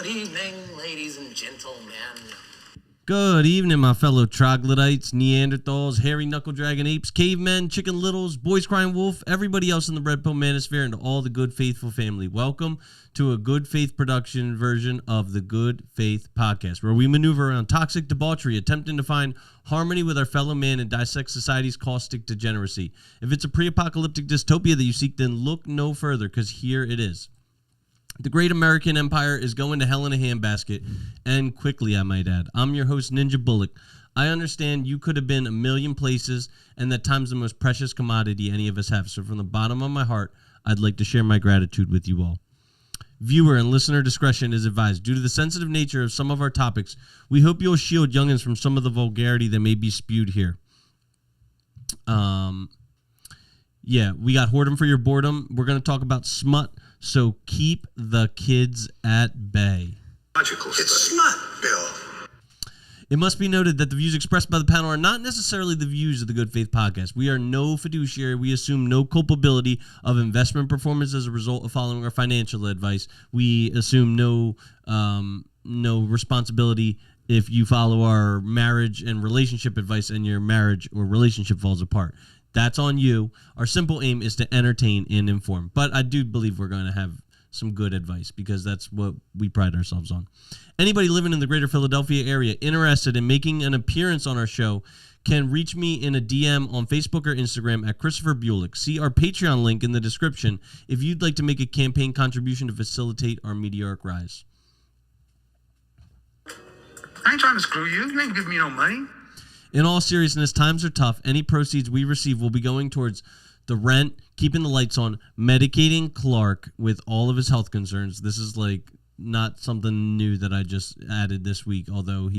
Good evening, ladies and gentlemen. Good evening, my fellow troglodytes, Neanderthals, hairy knuckle dragon apes, cavemen, chicken littles, boys crying wolf, everybody else in the red pill manosphere, and all the good faithful family. Welcome to a good faith production version of the Good Faith Podcast, where we maneuver around toxic debauchery, attempting to find harmony with our fellow man and dissect society's caustic degeneracy. If it's a pre-apocalyptic dystopia that you seek, then look no further, because here it is. The great American empire is going to hell in a handbasket, and quickly, I might add. I'm your host, Ninjah Bullock. I understand you could have been a million places, and that time's the most precious commodity any of us have. So from the bottom of my heart, I'd like to share my gratitude with you all. Viewer and listener discretion is advised. Due to the sensitive nature of some of our topics, we hope you'll shield youngins from some of the vulgarity that may be spewed here. Yeah, we got whoredom for your boredom. We're going to talk about smut. So keep the kids at bay. It's smut, Bill. It must be noted that the views expressed by the panel are not necessarily the views of the Good Faith Podcast. We are no fiduciary. We assume no culpability of investment performance as a result of following our financial advice. We assume no responsibility if you follow our marriage and relationship advice and your marriage or relationship falls apart. That's on you. Our simple aim is to entertain and inform. But I do believe we're going to have some good advice because that's what we pride ourselves on. Anybody living in the greater Philadelphia area interested in making an appearance on our show can reach me in a DM on Facebook or Instagram at Christopher Bulick. See our Patreon link in the description if you'd like to make a campaign contribution to facilitate our meteoric rise. I ain't trying to screw you. You ain't giving me no money. In all seriousness, times are tough. Any proceeds we receive will be going towards the rent, keeping the lights on, medicating Clark with all of his health concerns. This is like not something new that I just added this week, although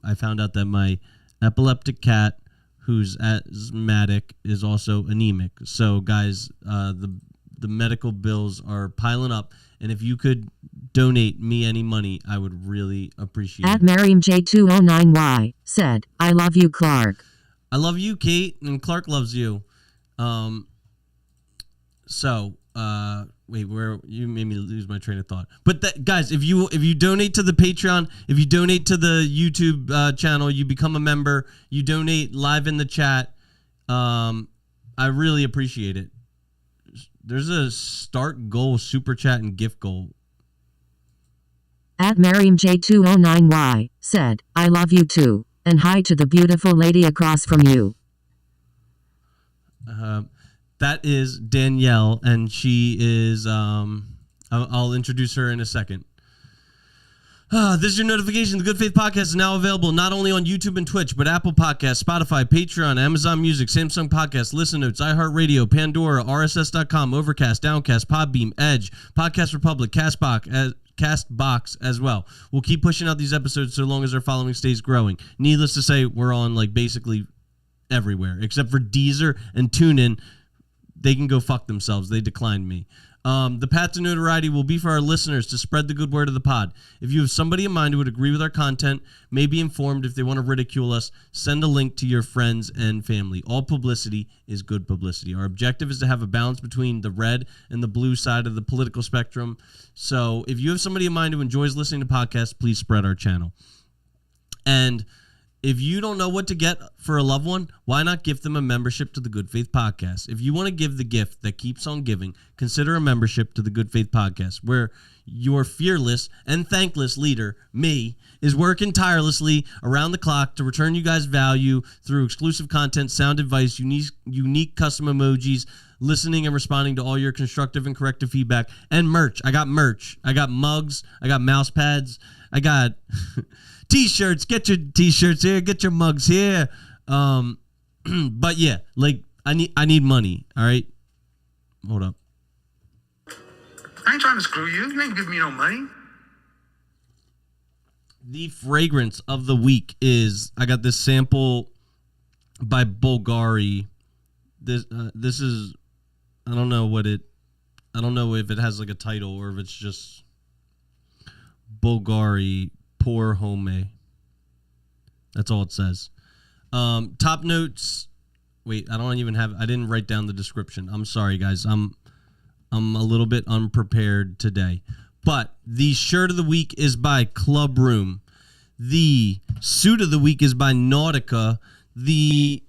I found out that my epileptic cat, who's asthmatic, is also anemic. So, guys, the medical bills are piling up, and if you could donate me any money, I would really appreciate it. @MariamJ209Y said, I love you, Clark. I love you, Kate, and Clark loves you. Wait, where you made me lose my train of thought. But that, guys, if you donate to the Patreon, if you donate to the YouTube channel, you become a member, you donate live in the chat. I really appreciate it. There's a start goal, super chat, and gift goal. @MariamJ209Y said, I love you too. And hi to the beautiful lady across from you. That is Danielle, and she is, I'll introduce her in a second. This is your notification. The Good Faith Podcast is now available not only on YouTube and Twitch, but Apple Podcasts, Spotify, Patreon, Amazon Music, Samsung Podcasts, Listen Notes, iHeartRadio, Pandora, RSS.com, Overcast, Downcast, Podbeam, Edge, Podcast Republic, Castbox as well. We'll keep pushing out these episodes so long as our following stays growing. Needless to say, we're on basically everywhere, except for Deezer and TuneIn. They can go fuck themselves. They declined me. The path to notoriety will be for our listeners to spread the good word of the pod. If you have somebody in mind who would agree with our content, may be informed if they want to ridicule us, send a link to your friends and family. All publicity is good publicity. Our objective is to have a balance between the red and the blue side of the political spectrum. So if you have somebody in mind who enjoys listening to podcasts, please spread our channel. And if you don't know what to get for a loved one, why not gift them a membership to the Good Faith Podcast? If you want to give the gift that keeps on giving, consider a membership to the Good Faith Podcast, where your fearless and thankless leader, me, is working tirelessly around the clock to return you guys value through exclusive content, sound advice, unique custom emojis, listening and responding to all your constructive and corrective feedback, and merch. I got merch. I got mugs. I got mouse pads. I got T-shirts. Get your T-shirts here. Get your mugs here. But yeah, I need money. All right, hold up. I ain't trying to screw you. You ain't giving me no money. The fragrance of the week is, I got this sample by Bulgari. This is, I don't know if it has a title or if it's just Bulgari Pour Homme. That's all it says. Top notes. Wait, I didn't write down the description. I'm sorry, guys. I'm a little bit unprepared today. But the shirt of the week is by Club Room. The suit of the week is by Nautica. The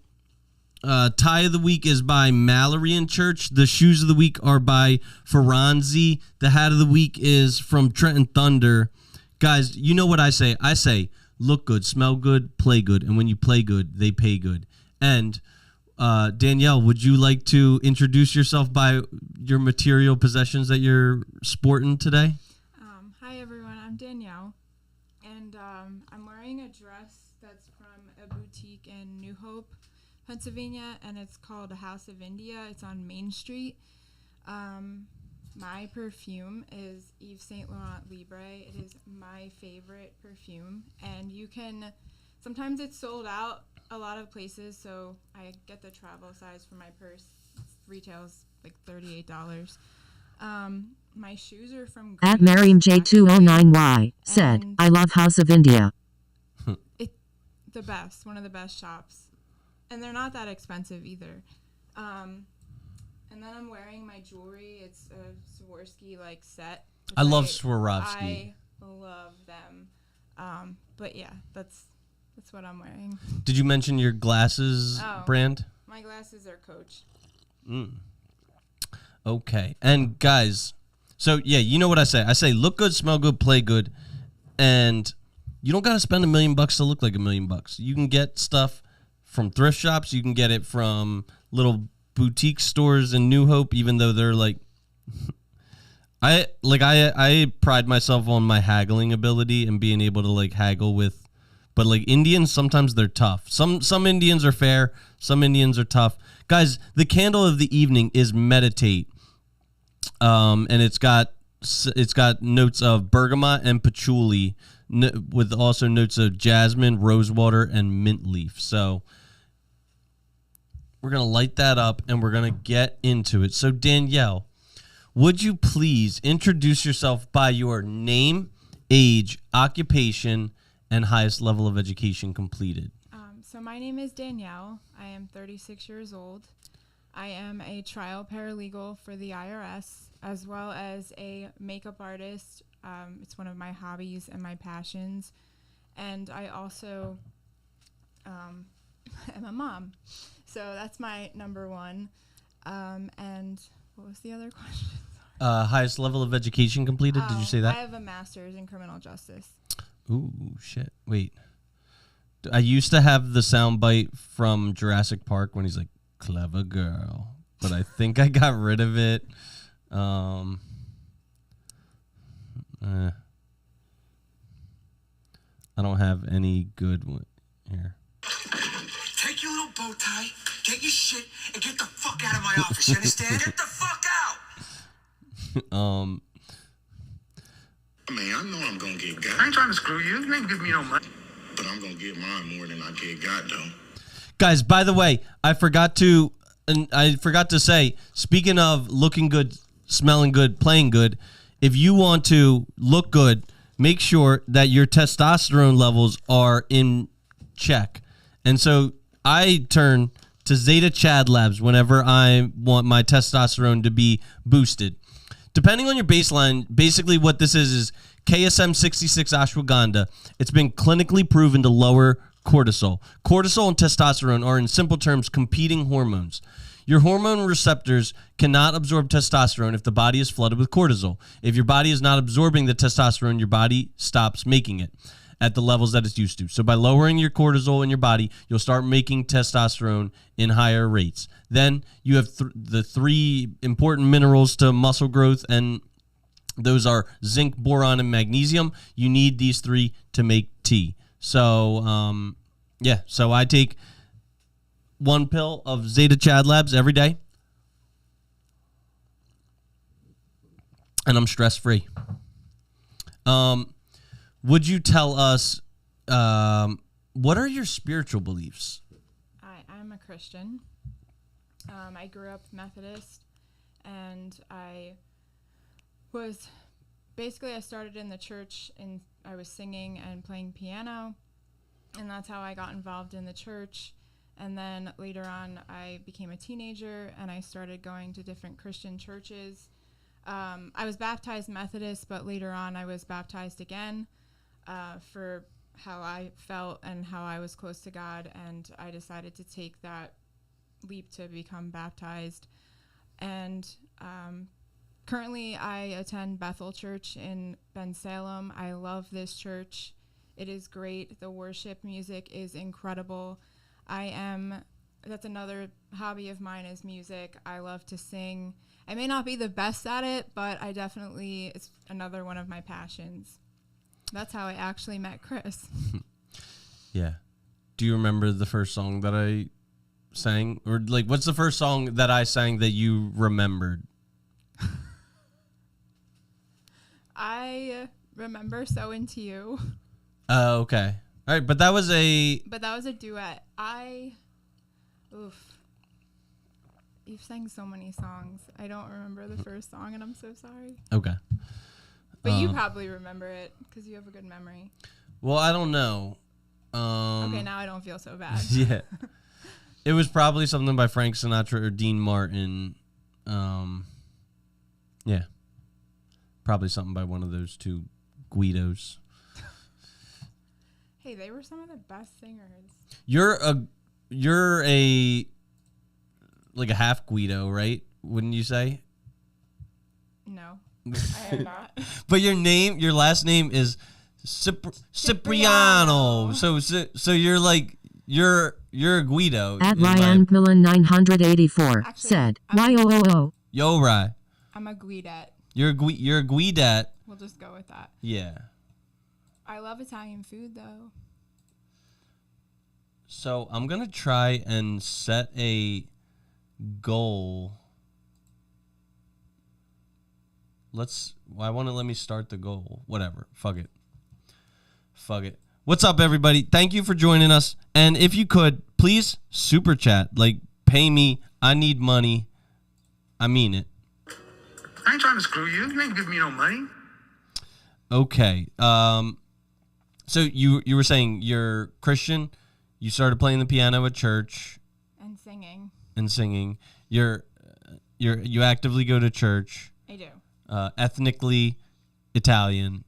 tie of the week is by Mallory and Church. The shoes of the week are by Ferranzi. The hat of the week is from Trenton Thunder. Guys, you know what I say? I say, look good, smell good, play good. And when you play good, they pay good. And Danielle, would you like to introduce yourself by your material possessions that you're sporting today? Hi, everyone. I'm Danielle. And I'm wearing a dress that's from a boutique in New Hope, Pennsylvania, and it's called House of India. It's on Main Street. My perfume is Yves Saint Laurent Libre. It is my favorite perfume, and sometimes it's sold out a lot of places, so I get the travel size for my purse. It retails like $38. My shoes are from At Greece, MariamJ209Y said, and I love House of India. the best, one of the best shops. And they're not that expensive either. And then I'm wearing my jewelry. It's a Swarovski set. I love Swarovski. I love them. But yeah, that's what I'm wearing. Did you mention your glasses brand? My glasses are Coach. Okay. And guys, so yeah, you know what I say. I say look good, smell good, play good. And you don't got to spend $1 million to look like $1 million. You can get stuff from thrift shops. You can get it from little boutique stores in New Hope, even though they're like I pride myself on my haggling ability and being able to haggle with, but Indians, sometimes they're tough. Some Indians are fair, some Indians are tough. Guys, the candle of the evening is Meditate. And it's got notes of bergamot and patchouli, with also notes of jasmine, rosewater, and mint leaf. So we're going to light that up and we're going to get into it. So Danielle, would you please introduce yourself by your name, age, occupation, and highest level of education completed? So my name is Danielle. I am 36 years old. I am a trial paralegal for the IRS, as well as a makeup artist. It's one of my hobbies and my passions. And I also am a mom. So that's my number one. And what was the other question? Highest level of education completed. Did you say that? I have a master's in criminal justice. Ooh, shit. Wait. I used to have the soundbite from Jurassic Park when he's like, clever girl. But I think I got rid of it. I don't have any good one here. Take your little bow tie, get your shit, and get the fuck out of my office, you understand? Get the fuck out! I mean, I know I'm gonna get got. I ain't trying to screw you. You ain't give me no money. But I'm gonna get mine more than I get got, though. Guys, by the way, I forgot to say, speaking of looking good, smelling good, playing good, if you want to look good, make sure that your testosterone levels are in check. And so I turn to Zeta Chad Labs whenever I want my testosterone to be boosted. Depending on your baseline, basically what this is KSM 66 ashwagandha. It's been clinically proven to lower cortisol. Cortisol and testosterone are, in simple terms, competing hormones. Your hormone receptors cannot absorb testosterone if the body is flooded with cortisol. If your body is not absorbing the testosterone, your body stops making it at the levels that it's used to. So by lowering your cortisol in your body, you'll start making testosterone in higher rates. Then you have the three important minerals to muscle growth, and those are zinc, boron, and magnesium. You need these three to make T. So, so I take one pill of Zeta Chad Labs every day, and I'm stress-free. Would you tell us, what are your spiritual beliefs? I'm a Christian. I grew up Methodist, and I started in the church, and I was singing and playing piano, and that's how I got involved in the church. And then later on, I became a teenager, and I started going to different Christian churches. I was baptized Methodist, but later on I was baptized again for how I felt and how I was close to God, and I decided to take that leap to become baptized. And currently I attend Bethel Church in Bensalem. I love this church. It is great. The worship music is incredible. That's another hobby of mine is music. I love to sing. I may not be the best at it, but it's another one of my passions. That's how I actually met Chris. Yeah. Do you remember the first song that I sang? Or, like, what's the first song that I sang that you remembered? I remember So Into You. Oh, okay. All right, but that was a duet. You've sang so many songs. I don't remember the first song, and I'm so sorry. Okay. But you probably remember it because you have a good memory. Well, I don't know. Okay, now I don't feel so bad. Yeah. It was probably something by Frank Sinatra or Dean Martin. Yeah. Probably something by one of those two Guidos. Hey, they were some of the best singers. You're a like a half Guido, right? Wouldn't you say? No, I am not. But your last name is Cipriano. So you're like you're a Guido. At Ryan Millen 984 Actually, said, YOOO. Yo, Rye. I'm a Guidette. You're a Guidette. We'll just go with that. Yeah. I love Italian food, though. So I'm going to try and set a goal. Why won't it let me start the goal? Whatever. Fuck it. What's up, everybody? Thank you for joining us. And if you could, please super chat. Like, pay me. I need money. I mean it. I ain't trying to screw you. You ain't giving me no money. Okay. So you were saying you're Christian. You started playing the piano at church And singing. You actively go to church. I do. Ethnically Italian.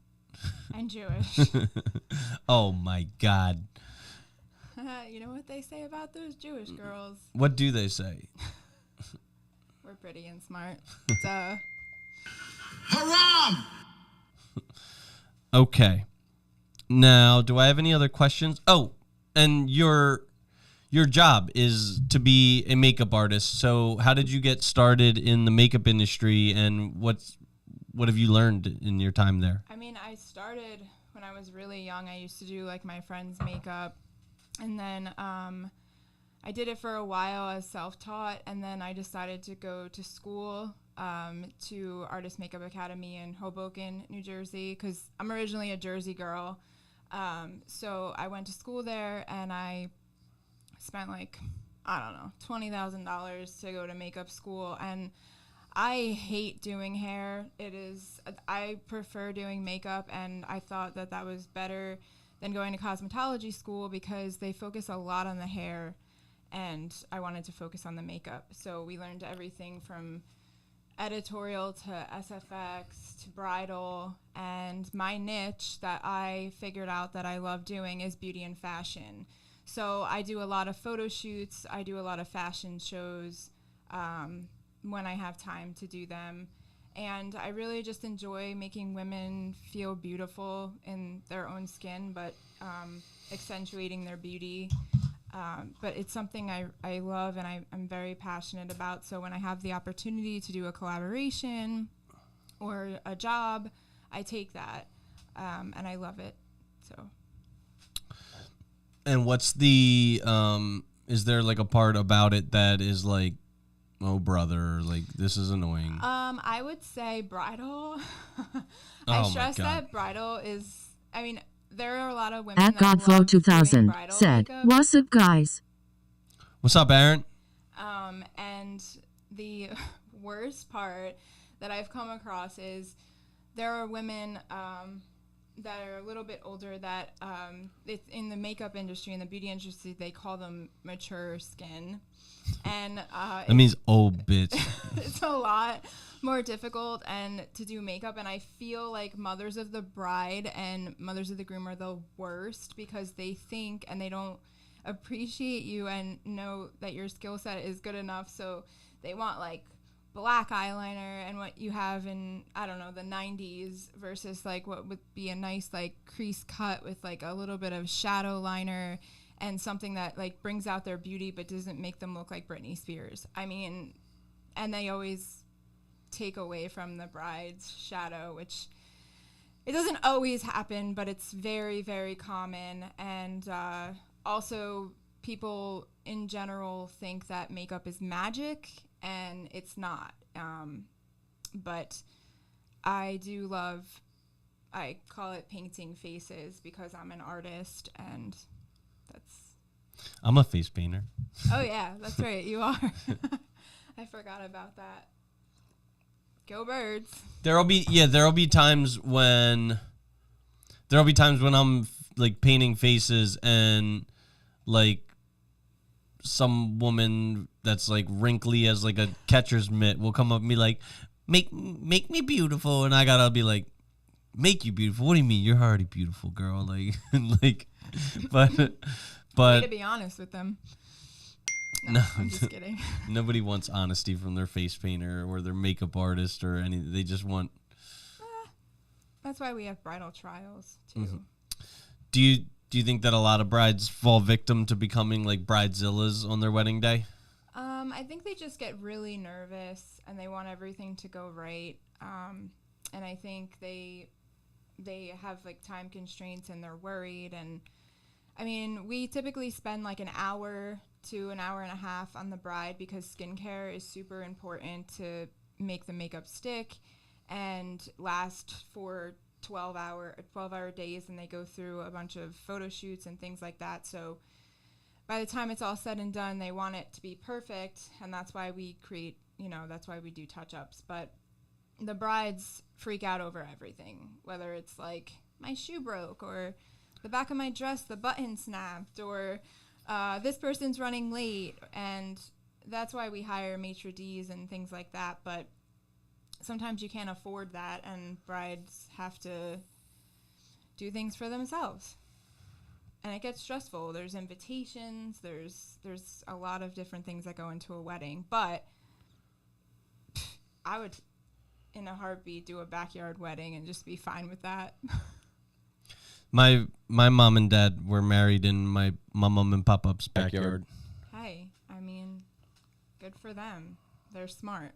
And Jewish. Oh my God. You know what they say about those Jewish girls? What do they say? We're pretty and smart. Duh. Haram! Okay. Now, do I have any other questions? Oh, and your job is to be a makeup artist. So how did you get started in the makeup industry, and what have you learned in your time there? I mean, I started when I was really young. I used to do like my friends' makeup, and then I did it for a while as self-taught, and then I decided to go to school to Artist Makeup Academy in Hoboken, New Jersey, because I'm originally a Jersey girl. So I went to school there, and I spent like, I don't know, $20,000 to go to makeup school, and I hate doing hair. I prefer doing makeup, and I thought that was better than going to cosmetology school because they focus a lot on the hair, and I wanted to focus on the makeup. So we learned everything from editorial to SFX to bridal, and my niche that I figured out that I love doing is beauty and fashion. So I do a lot of photo shoots, I do a lot of fashion shows when I have time to do them, and I really just enjoy making women feel beautiful in their own skin, but accentuating their beauty. But it's something I love and I'm very passionate about. So when I have the opportunity to do a collaboration or a job, I take that, and I love it. So. And what's the is there like a part about it that is like, oh brother, like this is annoying? I would say bridal. Oh I my stress God. that bridal is, I mean, there are a lot of women At that love Godflow doing 2000 bridal said, makeup. what's up, guys? What's up, Aaron? And the worst part that I've come across is there are women that are a little bit older that it's in the makeup industry, in the beauty industry, they call them mature skin. And that means old bitch. it's a lot more difficult and to do makeup, and I feel like mothers of the bride and mothers of the groom are the worst because they think and they don't appreciate you and know that your skill set is good enough, so they want like black eyeliner and what you have in, I don't know, the 90s versus like what would be a nice like crease cut with like a little bit of shadow liner and something that like brings out their beauty but doesn't make them look like Britney Spears. I mean, and they always take away from the bride's shadow, which it doesn't always happen, but it's very, very common. And also people in general think that makeup is magic, and it's not. But I do love, I call it painting faces because I'm an artist, and I'm a face painter. Oh yeah, that's right, you are. I forgot about that. Go Birds. There'll be times when I'm like painting faces and like some woman that's like wrinkly as like a catcher's mitt will come up and be like, make me beautiful, and I gotta be like, make you beautiful? What do you mean? You're already beautiful, girl. Like like but way to be honest with them. No, I'm just kidding. Nobody wants honesty from their face painter or their makeup artist or anything. They just want. That's why we have bridal trials too. Mm-hmm. Do you think that a lot of brides fall victim to becoming like bridezillas on their wedding day? I think they just get really nervous and they want everything to go right. And I think they have like time constraints and they're worried. And I mean, we typically spend like an hour to an hour and a half on the bride because skincare is super important to make the makeup stick and last for 12-hour days, and they go through a bunch of photo shoots and things like that. So by the time it's all said and done, they want it to be perfect, and that's why we create, that's why we do touch-ups. But the brides freak out over everything, whether it's like my shoe broke or the back of my dress, the button snapped, or this person's running late, and that's why we hire maitre d's and things like that. But sometimes you can't afford that, and brides have to do things for themselves, and it gets stressful. There's invitations, there's a lot of different things that go into a wedding. But I would, in a heartbeat, do a backyard wedding and just be fine with that. My mom and dad were married in my mom and pop-up's backyard. Hey, I mean, good for them. They're smart.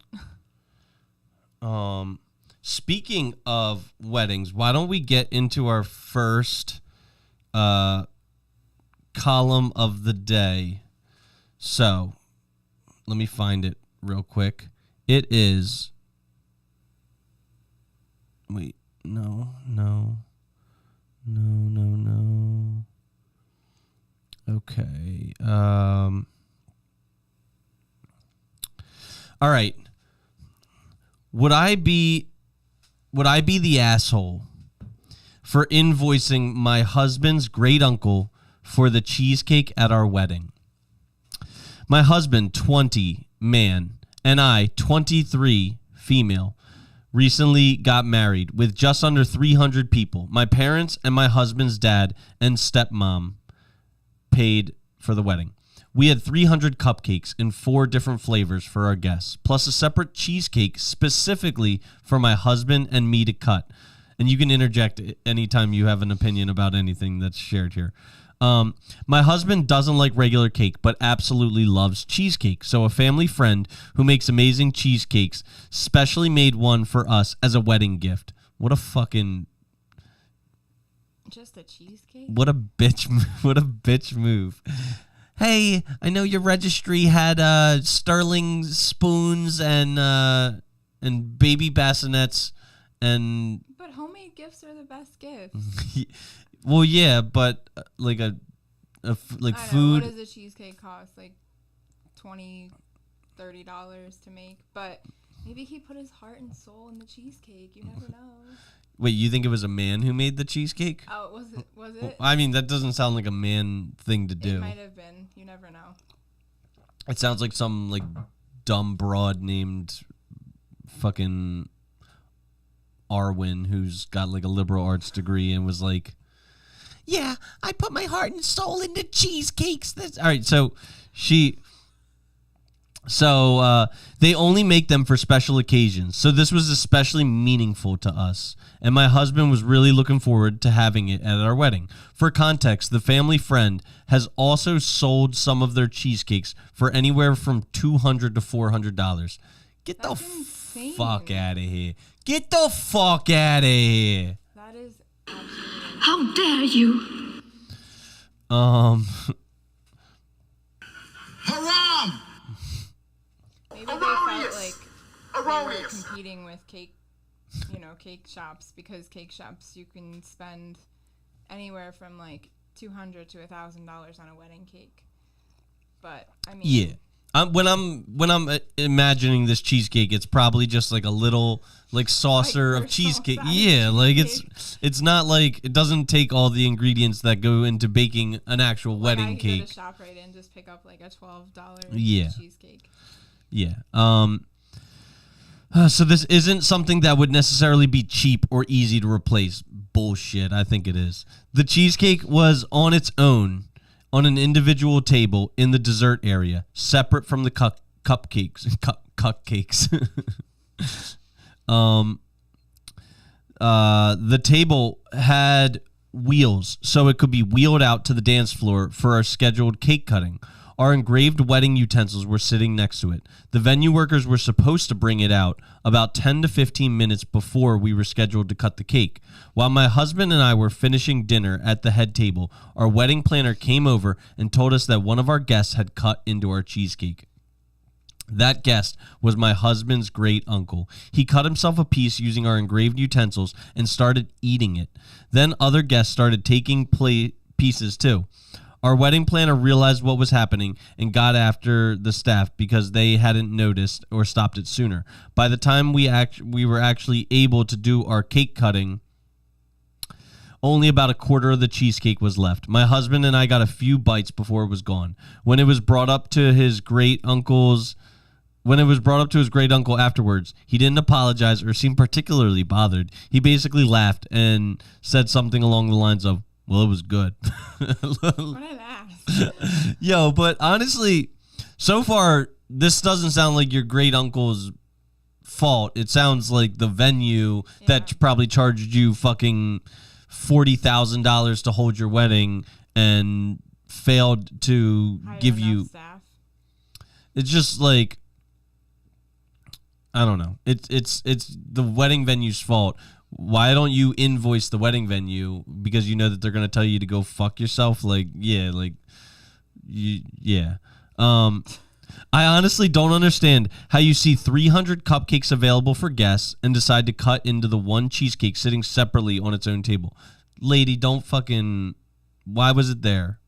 Speaking of weddings, why don't we get into our first column of the day? So, let me find it real quick. It is... Wait, no. Okay. All right. Would I be the asshole for invoicing my husband's great uncle for the cheesecake at our wedding? My husband, 20, man, and I, 23, female, recently got married with just under 300 people. My parents and my husband's dad and stepmom paid for the wedding. We had 300 cupcakes in 4 different flavors for our guests, plus a separate cheesecake specifically for my husband and me to cut. And you can interject anytime you have an opinion about anything that's shared here. My husband doesn't like regular cake, but absolutely loves cheesecake. So a family friend who makes amazing cheesecakes specially made one for us as a wedding gift. What a fucking... Just a cheesecake? What a bitch move. Hey, I know your registry had sterling spoons and baby bassinets and... But homemade gifts are the best gifts. Well, yeah, but like food. What does a cheesecake cost? Like $20, $30 to make. But maybe he put his heart and soul in the cheesecake. You never know. Wait, you think it was a man who made the cheesecake? Oh, was it? I mean, that doesn't sound like a man thing to do. It might have been. You never know. It sounds like some like dumb broad named fucking Arwen who's got like a liberal arts degree and was like, yeah, I put my heart and soul into cheesecakes. All right, so they only make them for special occasions. So this was especially meaningful to us. And my husband was really looking forward to having it at our wedding. For context, the family friend has also sold some of their cheesecakes for anywhere from $200 to $400. Get That's the insane. fuck out of here. Get the fuck out of here. That is absolutely. How dare you? Haram! Maybe they felt like they were competing with cake shops, because cake shops you can spend anywhere from like $200 to $1,000 on a wedding cake. But I mean, yeah. When I'm imagining this cheesecake, it's probably just like a little like saucer of cheesecake. Yeah, like it's not like it doesn't take all the ingredients that go into baking an actual wedding cake. Go to ShopRite and just pick up like a $12 cheesecake. Yeah. So this isn't something that would necessarily be cheap or easy to replace. Bullshit. I think it is. The cheesecake was on its own on an individual table in the dessert area, separate from the cupcakes. Cupcakes. The table had wheels, so it could be wheeled out to the dance floor for our scheduled cake cutting. Our engraved wedding utensils were sitting next to it. The venue workers were supposed to bring it out about 10 to 15 minutes before we were scheduled to cut the cake. While my husband and I were finishing dinner at the head table, our wedding planner came over and told us that one of our guests had cut into our cheesecake. That guest was my husband's great uncle. He cut himself a piece using our engraved utensils and started eating it. Then other guests started taking pieces too. Our wedding planner realized what was happening and got after the staff because they hadn't noticed or stopped it sooner. By the time we were actually able to do our cake cutting, only about a quarter of the cheesecake was left. My husband and I got a few bites before it was gone. When it was brought up to his great uncle afterwards, he didn't apologize or seem particularly bothered. He basically laughed and said something along the lines of, well, it was good. What an ass. Yo, but honestly, so far, this doesn't sound like your great uncle's fault. It sounds like the venue that probably charged you fucking $40,000 to hold your wedding and failed to give you staff. It's just like, I don't know. It's the wedding venue's fault. Why don't you invoice the wedding venue, because you know that they're going to tell you to go fuck yourself? I honestly don't understand how you see 300 cupcakes available for guests and decide to cut into the one cheesecake sitting separately on its own table. Lady, don't fucking... Why was it there?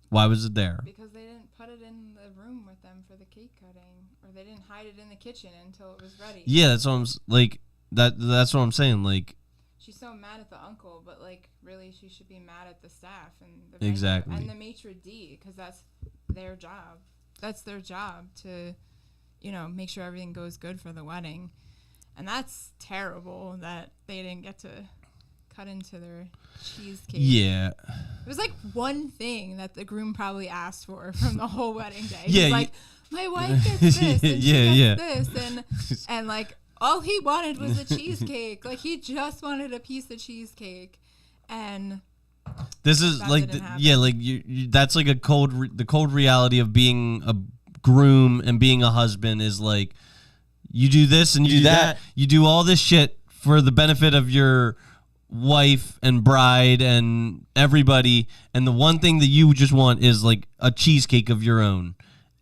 Why was it there? Because they didn't put it in the room with them for the cake cutting, or they didn't hide it in the kitchen until it was ready. Yeah, that's what I'm like. That's what I'm saying. Like, she's so mad at the uncle, but like really, she should be mad at the staff and the venue exactly and the maitre d', because that's their job. That's their job to, make sure everything goes good for the wedding, and that's terrible that they didn't get to cut into their cheesecake. Yeah. It was like one thing that the groom probably asked for from the whole wedding day. Yeah, He's like, my wife gets this, and she gets this, and like all he wanted was a cheesecake. Like he just wanted a piece of cheesecake, and this is like that's like the cold reality of being a groom and being a husband is like, you do this and you do that, you do all this shit for the benefit of your wife and bride and everybody, and the one thing that you just want is like a cheesecake of your own.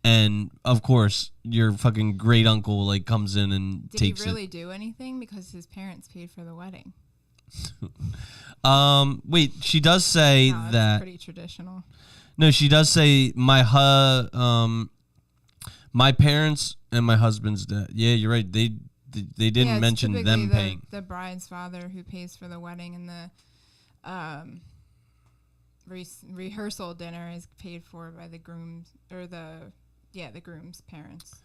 And of course your fucking great uncle like comes in and takes it. Did he really do anything? Because his parents paid for the wedding. Wait, she does say that's that pretty traditional. No, she does say my parents and my husband's dad. Yeah, you're right. they didn't it's mention typically them paying. the bride's father who pays for the wedding, and the rehearsal dinner is paid for by the groom's or the groom's parents.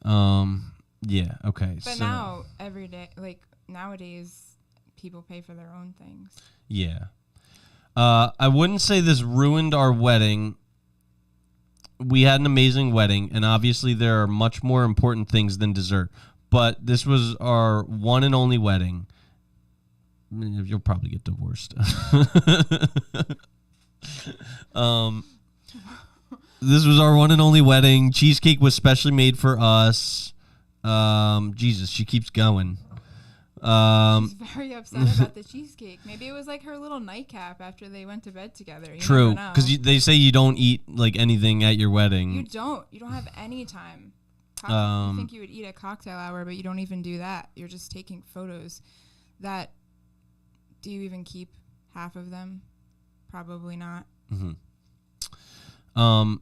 Yeah. Okay. But now every day, like nowadays, people pay for their own things. Yeah. I wouldn't say this ruined our wedding. We had an amazing wedding, and obviously there are much more important things than dessert. But this was our one and only wedding. You'll probably get divorced. This was our one and only wedding. Cheesecake was specially made for us. Jesus, she keeps going. She's very upset about the cheesecake. Maybe it was like her little nightcap after they went to bed together. True, because they say you don't eat like anything at your wedding. You don't have any time. You think you would eat at cocktail hour, but you don't even do that. You're just taking photos. Do you even keep half of them? Probably not. Mm-hmm.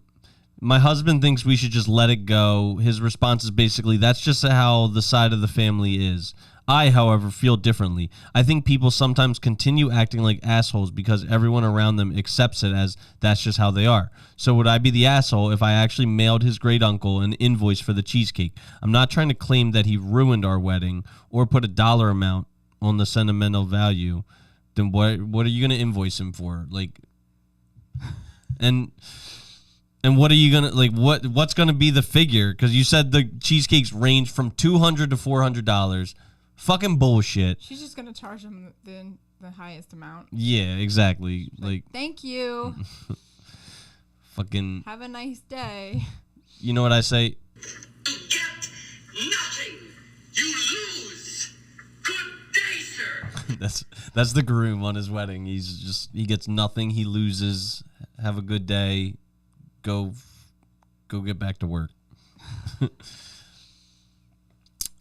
My husband thinks we should just let it go. His response is basically, that's just how the side of the family is. I, however, feel differently. I think people sometimes continue acting like assholes because everyone around them accepts it as that's just how they are. So would I be the asshole if I actually mailed his great uncle an invoice for the cheesecake? I'm not trying to claim that he ruined our wedding or put a dollar amount on the sentimental value. Then what are you going to invoice him for? Like, and what are you going to, like, what's going to be the figure? Because you said the cheesecakes range from $200 to $400. Fucking bullshit. She's just gonna charge them the highest amount. Yeah, exactly. Like thank you. Fucking. Have a nice day. You know what I say? You get nothing. You lose. Good day, sir. That's the groom on his wedding. He gets nothing. He loses. Have a good day. Go get back to work.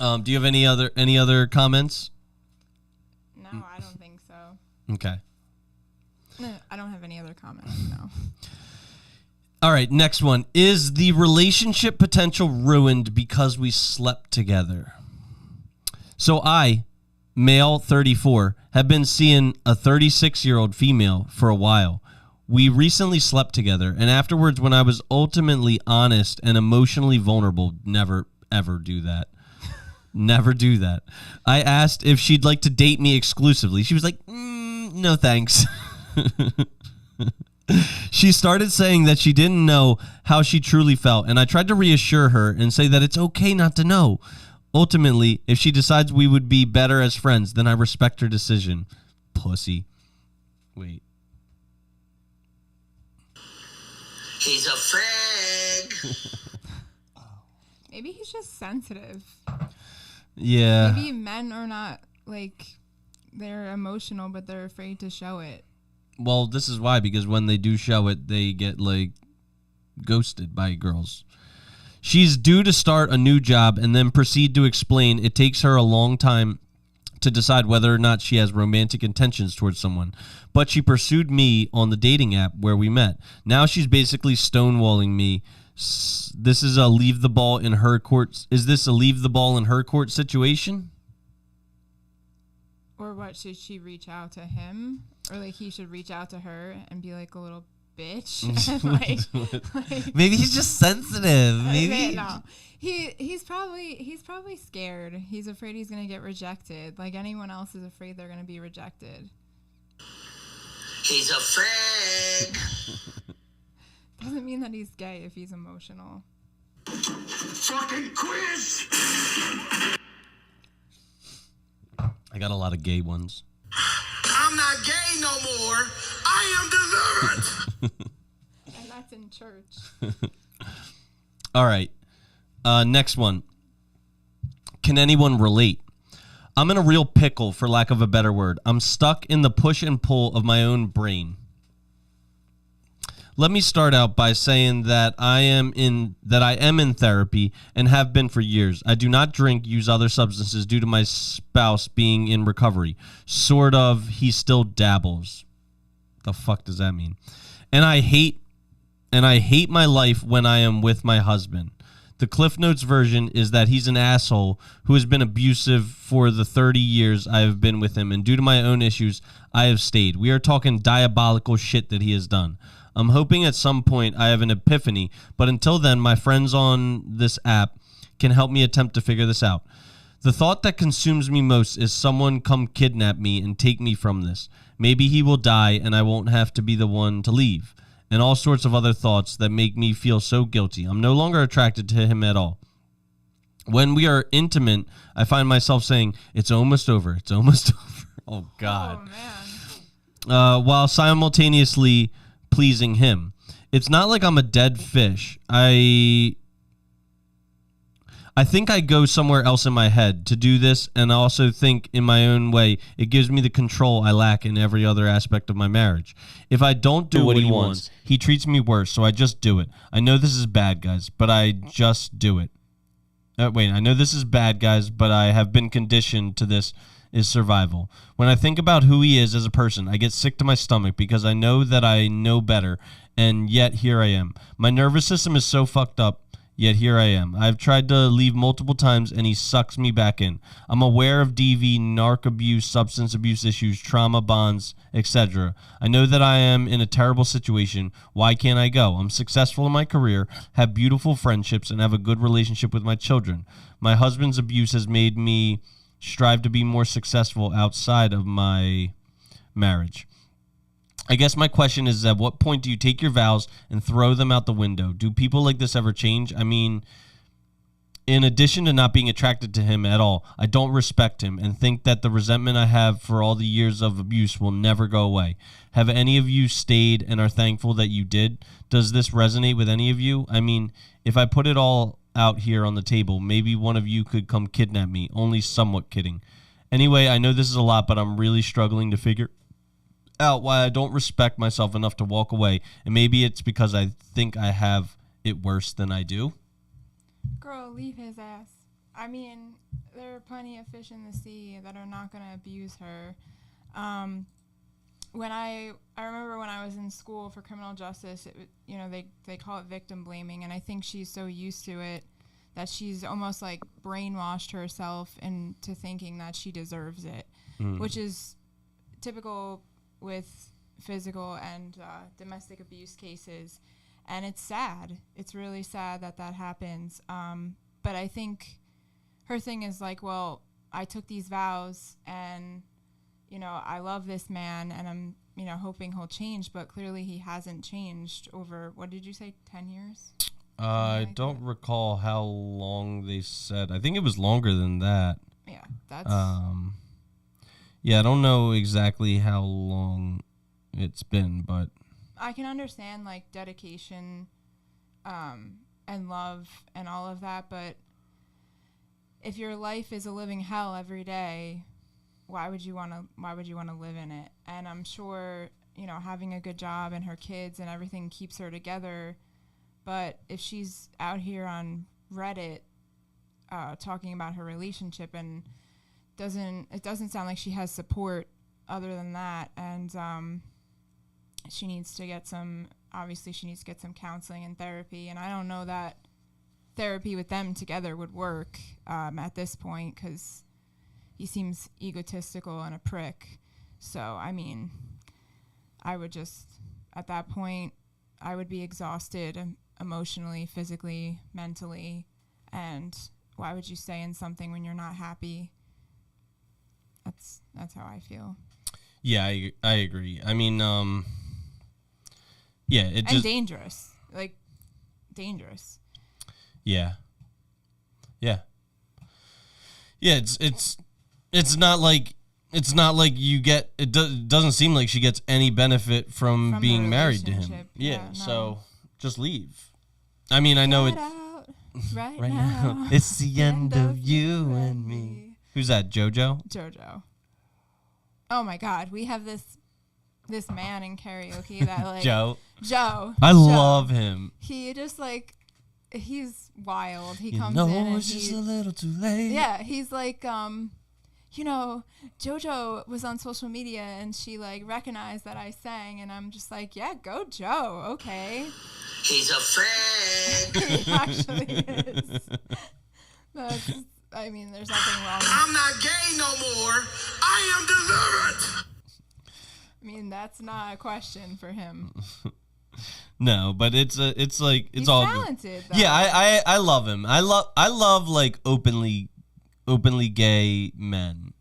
Do you have any other comments? No, I don't think so. Okay. No, I don't have any other comments, no. All right, next one. Is the relationship potential ruined because we slept together? So I, male 34, have been seeing a 36-year-old female for a while. We recently slept together, and afterwards, when I was ultimately honest and emotionally vulnerable, never, ever do that. Never do that. I asked if she'd like to date me exclusively. She was like, no thanks. She started saying that she didn't know how she truly felt, and I tried to reassure her and say that it's okay not to know. Ultimately, if she decides we would be better as friends, then I respect her decision. Pussy. Wait. He's a fag. Maybe he's just sensitive. Yeah. Maybe men are not, like, they're emotional, but they're afraid to show it. Well, this is why, because when they do show it, they get, like, ghosted by girls. She's due to start a new job and then proceed to explain it takes her a long time to decide whether or not she has romantic intentions towards someone. But she pursued me on the dating app where we met. Now she's basically stonewalling me. This is a leave the ball in her court. Is this a leave the ball in her court situation? Or what, should she reach out to him? Or like he should reach out to her and be like a little bitch? And like Maybe he's just sensitive. Maybe no. He's probably scared. He's afraid he's gonna get rejected. Like anyone else is afraid they're gonna be rejected. He's a fag. Doesn't mean that he's gay if he's emotional. Fucking quiz. I got a lot of gay ones. I'm not gay no more. I am delivered. And that's in church. All right. Next one. Can anyone relate? I'm in a real pickle, for lack of a better word. I'm stuck in the push and pull of my own brain. Let me start out by saying that I am in therapy and have been for years. I do not drink, use other substances due to my spouse being in recovery. Sort of, he still dabbles. The fuck does that mean? And I hate my life when I am with my husband. The Cliff Notes version is that he's an asshole who has been abusive for the 30 years I have been with him, and due to my own issues, I have stayed. We are talking diabolical shit that he has done. I'm hoping at some point I have an epiphany, but until then, my friends on this app can help me attempt to figure this out. The thought that consumes me most is someone come kidnap me and take me from this. Maybe he will die and I won't have to be the one to leave. And all sorts of other thoughts that make me feel so guilty. I'm no longer attracted to him at all. When we are intimate, I find myself saying, it's almost over. It's almost over. Oh, God. Oh, man. While simultaneously pleasing him. It's not like I'm a dead fish. I think I go somewhere else in my head to do this, and I also think in my own way it gives me the control I lack in every other aspect of my marriage. If I don't do what he wants, he treats me worse, so I just do it. I know this is bad, guys, but I just do it. I know this is bad, guys, but I have been conditioned to this is survival. When I think about who he is as a person, I get sick to my stomach because I know that I know better, and yet here I am. My nervous system is so fucked up, yet here I am. I've tried to leave multiple times, and he sucks me back in. I'm aware of DV, narc abuse, substance abuse issues, trauma bonds, etc. I know that I am in a terrible situation. Why can't I go? I'm successful in my career, have beautiful friendships, and have a good relationship with my children. My husband's abuse has made me strive to be more successful outside of my marriage. I guess my question is, at what point do you take your vows and throw them out the window? Do people like this ever change? I mean, in addition to not being attracted to him at all, I don't respect him and think that the resentment I have for all the years of abuse will never go away. Have any of you stayed and are thankful that you did? Does this resonate with any of you? I mean, if I put it all out here on the table, maybe one of you could come kidnap me. Only somewhat kidding. Anyway, I know this is a lot, but I'm really struggling to figure out why I don't respect myself enough to walk away, and maybe it's because I think I have it worse than I do. Girl, leave his ass. I mean, there are plenty of fish in the sea that are not going to abuse her. When I remember when I was in school for criminal justice, they call it victim blaming, and I think she's so used to it that she's almost like brainwashed herself into thinking that she deserves it, which is typical with physical and domestic abuse cases. And it's sad. It's really sad that happens. But I think her thing is like, well, I took these vows and, I love this man and I'm, hoping he'll change. But clearly he hasn't changed over, what did you say, 10 years? I don't recall how long they said. I think it was longer than that. Yeah, that's... Yeah, I don't know exactly how long it's been, but... I can understand, like, dedication and love and all of that, but if your life is a living hell every day, why would you want to live in it? And I'm sure, having a good job and her kids and everything keeps her together, but if she's out here on Reddit talking about her relationship and it doesn't sound like she has support other than that, and she needs to get some counseling and therapy, and I don't know that therapy with them together would work at this point because he seems egotistical and a prick. So I mean, I would just, at that point, I would be exhausted emotionally, physically, mentally, and why would you stay in something when you're not happy? That's how I feel. Yeah, I agree. I mean, yeah, it just... And dangerous. Like, dangerous. Yeah. Yeah. Yeah, it's not like you get... It doesn't seem like she gets any benefit from being married to him. Yeah, no. So just leave. I mean, I know Get out right now. It's the end of you and me. Who's that, JoJo? Oh my God, we have this man in karaoke that like Joe. I love him. He just like, he's wild. He you comes know in and it's just a little too late. Yeah, he's like JoJo was on social media and she like recognized that I sang, and I'm just like, yeah, go Joe, okay. He's a fag. He actually is. There's nothing wrong. I'm not gay no more. I am delivered. That's not a question for him. No, but it's like it's He's all talented, good. Yeah, I love him. I love like openly gay men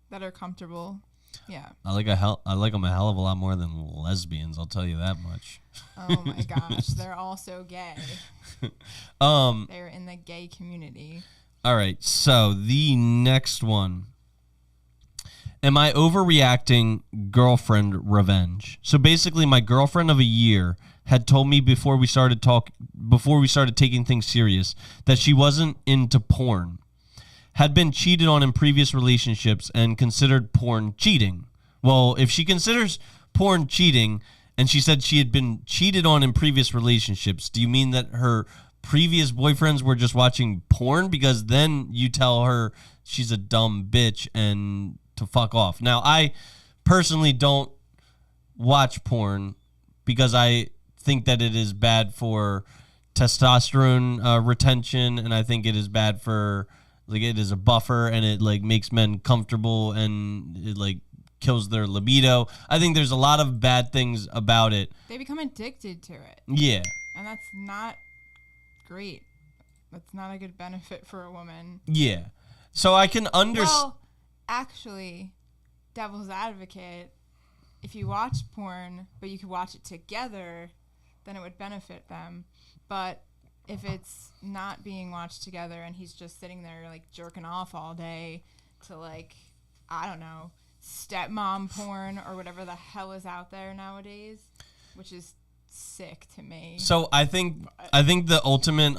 that are comfortable. Yeah. I like them a hell of a lot more than lesbians, I'll tell you that much. Oh my gosh, they're also gay. They're in the gay community. All right, so the next one. Am I overreacting? Girlfriend revenge. So basically, my girlfriend of a year had told me before we started taking things serious that she wasn't into porn, had been cheated on in previous relationships, and considered porn cheating. Well, if she considers porn cheating, and she said she had been cheated on in previous relationships, do you mean that her previous boyfriends were just watching porn? Because then you tell her she's a dumb bitch and to fuck off. Now, I personally don't watch porn because I think that it is bad for testosterone retention, and I think it is bad for, like, it is a buffer, and it like makes men comfortable, and it like kills their libido. I think there's a lot of bad things about it. They become addicted to it. Yeah. And that's not great. That's not a good benefit for a woman. Yeah. So I can understand. Well, actually, devil's advocate, if you watch porn, but you could watch it together, then it would benefit them. But if it's not being watched together and he's just sitting there like jerking off all day to like, I don't know, stepmom porn or whatever the hell is out there nowadays, which is sick to me. So I think the ultimate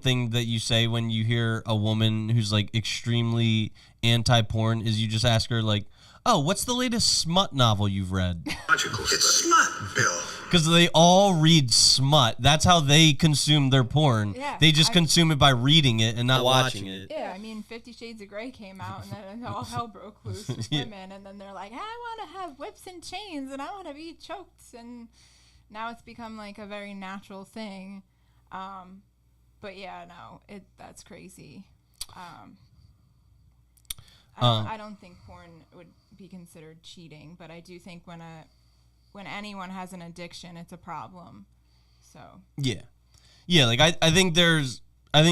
thing that you say when you hear a woman who's like extremely anti-porn is you just ask her like, oh, what's the latest smut novel you've read? It's smut, Bill. Because they all read smut. That's how they consume their porn. Yeah, they just consume it by reading it and not watching it. Yeah, 50 Shades of Grey came out, and then all hell broke loose with women, and then they're like, I want to have whips and chains, and I want to be choked, and now it's become like a very natural thing. But yeah, no, that's crazy. I don't think porn would be considered cheating, but I do think when anyone has an addiction, it's a problem. So yeah, like I think there's a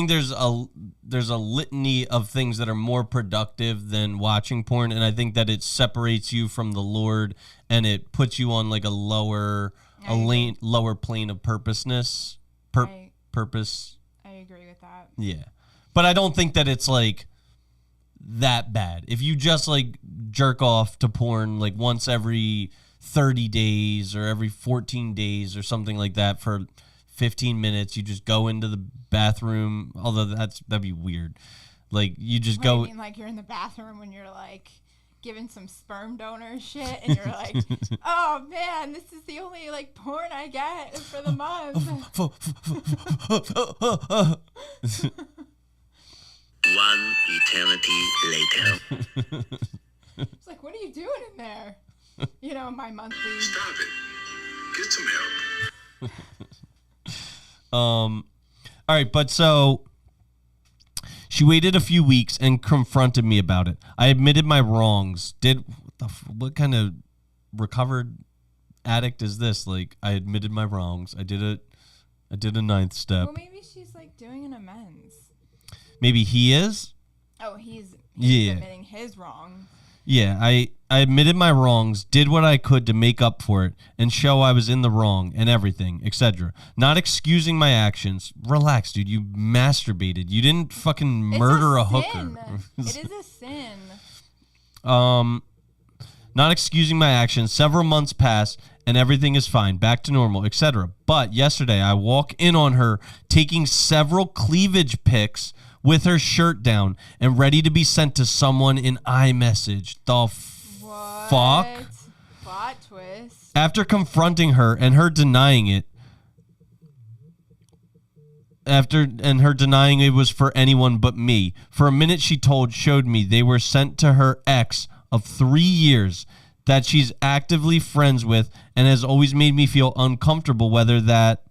litany of things that are more productive than watching porn, and I think that it separates you from the Lord and it puts you on like a lower plane of purposeness. Purpose. I agree with that. Yeah, but I don't think that it's like that bad. If you just like jerk off to porn like once every 30 days or every 14 days or something like that for 15 minutes, you just go into the bathroom, although that'd be weird. Like you just go. You mean like you're in the bathroom when you're like giving some sperm donor shit and you're like, oh man, this is the only like porn I get for the month. One eternity later. It's like, what are you doing in there? My monthly. Stop it. Get some help. All right, but so she waited a few weeks and confronted me about it. I admitted my wrongs. What kind of recovered addict is this? Like, I admitted my wrongs. I did a ninth step. Well, maybe she's like doing an amends. Maybe he is? Oh, he's yeah. admitting his wrong. Yeah, I admitted my wrongs, did what I could to make up for it, and show I was in the wrong and everything, etc. Not excusing my actions. Relax, dude. You masturbated. You didn't fucking murder a hooker. It is a sin. Not excusing my actions. Several months pass, and everything is fine, back to normal, etc. But yesterday, I walk in on her taking several cleavage pics with her shirt down and ready to be sent to someone in iMessage. The fuck? Plot twist. After confronting her and her denying it, and her denying it was for anyone but me. For a minute, she showed me they were sent to her ex of 3 years that she's actively friends with and has always made me feel uncomfortable, whether that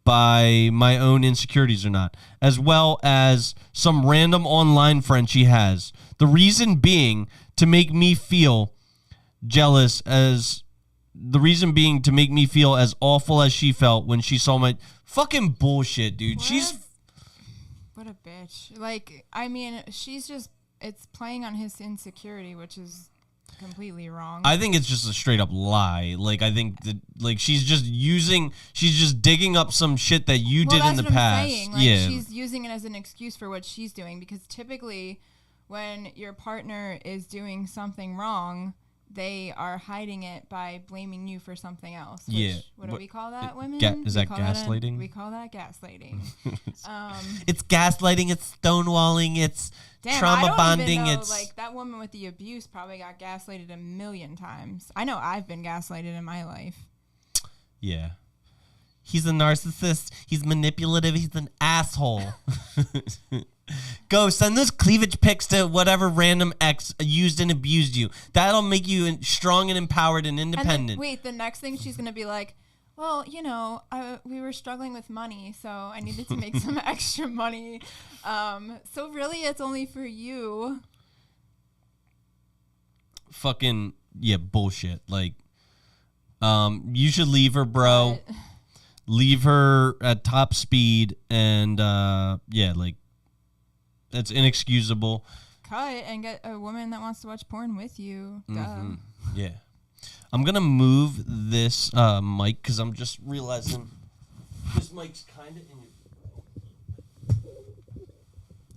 by my own insecurities or not, as well as some random online friend she has. The reason being to make me feel as awful as she felt when she saw my fucking bullshit, dude. What a bitch. Like, I mean, it's playing on his insecurity, which is completely wrong. I think it's just a straight up lie. Like, I think that, like, she's just digging up some shit that you did in the past. I'm saying. Like, yeah. She's using it as an excuse for what she's doing, because typically when your partner is doing something wrong, they are hiding it by blaming you for something else. Which, what do we call that, women? Is that gaslighting? We call that gaslighting. It's gaslighting. It's stonewalling. It's trauma bonding. Know, like, that woman with the abuse probably got gaslighted a million times. I know I've been gaslighted in my life. Yeah. He's a narcissist. He's manipulative. He's an asshole. Go send those cleavage pics to whatever random ex used and abused you. That'll make you strong and empowered and independent. And then, the next thing she's going to be like, well, we were struggling with money, so I needed to make some extra money. So really, it's only for you. Fucking, yeah, bullshit. Like, you should leave her, bro. But leave her at top speed, and, like, that's inexcusable. Cut and get a woman that wants to watch porn with you. Mm-hmm. Yeah. I'm going to move this mic because I'm just realizing this mic's kind of in your...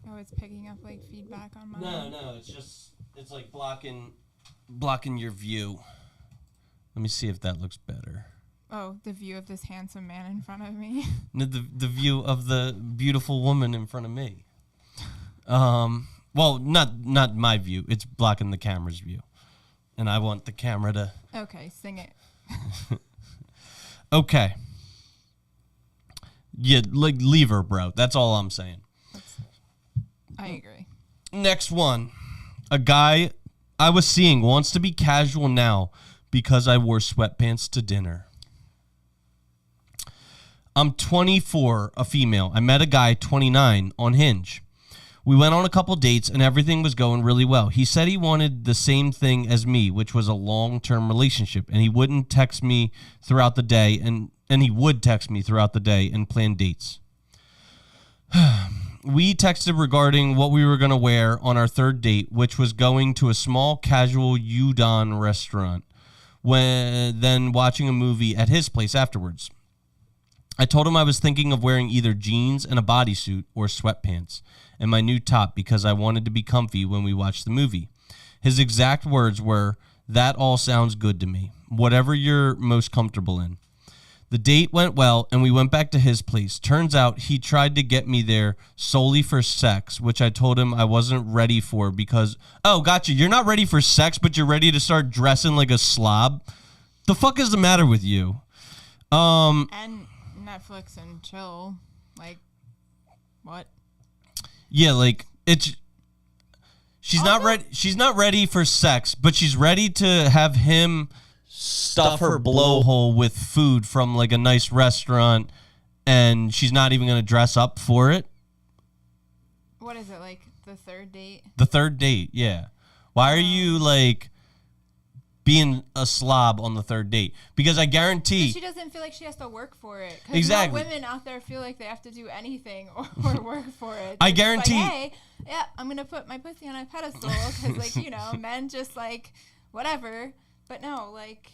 Oh, it's picking up, like, feedback on mine? No, it's like blocking your view. Let me see if that looks better. Oh, the view of this handsome man in front of me? No, the view of the beautiful woman in front of me. Well, not my view. It's blocking the camera's view. And I want the camera to... Okay, sing it. Okay. Yeah, like, leave her, bro. That's all I'm saying. I agree. Next one. A guy I was seeing wants to be casual now because I wore sweatpants to dinner. I'm 24, a female. I met a guy, 29, on Hinge. We went on a couple dates and everything was going really well. He said he wanted the same thing as me, which was a long-term relationship, and he wouldn't text me throughout the day, and he would text me throughout the day and plan dates. We texted regarding what we were going to wear on our third date, which was going to a small casual udon restaurant, then watching a movie at his place afterwards. I told him I was thinking of wearing either jeans and a bodysuit or sweatpants and my new top because I wanted to be comfy when we watched the movie. His exact words were, "That all sounds good to me. Whatever you're most comfortable in." The date went well and we went back to his place. Turns out he tried to get me there solely for sex, which I told him I wasn't ready for because, oh, gotcha, you're not ready for sex, but you're ready to start dressing like a slob? The fuck is the matter with you? And Netflix and chill. Like, what? Yeah, like, she's not ready. She's not ready for sex, but she's ready to have him stuff her blowhole with food from like a nice restaurant, and she's not even gonna dress up for it. What is it, like the third date? The third date, yeah. Why are you like being a slob on the third date? Because I guarantee she doesn't feel like she has to work for it. Exactly. No women out there feel like they have to do anything or work for it. I It's guarantee. Like, hey, yeah, I'm gonna put my pussy on a pedestal because, like, men just like whatever. But no, like,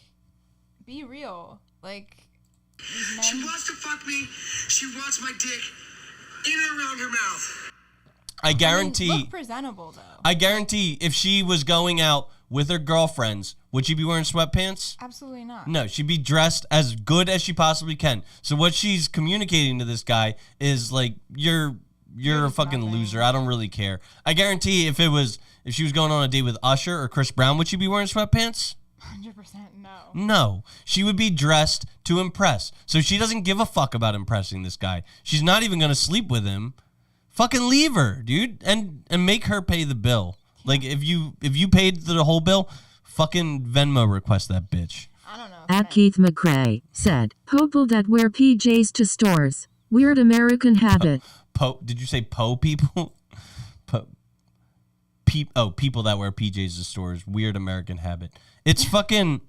be real. Like, these men. She wants to fuck me. She wants my dick in or around her mouth. I guarantee. Look presentable though. I guarantee if she was going out with her girlfriends, would she be wearing sweatpants? Absolutely not. No, she'd be dressed as good as she possibly can. So what she's communicating to this guy is like, you're a fucking nothing. loser. I don't really care. I guarantee if she was going on a date with Usher or Chris Brown, would she be wearing sweatpants? 100% no. No. She would be dressed to impress. So she doesn't give a fuck about impressing this guy. She's not even going to sleep with him. Fucking leave her, dude, and make her pay the bill. Like, if you paid the whole bill, fucking Venmo request that bitch. I don't know. At Keith McRae said, people that wear PJs to stores. Weird American habit. Did you say people? People that wear PJs to stores. Weird American habit. It's fucking,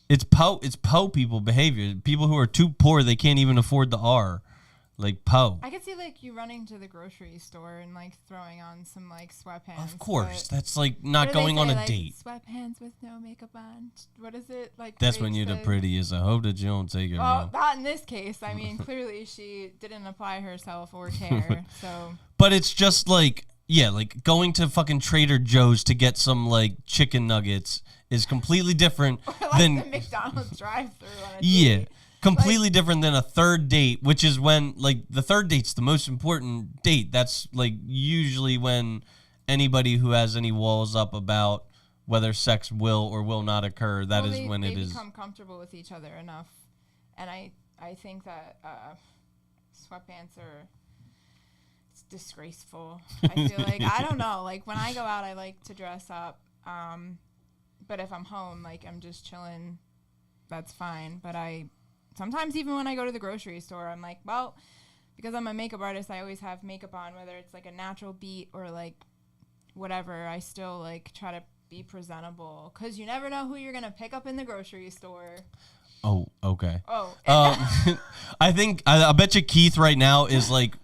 it's people behavior. People who are too poor, they can't even afford the R. Like I could see like you running to the grocery store and like throwing on some like sweatpants. Of course, that's like not going on a like, date. Sweatpants with no makeup on. What is it like? That's when you're the prettiest. I hope that you don't take it wrong. Well, not in this case. I mean, clearly she didn't apply herself or care. So. But it's just like, yeah, like going to fucking Trader Joe's to get some like chicken nuggets is completely different or like than the McDonald's drive-thru on a yeah. date. Completely different than a third date, which is when, like, the third date's the most important date. That's, like, usually when anybody who has any walls up about whether sex will or will not occur, that is when it is. They become comfortable with each other enough. And I think that sweatpants are it's disgraceful. I feel like, I don't know, like, when I go out, I like to dress up. But if I'm home, like, I'm just chilling, that's fine. But sometimes even when I go to the grocery store, I'm like, well, because I'm a makeup artist, I always have makeup on, whether it's like a natural beat or like whatever. I still like try to be presentable because you never know who you're going to pick up in the grocery store. Oh, okay. Oh. I think, I bet you Keith right now is like,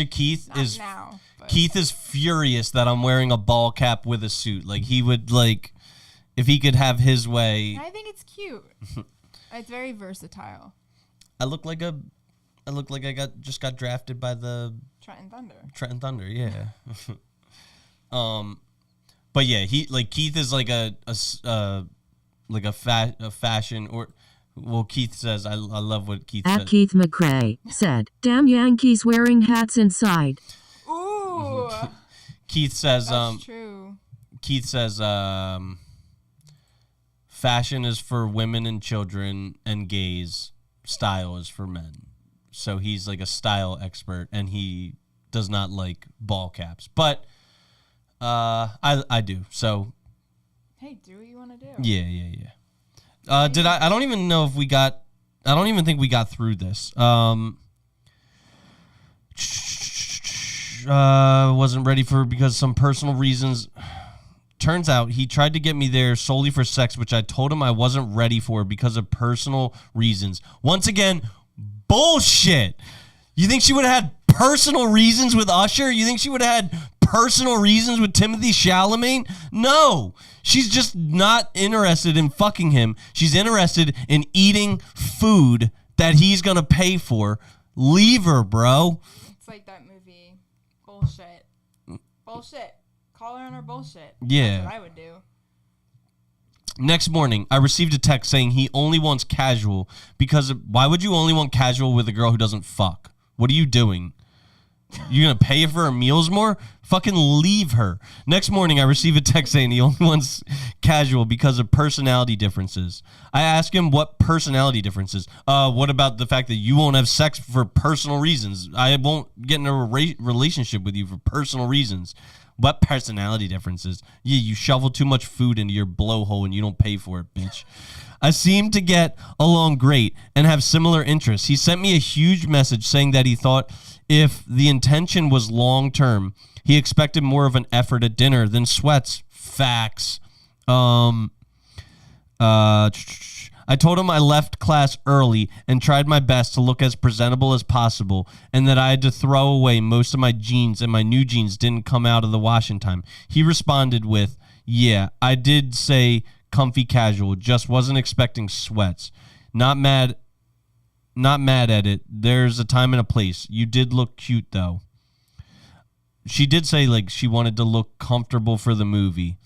Keith is furious that I'm wearing a ball cap with a suit. Like he would like, if he could have his way. I think it's cute. It's very versatile. I look like I just got drafted by the Trenton Thunder, yeah. But yeah, Keith is like a fashion or well, Keith says I love what Keith said. At Keith McRae said, "Damn Yankees wearing hats inside." Ooh. Keith says That's true. Keith says fashion is for women and children and gays. Style is for men. So he's like a style expert, and he does not like ball caps. But I do. So hey, do what you want to do. Yeah. I don't even know if we got. I don't even think we got through this. Wasn't ready for because some personal reasons. Turns out he tried to get me there solely for sex, which I told him I wasn't ready for because of personal reasons. Once again, bullshit. You think she would have had personal reasons with Usher? You think she would have had personal reasons with Timothée Chalamet? No. She's just not interested in fucking him. She's interested in eating food that he's going to pay for. Leave her, bro. It's like that movie. Bullshit. Bullshit. Call her on her bullshit. Yeah. That's what I would do. Next morning, I received a text saying he only wants casual because why would you only want casual with a girl who doesn't fuck? What are you doing? You gonna pay for her meals more? Fucking leave her. Next morning, I received a text saying he only wants casual because of personality differences. I asked him what personality differences. What about the fact that you won't have sex for personal reasons? I won't get in a relationship with you for personal reasons. What personality differences? Yeah, you shovel too much food into your blowhole and you don't pay for it, bitch. I seem to get along great and have similar interests. He sent me a huge message saying that he thought if the intention was long-term, he expected more of an effort at dinner than sweats. Facts. I told him I left class early and tried my best to look as presentable as possible and that I had to throw away most of my jeans and my new jeans didn't come out of the wash in time. He responded with, yeah, I did say comfy casual, just wasn't expecting sweats. Not mad at it. There's a time and a place. You did look cute, though. She did say, like, she wanted to look comfortable for the movie.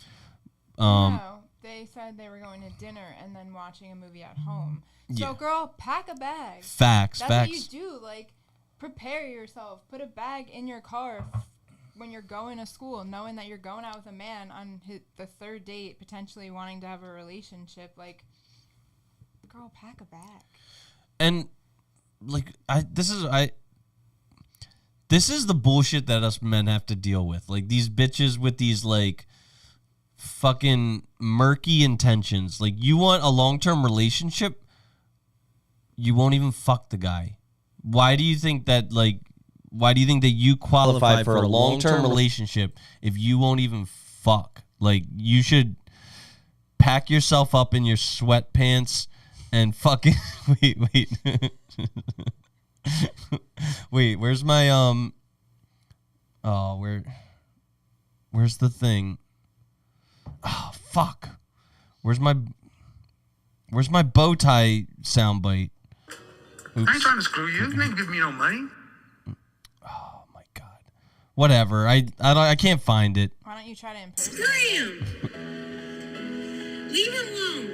No, they said they were going to dinner and then watching a movie at home. So, Yeah. girl, pack a bag. Facts. That's what you do. Like, prepare yourself. Put a bag in your car when you're going to school, knowing that you're going out with a man on the third date, potentially wanting to have a relationship, like, girl, pack a bag. And like this is the bullshit that us men have to deal with. Like these bitches with these like fucking murky intentions. Like you want a long-term relationship, you won't even fuck the guy. Why do you think that you qualify for a long-term relationship if you won't even fuck? Like you should pack yourself up in your sweatpants and fucking wait. Wait, where's my where's the thing? Oh fuck. Where's my bow tie soundbite? Oops. I ain't trying to screw you. You ain't giving me no money. Oh my god. Whatever. I can't find it. Why don't you try to impersonate him? Leave her alone.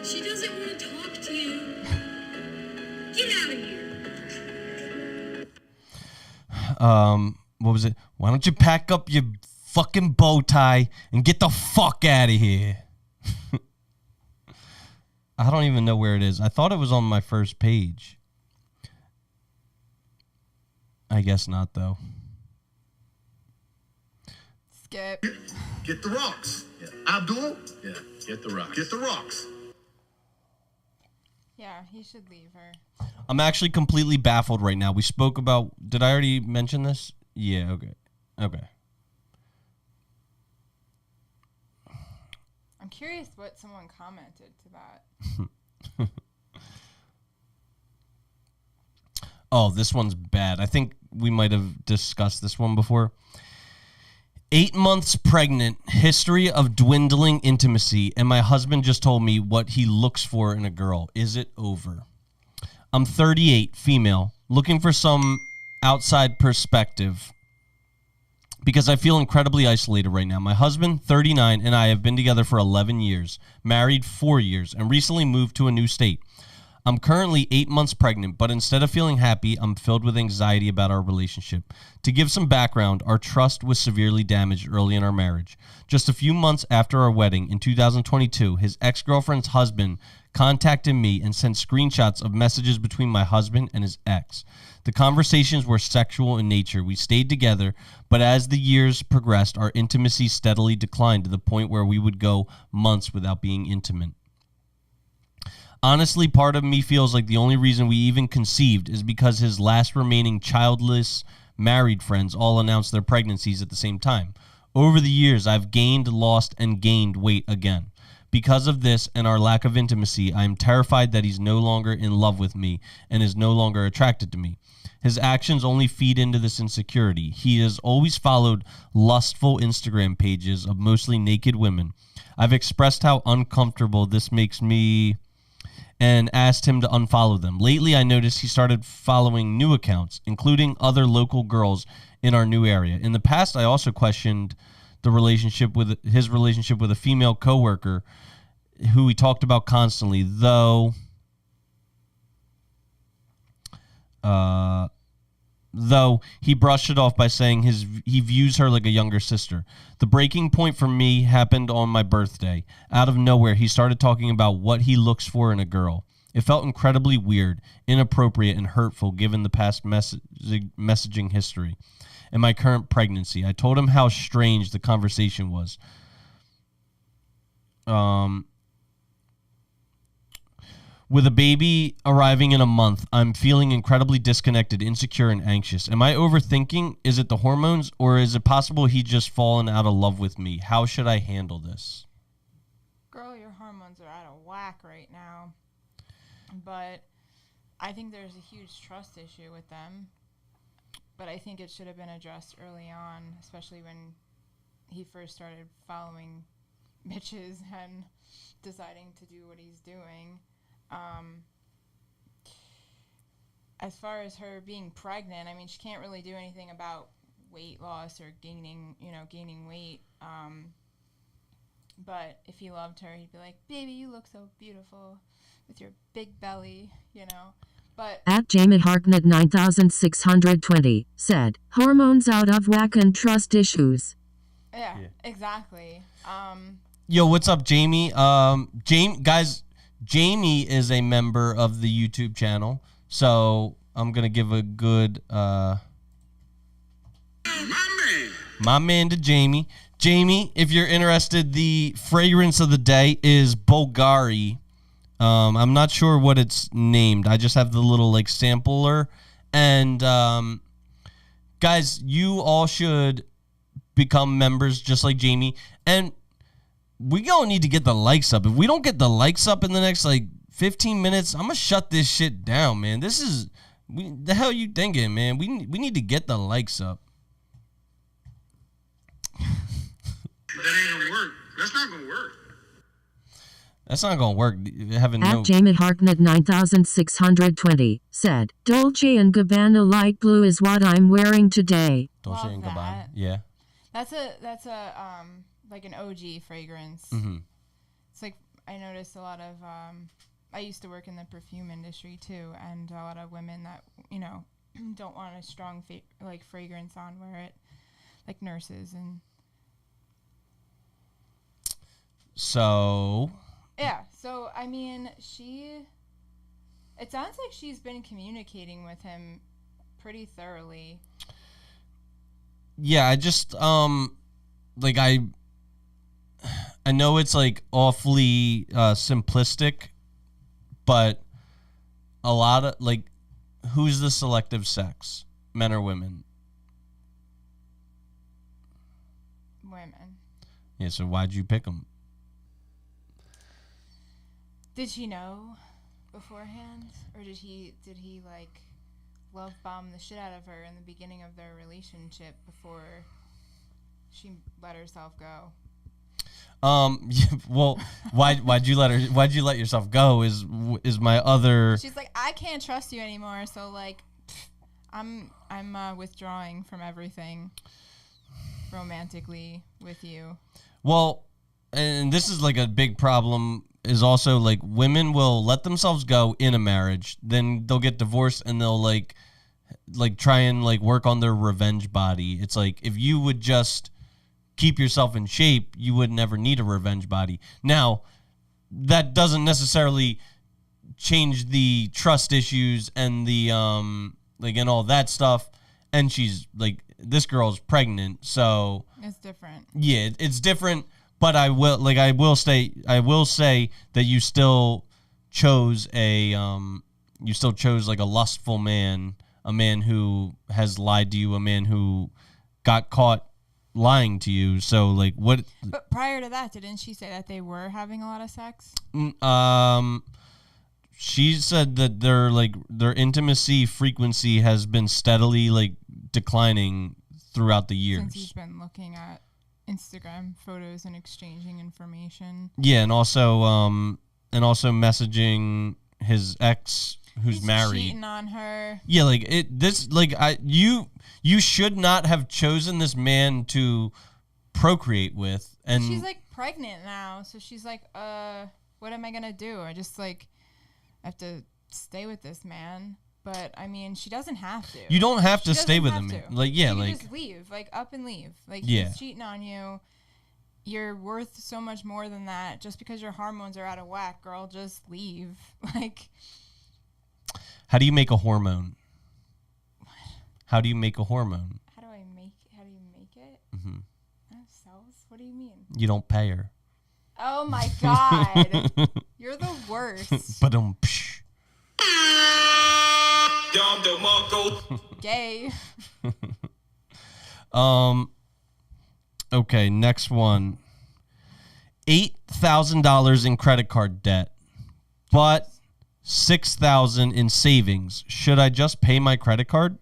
She doesn't want to talk to you. Get out of here. What was it? Why don't you pack up your fucking bow tie and get the fuck out of here? I don't even know where it is. I thought it was on my first page. I guess not, though. Skip. Get the rocks. Yeah. Abdul? Yeah, get the rocks. Get the rocks. Yeah, he should leave her. I'm actually completely baffled right now. We spoke about... Did I already mention this? Yeah, okay. Okay. I'm curious what someone commented to that. Oh, this one's bad. I think we might have discussed this one before. 8 months pregnant, history of dwindling intimacy, and my husband just told me what he looks for in a girl. Is it over? I'm 38, female, looking for some outside perspective because I feel incredibly isolated right now. My husband, 39, and I have been together for 11 years, married 4 years, and recently moved to a new state. I'm currently 8 months pregnant, but instead of feeling happy, I'm filled with anxiety about our relationship. To give some background, our trust was severely damaged early in our marriage. Just a few months after our wedding in 2022, his ex-girlfriend's husband contacted me and sent screenshots of messages between my husband and his ex. The conversations were sexual in nature. We stayed together, but as the years progressed, our intimacy steadily declined to the point where we would go months without being intimate. Honestly, part of me feels like the only reason we even conceived is because his last remaining childless married friends all announced their pregnancies at the same time. Over the years, I've gained, lost, and gained weight again. Because of this and our lack of intimacy, I am terrified that he's no longer in love with me and is no longer attracted to me. His actions only feed into this insecurity. He has always followed lustful Instagram pages of mostly naked women. I've expressed how uncomfortable this makes me and asked him to unfollow them. Lately, I noticed he started following new accounts, including other local girls in our new area. In the past, I also questioned his relationship with a female coworker who we talked about constantly, though he brushed it off by saying he views her like a younger sister. The breaking point for me happened on my birthday. Out of nowhere, he started talking about what he looks for in a girl. It felt incredibly weird, inappropriate, and hurtful given the past messaging history and my current pregnancy. I told him how strange the conversation was. With a baby arriving in a month, I'm feeling incredibly disconnected, insecure, and anxious. Am I overthinking? Is it the hormones, or is it possible he just fallen out of love with me? How should I handle this? Girl, your hormones are out of whack right now. But I think there's a huge trust issue with them. But I think it should have been addressed early on, especially when he first started following bitches and deciding to do what he's doing. As far as her being pregnant, I mean, she can't really do anything about weight loss or gaining weight. But if he loved her, he'd be like, baby, you look so beautiful with your big belly, But At Jamie Harknett 9620 said, hormones out of whack and trust issues. yeah. Exactly. Yo, what's up, Jamie? Jamie is a member of the YouTube channel, so I'm gonna give a good my man to Jamie. Jamie, if you're interested, the fragrance of the day is Bulgari. I'm not sure what it's named. I just have the little like sampler. And guys, you all should become members just like Jamie. And we gonna need to get the likes up. If we don't get the likes up in the next like 15 minutes, I'm gonna shut this shit down, man. This is the hell you thinking, man? We need to get the likes up. That ain't gonna work. That's not gonna work. That's not gonna work. Having At no. Jamie Harknett 9620 said, Dolce & Gabbana light blue is what I'm wearing today. Dolce Love and Gabbana. that. Yeah. That's a like an OG fragrance. Mm-hmm. It's like I noticed a lot of I used to work in the perfume industry too, and a lot of women that don't want a strong like fragrance on wear it, like nurses and So. yeah. So I mean, it sounds like she's been communicating with him pretty thoroughly. Yeah, I just like I know it's like awfully simplistic, but a lot of like who's the selective sex? Men or women? Women. Yeah, so why'd you pick them? Did she know beforehand, or did he like love bomb the shit out of her in the beginning of their relationship before she let herself go? Well, why'd you let yourself go is my other. She's like, I can't trust you anymore, so like, I'm withdrawing from everything romantically with you. Well, and this is like a big problem is also like women will let themselves go in a marriage, then they'll get divorced and they'll like try and like work on their revenge body. It's like if you would just keep yourself in shape, you would never need a revenge body. Now, that doesn't necessarily change the trust issues and the like and all that stuff. And she's like, this girl's pregnant, so It's different. yeah, it's different. But I will say that you still chose like a lustful man, a man who has lied to you, a man who got caught lying to you. So like what? But prior to that, didn't she say that they were having a lot of sex? She said that their intimacy frequency has been steadily like declining throughout the years. Since he's been looking at Instagram photos and exchanging information. Yeah, and also messaging his ex who's He's married. cheating on her. Yeah, like you should not have chosen this man to procreate with, and She's like pregnant now, so she's like, what am I gonna do? I just like have to stay with this man. But I mean, she doesn't have to. you don't have to She stay doesn't with have him. to. Like yeah, you like can just leave, like up and leave. Like Yeah. he's cheating on you. You're worth so much more than that. Just because your hormones are out of whack, girl, just leave. Like, how do you make a hormone? How do you make a hormone? how do you make it? Mm-hmm. Cells? What do you mean? You don't pay her. Oh my god, you're the worst. But Gay. Okay, next one. $8,000 in credit card debt, but $6,000 in savings. Should I just pay my credit card?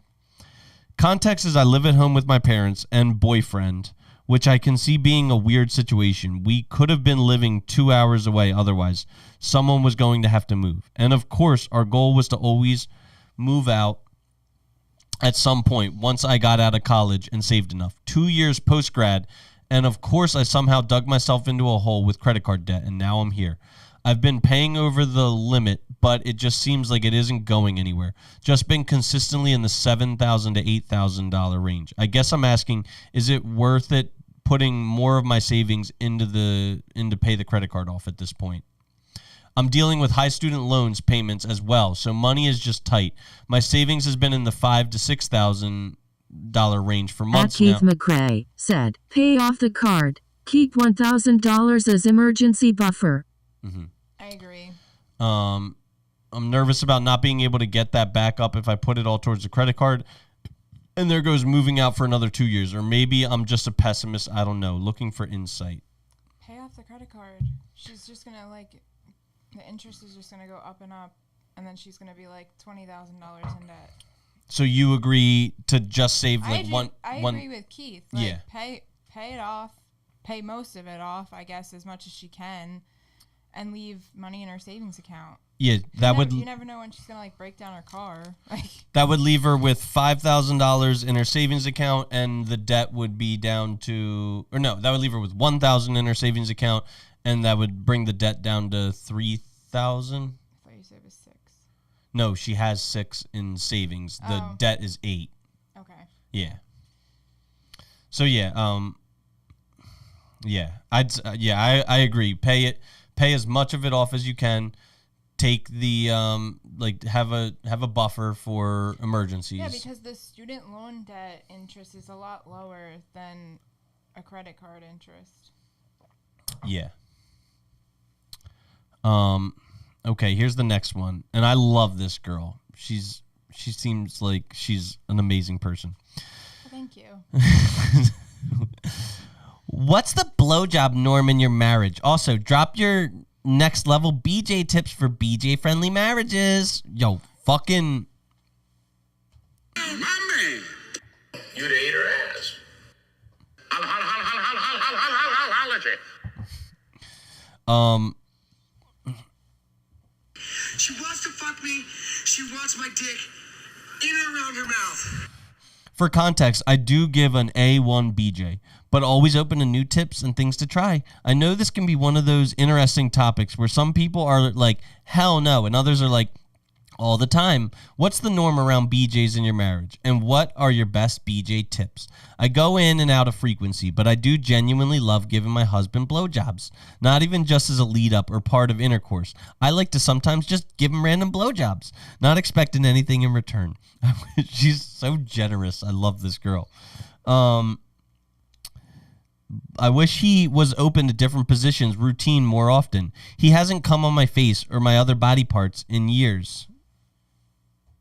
Context is I live at home with my parents and boyfriend, which I can see being a weird situation. We could have been living 2 hours away otherwise. Someone was going to have to move. And of course, our goal was to always move out at some point once I got out of college and saved enough. 2 years post-grad, and of course I somehow dug myself into a hole with credit card debt, and now I'm here. I've been paying over the limit, but it just seems like it isn't going anywhere. Just been consistently in the $7,000 to $8,000 range. I guess I'm asking, is it worth it putting more of my savings into pay the credit card off at this point? I'm dealing with high student loans payments as well, so money is just tight. My savings has been in the $5,000 to $6,000 range for months now. Keith McRae said, pay off the card. Keep $1,000 as emergency buffer. I agree. I'm nervous about not being able to get that back up if I put it all towards the credit card. And there goes moving out for another 2 years. Or maybe I'm just a pessimist. I don't know. Looking for insight. Pay off the credit card. She's just going to, the interest is just going to go up and up. And then she's going to be $20,000 in debt. So you agree to just save I agree with Keith. Yeah. Pay it off. Pay most of it off, I guess, as much as she can. And leave money in her savings account. Yeah, you never know when she's gonna break down her car. That would leave her with $5,000 in her savings account, and the debt would be down to, or no, that would leave her with $1,000 in her savings account, and that would bring the debt down to $3,000. I thought you said it was 6. No, she has 6 in savings. The debt is 8. Okay. Yeah. So I agree. Pay as much of it off as you can. Take the have a buffer for emergencies. Yeah, because the student loan debt interest is a lot lower than a credit card interest. Yeah. Okay, here's the next one. And I love this girl. She seems like she's an amazing person. Well, thank you. What's the blowjob norm in your marriage? Also, drop your next level BJ tips for BJ friendly marriages. Yo, fucking. My man. You'd ate her ass. She wants to fuck me. She wants my dick in or around her mouth. For context, I do give an A1 BJ, but always open to new tips and things to try. I know this can be one of those interesting topics where some people are like, hell no, and others are like, all the time. What's the norm around BJs in your marriage? And what are your best BJ tips? I go in and out of frequency, but I do genuinely love giving my husband blowjobs. Not even just as a lead up or part of intercourse. I like to sometimes just give him random blowjobs, not expecting anything in return. She's so generous. I love this girl. I wish he was open to different positions, routine more often. He hasn't come on my face or my other body parts in years.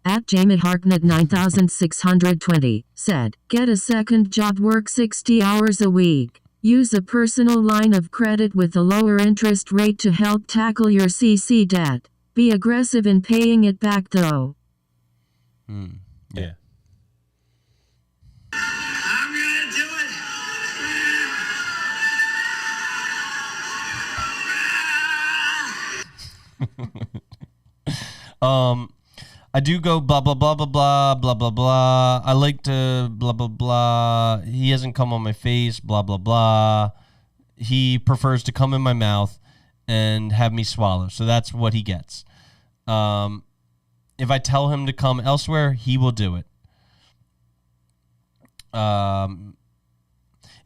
At Jamie Harknett 9620 said, get a second job, work 60 hours a week. Use a personal line of credit with a lower interest rate to help tackle your CC debt. Be aggressive in paying it back though. Yeah. I'm gonna do it. I do go blah, blah, blah, blah, blah, blah, blah, blah. I like to blah, blah, blah. He hasn't come on my face, blah, blah, blah. He prefers to come in my mouth and have me swallow. So that's what he gets. If I tell him to come elsewhere, he will do it.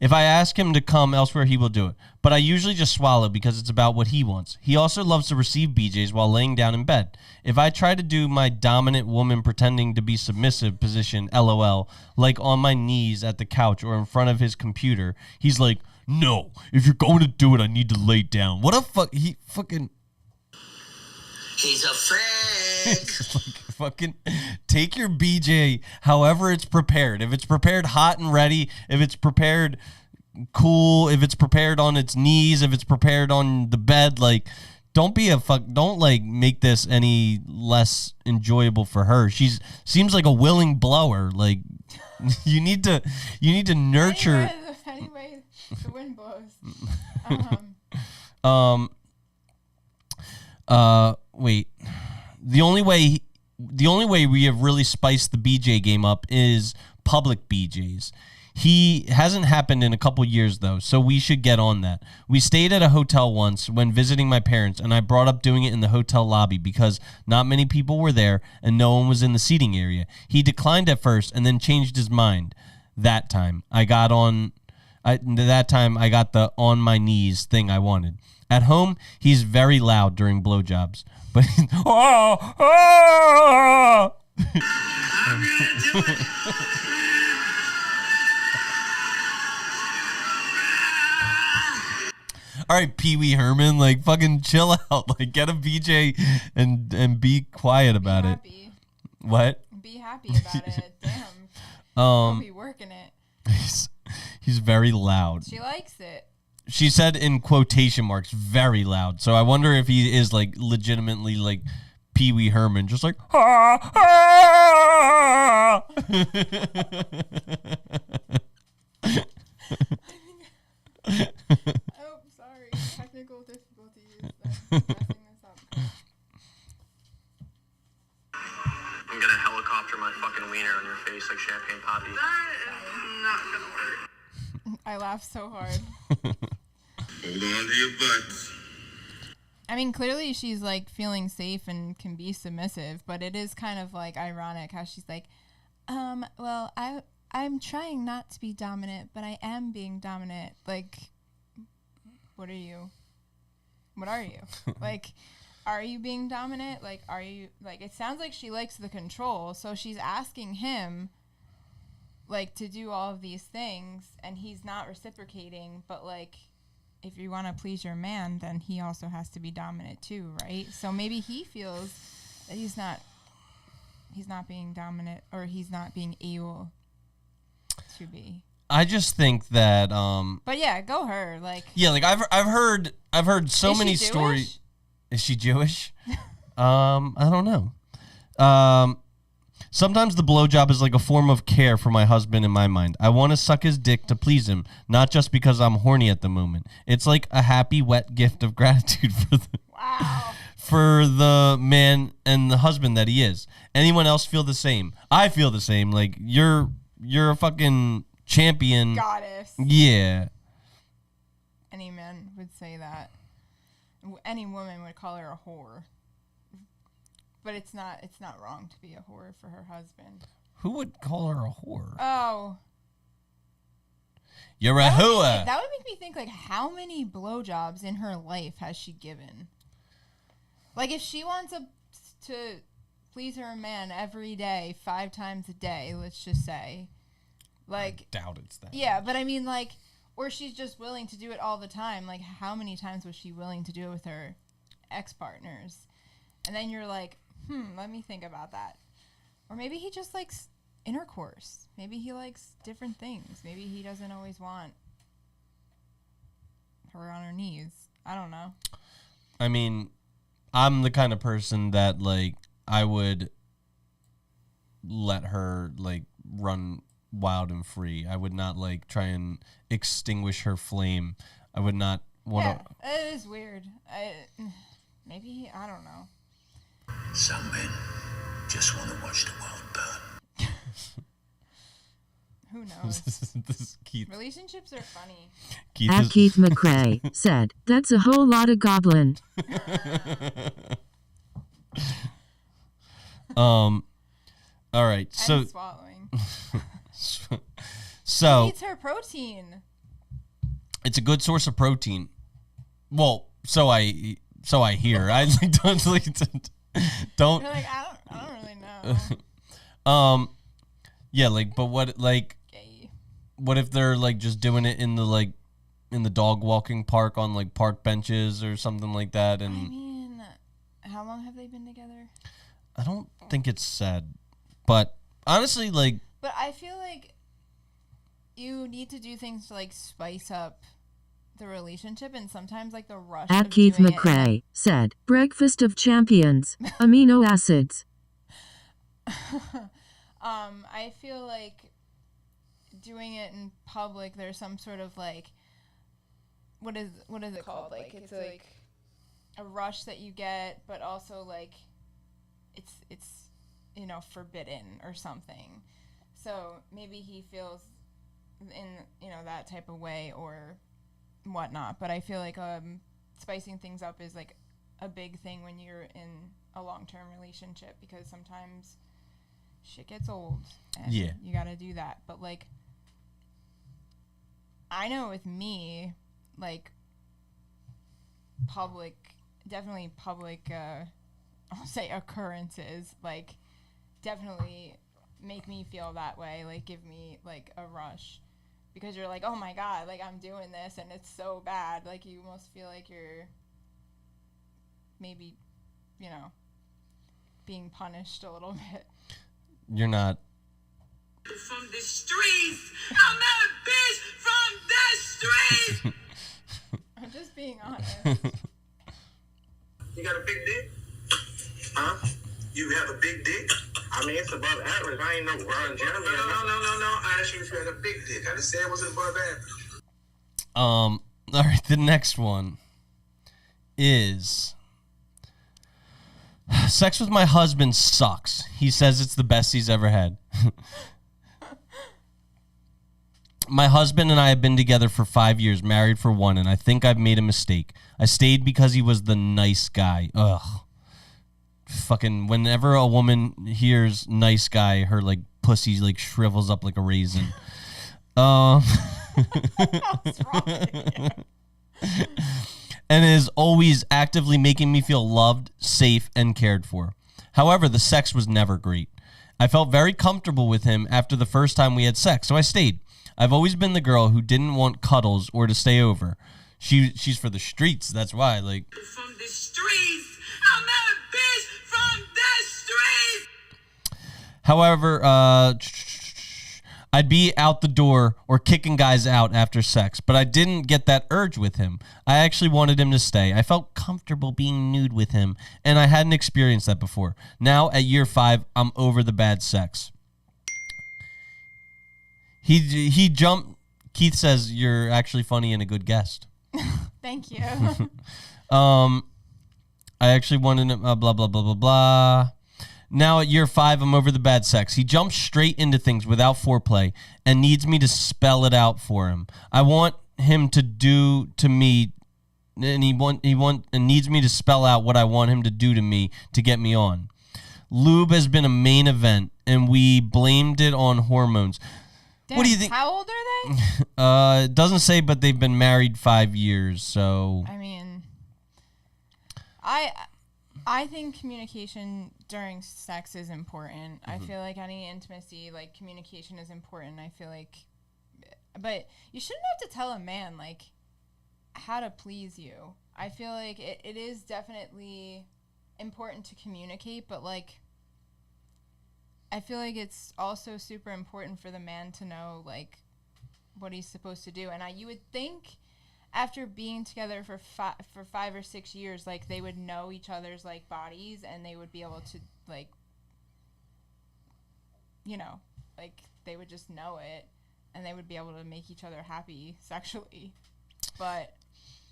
If I ask him to come elsewhere, he will do it. But I usually just swallow because it's about what he wants. He also loves to receive BJs while laying down in bed. If I try to do my dominant woman pretending to be submissive position, LOL, like on my knees at the couch or in front of his computer, he's like, no, if you're going to do it, I need to lay down. What a He fucking... He's a fake. Fucking take your BJ however it's prepared. If it's prepared hot and ready, if it's prepared cool, if it's prepared on its knees, if it's prepared on the bed, don't make this any less enjoyable for her. Seems like a willing blower. You need to nurture. Anyway, the wind blows. Wait. The only way we have really spiced the BJ game up is public BJs. He hasn't happened in a couple years, though, so we should get on that. We stayed at a hotel once when visiting my parents, and I brought up doing it in the hotel lobby because not many people were there and no one was in the seating area. He declined at first and then changed his mind. That time, I got the on my knees thing I wanted. At home, he's very loud during blowjobs, but all right, Pee Wee Herman, like fucking chill out, like get a BJ and be quiet about it. What? Be happy about it. Damn. I'll be working it. He's very loud. She likes it. She said in quotation marks, very loud. So I wonder if he is like legitimately like Pee Wee Herman, just like ah, ah! Oh, sorry. Technical difficulties. I'm messing this up. I'm gonna helicopter my fucking wiener on your face like champagne poppy. That is not gonna work. I laughed so hard. Hold on to your butts. I mean, clearly she's like feeling safe and can be submissive, but it is kind of like ironic how she's like, well, I'm trying not to be dominant, but I am being dominant. Like, what are you? What are you? Like, are you being dominant? Like, are you, like, it sounds like she likes the control, so she's asking him, like, to do all of these things, and he's not reciprocating, but, like, if you want to please your man, then he also has to be dominant too, right? So maybe he feels that he's not being dominant, or he's not being able to be. I just think that But yeah, go her. Like, yeah, like I've heard so Is she many Jewish? stories. Is she Jewish? I don't know. Sometimes the blowjob is like a form of care for my husband in my mind. I want to suck his dick to please him, not just because I'm horny at the moment. It's like a happy, wet gift of gratitude for the man and the husband that he is. Anyone else feel the same? I feel the same. Like, you're a fucking champion. goddess. Yeah. Any man would say that. Any woman would call her a whore. But it's not wrong to be a whore for her husband. Who would call her a whore? Oh. You're a whore. That would make me think, like, how many blowjobs in her life has she given? Like, if she wants to please her man every day, 5 times a day, let's just say. Like, I doubt it's that. Yeah, but I mean, like, or she's just willing to do it all the time. Like, how many times was she willing to do it with her ex-partners? And then you're like, let me think about that. Or maybe he just likes intercourse. Maybe he likes different things. Maybe he doesn't always want her on her knees. I don't know. I mean, I'm the kind of person that, like, I would let her, like, run wild and free. I would not, like, try and extinguish her flame. I would not want to. Yeah, it is weird. Maybe, I don't know. Some men just want to watch the world burn. Who knows? This Keith. Relationships are funny. Keith McRae said, "That's a whole lot of goblin." All right. So And swallowing. so She eats her protein. it's a good source of protein. Well, so I hear. I don't You're like, I don't really know. Yeah, like, but what, like, Gay. what if they're like just doing it in the dog walking park on like park benches or something like that? And I mean, how long have they been together? I don't think it's said, but honestly, like, But I feel like you need to do things to like spice up the relationship, and sometimes like the rush. At of Keith doing it- McRae said, "Breakfast of champions, amino acids." I feel like doing it in public, there's some sort of like, what is it called? Like, it's like a rush that you get, but also like it's forbidden or something. So maybe he feels in, you know, that type of way or whatnot. But I feel like spicing things up is like a big thing when you're in a long-term relationship, because sometimes shit gets old and you gotta do that. But like, I know with me, like, definitely public I'll say occurrences, like, definitely make me feel that way, like give me like a rush, because you're like, oh my god, like I'm doing this and it's so bad, like you almost feel like you're maybe, you know, being punished a little bit. You're not. From the streets, I'm a bitch from the streets. I'm just being honest. You got a big dick? Huh? You have a big dick? I mean, it's above average. I ain't no Ron Jeremy. No. I asked you if you had a big dick. I just said it wasn't above average. All right, the next one is sex with my husband sucks. He says it's the best he's ever had. My husband and I have been together for 5 years, married for 1, and I think I've made a mistake. I stayed because he was the nice guy. Ugh. Fucking whenever a woman hears nice guy, her like pussy like shrivels up like a raisin. What's wrong with you? And is always actively making me feel loved, safe, and cared for. However, the sex was never great. I felt very comfortable with him after the first time we had sex, so I stayed. I've always been the girl who didn't want cuddles or to stay over. She's for the streets, that's why. Like, From the streets, I'm a bitch from the streets. however, I'd be out the door or kicking guys out after sex, but I didn't get that urge with him. I actually wanted him to stay. I felt comfortable being nude with him, and I hadn't experienced that before. Now, at year 5, I'm over the bad sex. He jumped. Keith says you're actually funny and a good guest. Thank you. I actually wanted him, blah, blah, blah, blah, blah. Now at year 5, I'm over the bad sex. He jumps straight into things without foreplay and needs me to spell it out for him. I want him to do to me, and he needs me to spell out what I want him to do to me to get me on. Lube has been a main event, and we blamed it on hormones. Damn, What do you think? How old are they? It doesn't say, but they've been married 5 years, so. I mean, I think communication during sex is important. I feel like any intimacy, like, communication is important. I feel like, but you shouldn't have to tell a man, like, how to please you. I feel like it is definitely important to communicate, but, like, I feel like it's also super important for the man to know, like, what he's supposed to do. And you would think after being together for 5 or 6 years, like, they would know each other's, like, bodies, and they would be able to, like, you know, like, they would just know it, and they would be able to make each other happy sexually. But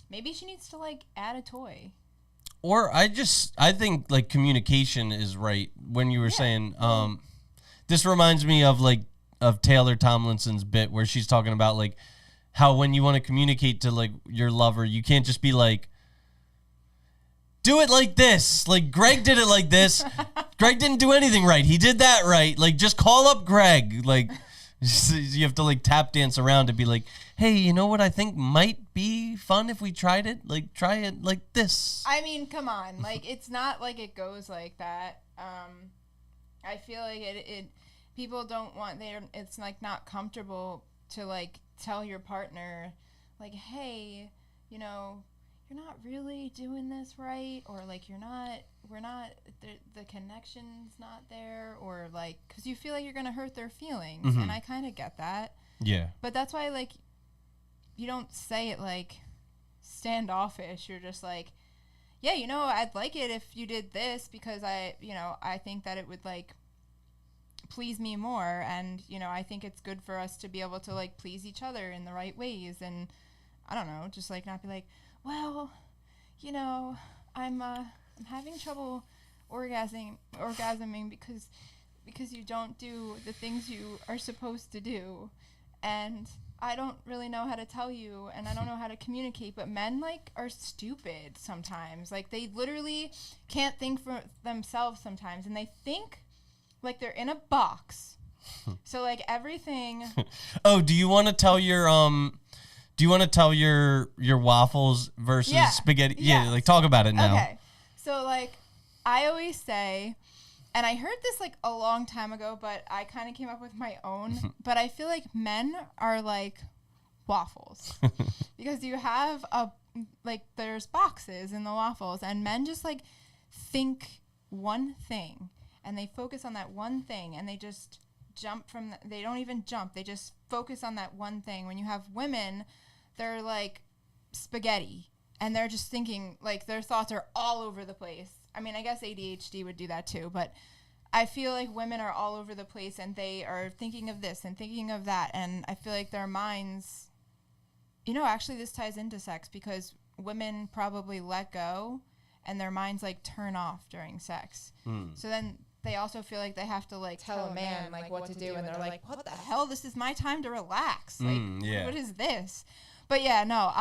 maybe she needs to, like, add a toy. Or I think like communication is right when you were saying, this reminds me of Taylor Tomlinson's bit where she's talking about like how when you want to communicate to like your lover, you can't just be like, do it like this. Like Greg did it like this. Greg didn't do anything right. He did that right. Like just call up Greg. Like you have to like tap dance around to be like, hey, you know what I think might be fun if we tried it? Like, try it like this. I mean, come on. Like, it's not like it goes like that. I feel like it people don't want, it's like not comfortable to like tell your partner, like, hey, you know, you're not really doing this right, or like the connection's not there, or like, because you feel like you're going to hurt their feelings. And I kind of get that. Yeah. But that's why, like, you don't say it like standoffish. You're just like, yeah, you know, I'd like it if you did this because I think that it would like please me more, and you know, I think it's good for us to be able to like please each other in the right ways. And I don't know, just like not be like, well, you know, I'm having trouble orgasming because you don't do the things you are supposed to do. and I don't really know how to tell you, and I don't know how to communicate, but men, like, are stupid sometimes. Like, they literally can't think for themselves sometimes, and they think like they're in a box. So, like, everything... Oh, do you want to tell your waffles versus spaghetti? Yeah, like, talk about it now. Okay. So, like, I always say, and I heard this, like, a long time ago, but I kind of came up with my own, but I feel like men are like waffles. Because you have, there's boxes in the waffles, and men just, like, think one thing, and they focus on that one thing, and they just jump from they don't even jump, they just focus on that one thing. When you have women, they're like spaghetti, and they're just thinking, like, their thoughts are all over the place. I mean, I guess ADHD would do that too, but I feel like women are all over the place, and they are thinking of this and thinking of that, and I feel like their minds, actually this ties into sex, because women probably let go and their minds, like, turn off during sex. So then they also feel like they have to, like, tell a man, like, what to do, and they're like, what the hell? This is my time to relax. Like, what is this? But yeah, no,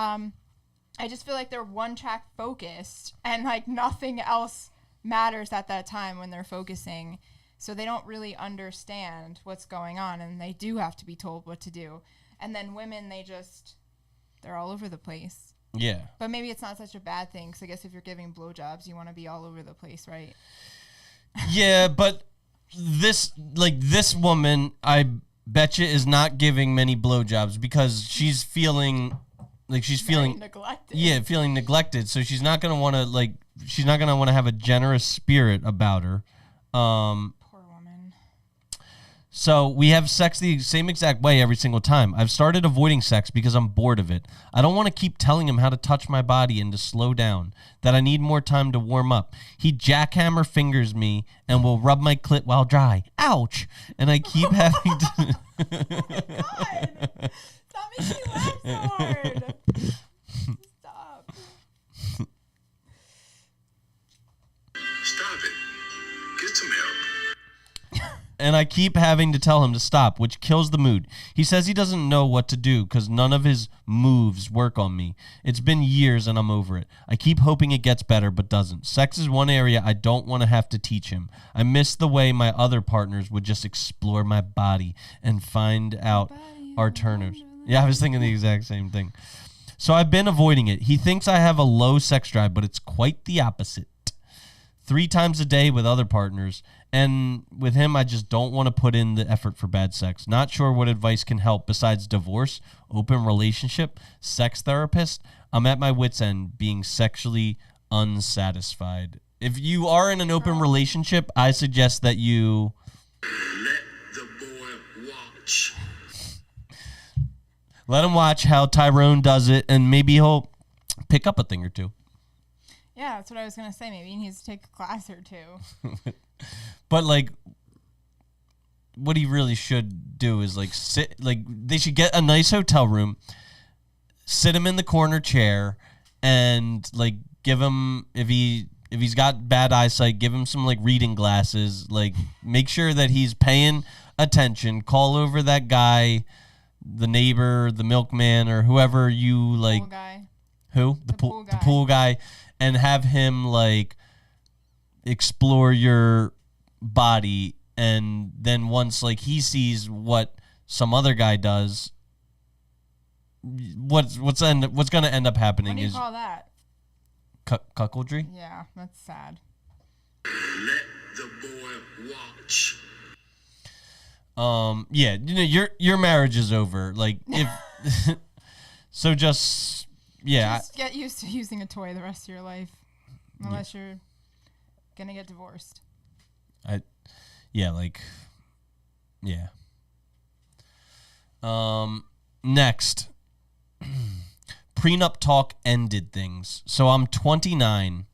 I just feel like they're one-track focused, and, like, nothing else matters at that time when they're focusing. So they don't really understand what's going on, and they do have to be told what to do. And then women, they're all over the place. Yeah. But maybe it's not such a bad thing, because I guess if you're giving blowjobs, you want to be all over the place, right? Yeah, but this woman, I bet you, is not giving many blowjobs because she's feeling neglected. Yeah, feeling neglected. So she's not gonna want to have a generous spirit about her. Poor woman. So we have sex the same exact way every single time. I've started avoiding sex because I'm bored of it. I don't want to keep telling him how to touch my body and to slow down, that I need more time to warm up. He jackhammer fingers me and will rub my clit while dry. Ouch! And I keep having to... Oh my God! Stop making me laugh so hard! Stop. Stop it. Get some help. And I keep having to tell him to stop, which kills the mood. He says he doesn't know what to do because none of his moves work on me. It's been years and I'm over it. I keep hoping it gets better, but doesn't. Sex is one area I don't want to have to teach him. I miss the way my other partners would just explore my body and find out our turners. Yeah, I was thinking the exact same thing. So I've been avoiding it. He thinks I have a low sex drive, but it's quite the opposite. 3 times a day with other partners, and with him, I just don't want to put in the effort for bad sex. Not sure what advice can help besides divorce, open relationship, sex therapist. I'm at my wit's end, being sexually unsatisfied. If you are in an open relationship, I suggest that you... Let the boy watch. Let him watch how Tyrone does it, and maybe he'll pick up a thing or two. Yeah, that's what I was going to say. Maybe he needs to take a class or two. But, like, what he really should do is, like, sit, like, they should get a nice hotel room, sit him in the corner chair, and, like, give him, if he's got bad eyesight, give him some, like, reading glasses, like, make sure that he's paying attention, call over that guy, the neighbor, the milkman, or whoever you, like, Pool guy. Who? The pool guy. The pool guy, and have him, like, explore your body, and then once, like, he sees what some other guy does, what's going to end up happening What do you is call that? cuckoldry. Yeah, that's sad. Let the boy watch. Yeah, your marriage is over. Like, if so, just Just get used to using a toy the rest of your life, unless you're gonna get divorced. Next, prenup talk ended things. So I'm 29.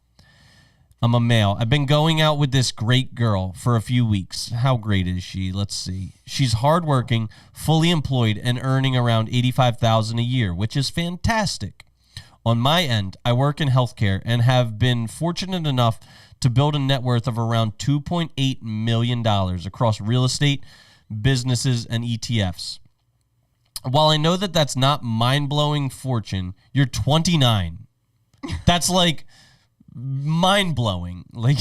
I'm a male. I've been going out with this great girl for a few weeks. How great is she? Let's see. She's hardworking, fully employed, and earning around $85,000 a year, which is fantastic. On my end, I work in healthcare and have been fortunate enough to build a net worth of around $2.8 million across real estate, businesses, and ETFs. while I know that that's not mind-blowing fortune, you're 29. That's like mind-blowing. Like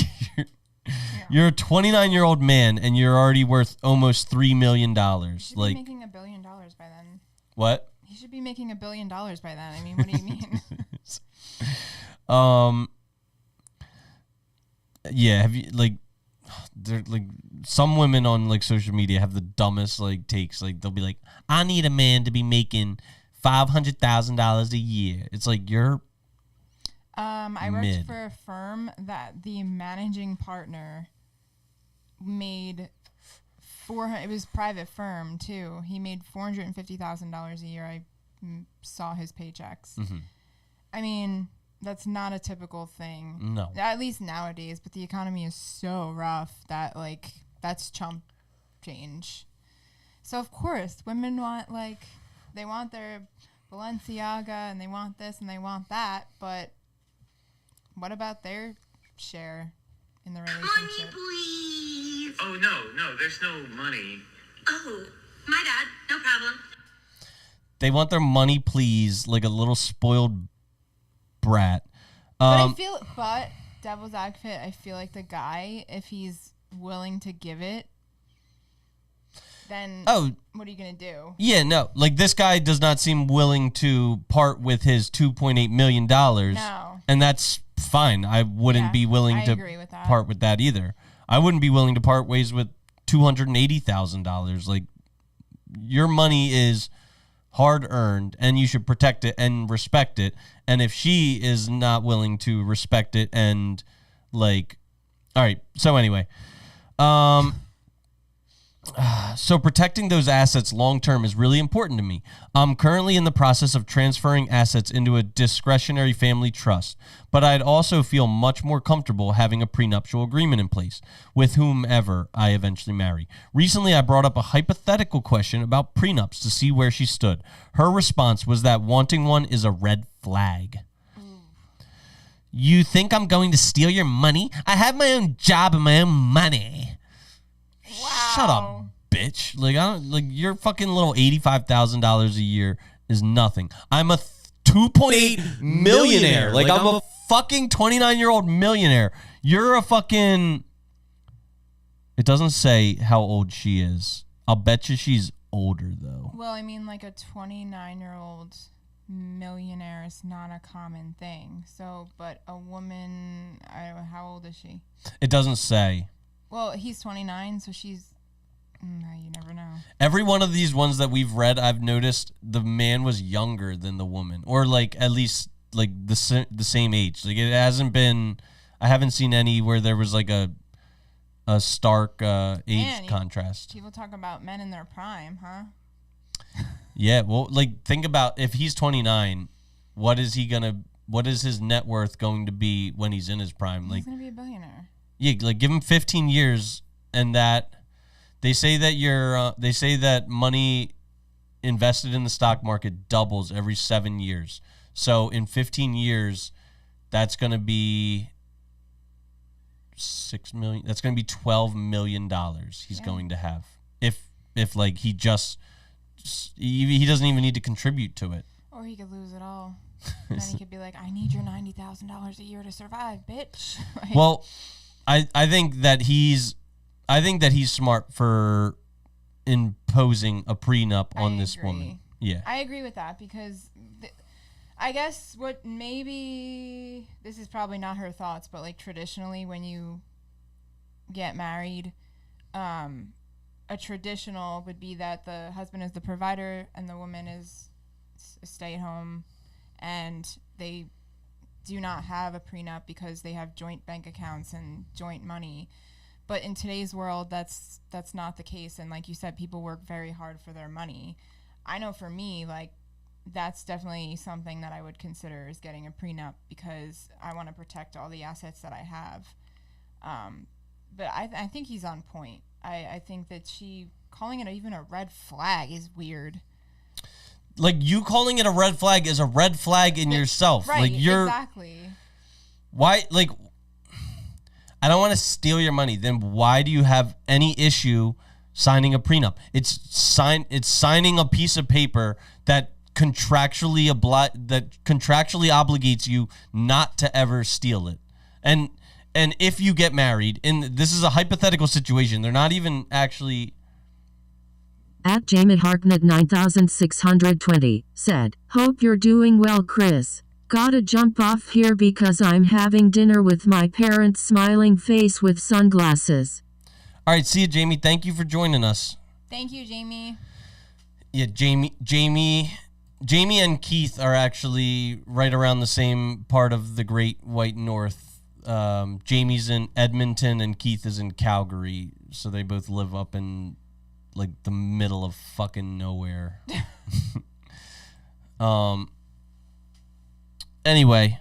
you're a 29-year-old man and you're already worth almost $3 million. He should Like be making $1 billion by then. what? He should be making $1 billion by then. I mean, what do you mean? Yeah, have you like they're like some women on like social media have the dumbest like takes. Like they'll be like, I need a man to be making $500,000 a year. It's like you're I worked for a firm that the managing partner made it was private firm too. He made $450,000 a year. I saw his paychecks. Mm-hmm. I mean, that's not a typical thing. No. At least nowadays, but the economy is so rough that like that's chump change. So of course, women want they want their Balenciaga and they want this and they want that, but what about their share in the relationship? Money, please. Oh, no, there's no money. Oh, my bad. No problem. they want their money, please, like a little spoiled brat. But devil's advocate, I feel like the guy, if he's willing to give it, then what are you going to do? Yeah, no. Like, this guy does not seem willing to part with his $2.8 million. No. And that's fine. I wouldn't be willing to part with that either. I wouldn't be willing to part ways with $280,000. Like, your money is hard-earned, and you should protect it and respect it. And if she is not willing to respect it and, like... All right, so anyway... So protecting those assets long-term is really important to me. I'm currently in the process of transferring assets into a discretionary family trust, but I'd also feel much more comfortable having a prenuptial agreement in place with whomever I eventually marry. Recently, I brought up a hypothetical question about prenups to see where she stood. Her response was that wanting one is a red flag. You think I'm going to steal your money? I have my own job and my own money. Wow. Shut up, bitch. Like, your fucking little $85,000 a year is nothing. I'm a 2.8 millionaire. Like, I'm a fucking 29-year-old millionaire. You're a fucking... It doesn't say how old she is. I'll bet you she's older, though. Well, I mean, like a 29-year-old millionaire is not a common thing. So, but a woman, how old is she? It doesn't say. Well, he's 29, so she's... you never know. Every one of these ones that we've read, I've noticed the man was younger than the woman. Or, like, at least, like, the same age. Like, it hasn't been... I haven't seen any where there was, like, a stark age contrast. People talk about men in their prime, huh? Yeah, well, like, think about if he's 29, what is his net worth going to be when he's in his prime? He's going to be a billionaire. Yeah, like, give him 15 years, and that they say that money invested in the stock market doubles every 7 years. So in 15 years, that's going to be $6 million. That's going to be $12 million he's going to have if like he doesn't even need to contribute to it. Or he could lose it all. And then he could be like, I need your $90,000 a year to survive, bitch. Like, well, I think that he's smart for imposing a prenup on this woman. Yeah. I agree with that because I guess what maybe this is probably not her thoughts, but like traditionally when you get married, a traditional would be that the husband is the provider and the woman is a stay-at-home, and they do not have a prenup because they have joint bank accounts and joint money. But in today's world, that's not the case. And like you said, people work very hard for their money. I know for me, like, that's definitely something that I would consider is getting a prenup because I want to protect all the assets that I have. But I think he's on point. I think that she calling it even a red flag is weird. Like, you calling it a red flag is a red flag in yourself. Right, like, exactly. Why, like, I don't want to steal your money. Then why do you have any issue signing a prenup. It's signing a piece of paper that contractually obligates you not to ever steal it. And if you get married, this is a hypothetical situation. They're not even actually. At Jamie Harknett 9620 said, "Hope you're doing well, Chris. Gotta jump off here because I'm having dinner with my parents." Smiling face with sunglasses. All right, see you, Jamie. Thank you for joining us. Thank you, Jamie. Yeah, Jamie and Keith are actually right around the same part of the Great White North. Jamie's in Edmonton and Keith is in Calgary, so they both live up in like the middle of fucking nowhere. Anyway,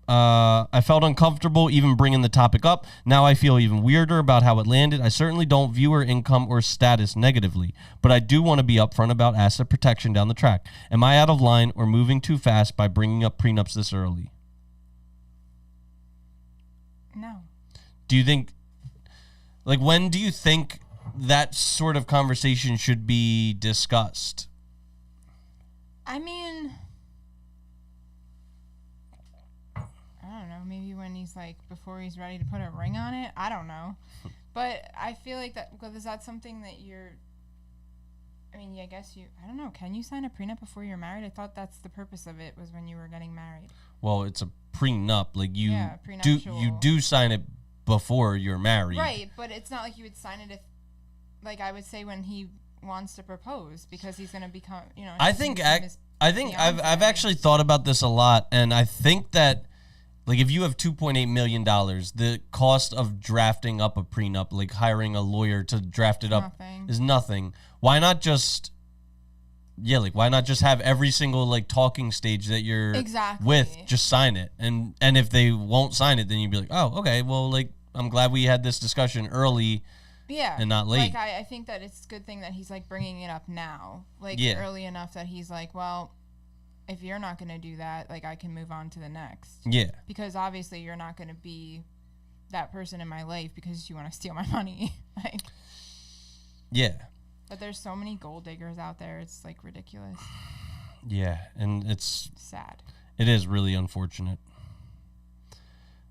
I felt uncomfortable even bringing the topic up. Now I feel even weirder about how it landed. I certainly don't view her income or status negatively, but I do want to be upfront about asset protection down the track. Am I out of line or moving too fast by bringing up prenups this early? No. Do you think, like, when do you think that sort of conversation should be discussed? I mean, I don't know, maybe when he's like, before he's ready to put a ring on it. I don't know. But I feel like that, because is that something that I mean, yeah, I guess I don't know, can you sign a prenup before you're married? I thought that's the purpose of it, was when you were getting married. Well, it's a prenup. Like, you prenuptial. do sign it before you're married. Right, but it's not like you would sign it if, like, I would say when he wants to propose, because he's going to become, I think I've actually thought about this a lot, and I think that, like, if you have $2.8 million, the cost of drafting up a prenup, like hiring a lawyer to draft it up, is nothing. Why not just have every single, like, talking stage that you're with, just sign it, and if they won't sign it, then you'd be like, oh, okay, well, like, I'm glad we had this discussion early. Yeah, and not late. Like, I think that it's a good thing that he's, like, bringing it up now, like, early enough that he's like, well, if you're not going to do that, like, I can move on to the next. Yeah. Because obviously you're not going to be that person in my life because you want to steal my money. Like, yeah. But there's so many gold diggers out there. It's, like, ridiculous. Yeah, and it's sad. It is really unfortunate.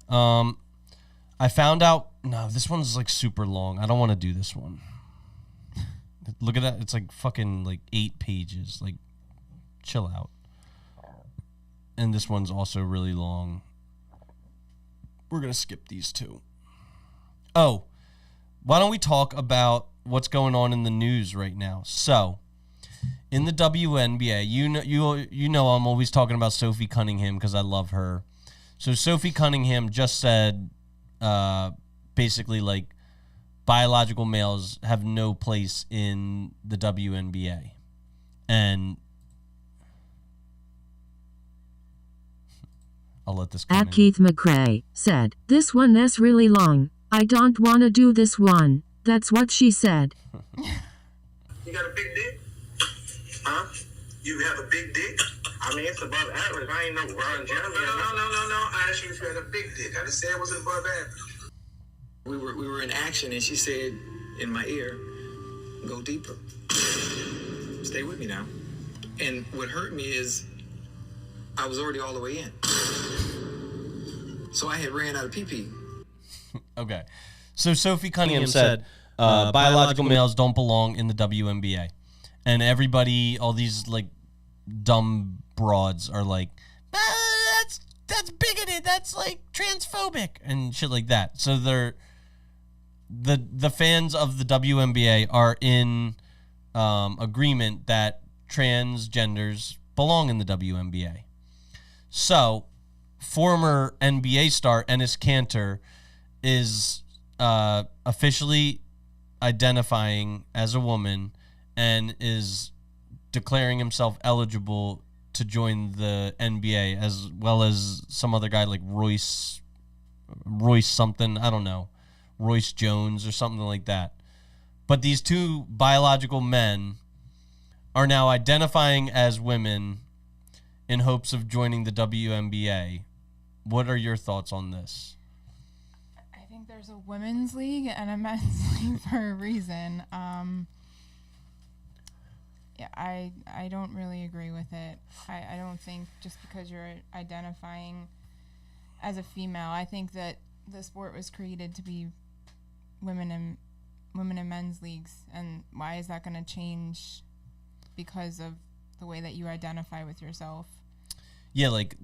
I found out. No, this one's like super long. I don't want to do this one. Look at that. It's like fucking like 8 pages. Like, chill out. And this one's also really long. We're going to skip these two. Oh, why don't we talk about what's going on in the news right now? So, in the WNBA, you know I'm always talking about Sophie Cunningham because I love her. So Sophie Cunningham just said, basically, like, biological males have no place in the WNBA. And I'll let this come in. Keith McRae said, "This one is really long. I don't want to do this one." That's what she said. You got a big dick? Huh? You have a big dick? I mean, it's above average. I ain't no Ron Jeremy. No. I asked you if you had a big dick. I just said it wasn't above average. We were in action, and she said in my ear, "Go deeper. Stay with me now." And what hurt me is I was already all the way in. So I had ran out of pee-pee. Okay. So Sophie Cunningham said biological males don't belong in the WNBA. And everybody, all these, like, dumb broads are like, that's bigoted, that's, like, transphobic, and shit like that. So they're the fans of the WNBA are in agreement that transgenders belong in the WNBA. So former NBA star Enes Kanter is officially identifying as a woman and is declaring himself eligible to join the NBA, as well as some other guy like Royce something, I don't know, Royce Jones or something like that. But these two biological men are now identifying as women in hopes of joining the WNBA. What are your thoughts on this? I think think there's a women's league and a men's league for a reason. Yeah, I don't really agree with it. I don't think just because you're identifying as a female, I think that the sport was created to be women and men's leagues, and why is that going to change because of the way that you identify with yourself? Yeah, like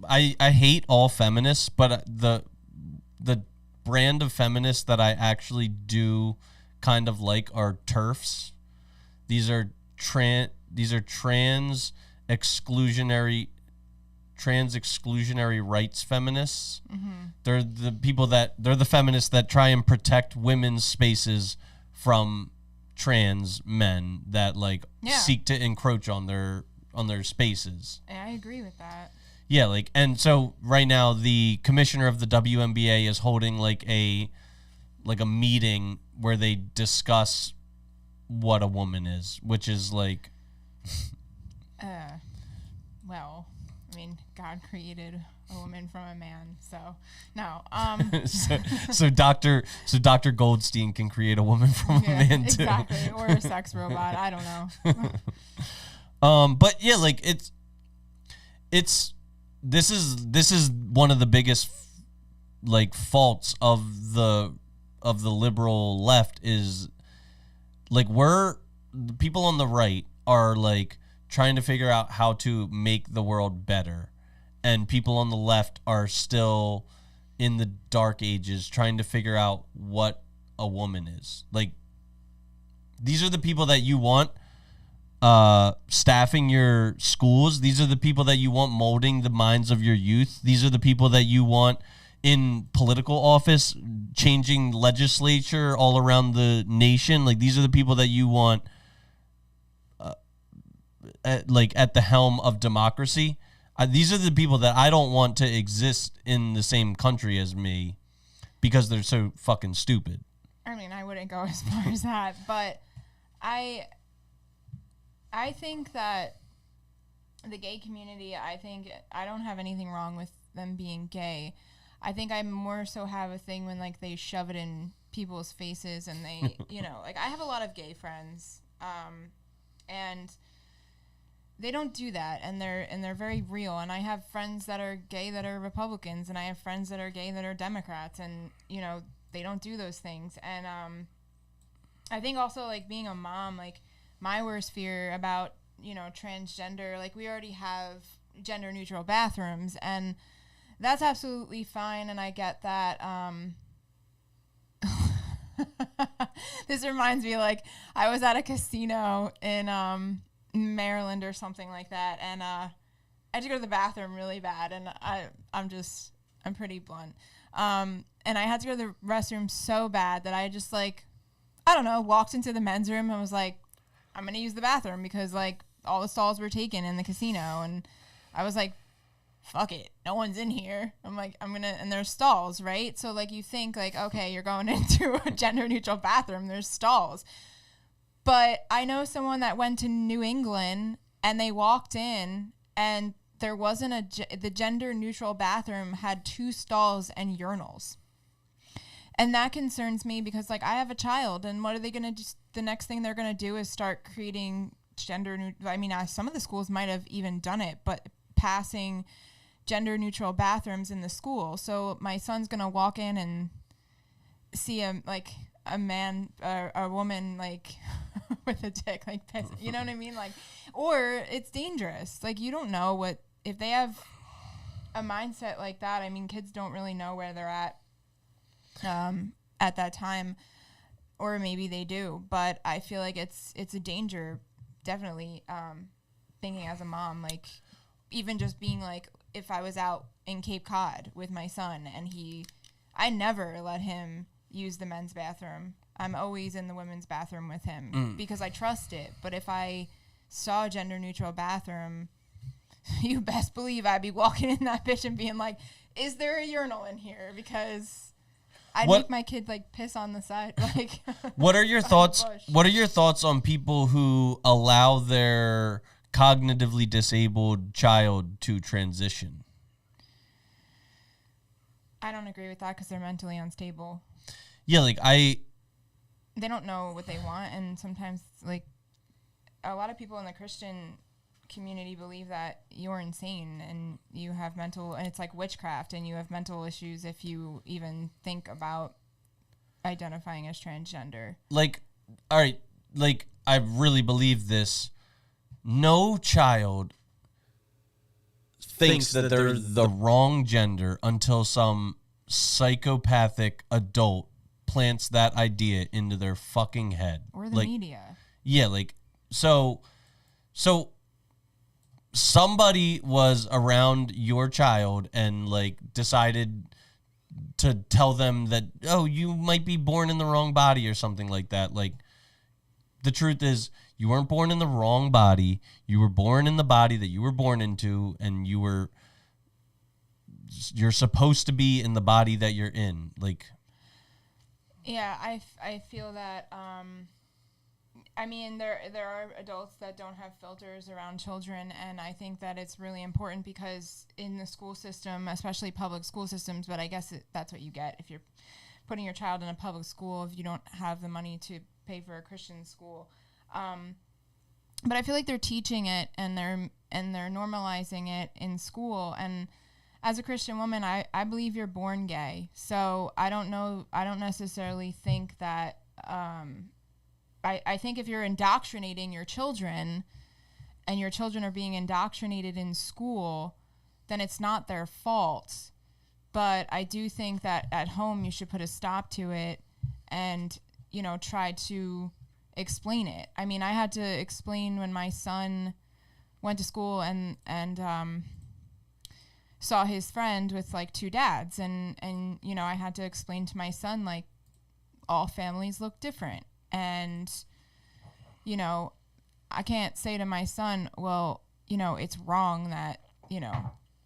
I hate all feminists, but the brand of feminists that I actually do kind of like are TERFs. These are trans exclusionary rights feminists. Mm-hmm. They're the feminists that try and protect women's spaces from trans men that seek to encroach on their spaces. I agree with that. Yeah, and so right now the commissioner of the WNBA is holding a meeting where they discuss what a woman is, which is well, I mean, God created a woman from a man, so no. So Dr. Goldstein can create a woman from a man too. Exactly, or a sex robot. I don't know. But yeah, this is one of the biggest faults of the liberal left is the people on the right are trying to figure out how to make the world better, and people on the left are still in the dark ages trying to figure out what a woman is. These are the people that you want staffing your schools. These are the people that you want molding the minds of your youth. These are the people that you want in political office, changing legislature all around the nation. These are the people that you want at the helm of democracy. These are the people that I don't want to exist in the same country as me because they're so fucking stupid. I mean, I wouldn't go as far as that, but I think that the gay community, I don't have anything wrong with them being gay. I think I more so have a thing when they shove it in people's faces and they, I have a lot of gay friends, and they don't do that, and they're very real. And I have friends that are gay that are Republicans, and I have friends that are gay that are Democrats, and they don't do those things. And I think also being a mom, my worst fear about transgender, we already have gender neutral bathrooms, and that's absolutely fine, and I get that. This reminds me, I was at a casino in Maryland or something like that, and I had to go to the bathroom really bad, and I'm pretty blunt. And I had to go to the restroom so bad that I just I don't know, walked into the men's room and was like, I'm gonna use the bathroom because all the stalls were taken in the casino, and I was like, fuck it, no one's in here. I'm gonna, and there's stalls, right? So you think okay, you're going into a gender neutral bathroom, there's stalls. But I know someone that went to New England and they walked in and there wasn't the gender neutral bathroom had 2 stalls and urinals. And that concerns me because I have a child, and what are they going to do? The next thing they're going to do is start creating gender neutral. I mean, some of the schools might have even done it, but passing gender neutral bathrooms in the school. So my son's going to walk in and see a man or a woman with a dick piss, you know what I mean? Or it's dangerous. You don't know what, if they have a mindset like that. I mean, kids don't really know where they're at that time, or maybe they do, but I feel it's a danger, definitely. Thinking as a mom, even just being if I was out in Cape Cod with my son and I never let him use the men's bathroom. I'm always in the women's bathroom with him because I trust it. But if I saw a gender neutral bathroom, you best believe I'd be walking in that bitch and being is there a urinal in here? Because I'd make my kid piss on the side. What are your thoughts? What are your thoughts on people who allow their cognitively disabled child to transition? I don't agree with that because they're mentally unstable. Yeah, like They don't know what they want, and sometimes like a lot of people in the Christian community believe that you're insane and you have mental, and it's like witchcraft, and you have mental issues if you even think about identifying as transgender. like, all right, like I really believe this. No child thinks that they're the wrong gender until some psychopathic adult plants that idea into their fucking head. Or the like, media. Yeah, like so somebody was around your child and like decided to tell them that, oh, you might be born in the wrong body or something like that. Like, the truth is, you weren't born in the wrong body. You were born in the body that you were born into, and you're supposed to be in the body that you're in. Like, yeah, I feel that. I mean, there are adults that don't have filters around children, and I think that it's really important because in the school system, especially public school systems, but I guess that's what you get if you're putting your child in a public school if you don't have the money to pay for a Christian school. But I feel like they're teaching it and they're normalizing it in school. And as a Christian woman, I believe you're born gay. So I don't necessarily think that. I think if you're indoctrinating your children and your children are being indoctrinated in school, then it's not their fault. But I do think that at home you should put a stop to it and, try to explain it. I mean, I had to explain when my son went to school and saw his friend with like two dads. And I had to explain to my son, like, all families look different. And, I can't say to my son, well, it's wrong that,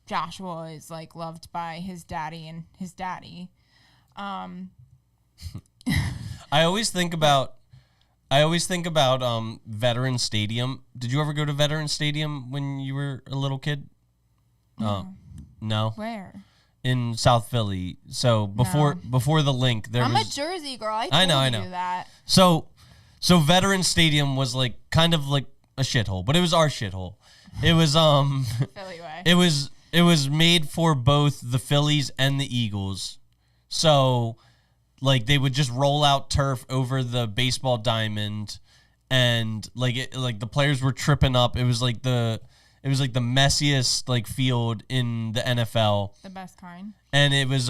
Joshua is like loved by his daddy and his daddy. I always think about Veteran Stadium. Did you ever go to Veteran Stadium when you were a little kid? No. Where? In South Philly. So before the link, I'm a Jersey girl. I know that. So Veteran Stadium was like kind of like a shithole, but it was our shithole. It was Philly way. It was made for both the Phillies and the Eagles. So like they would just roll out turf over the baseball diamond, and like the players were tripping up. It was like the messiest like field in the NFL. The best kind. And it was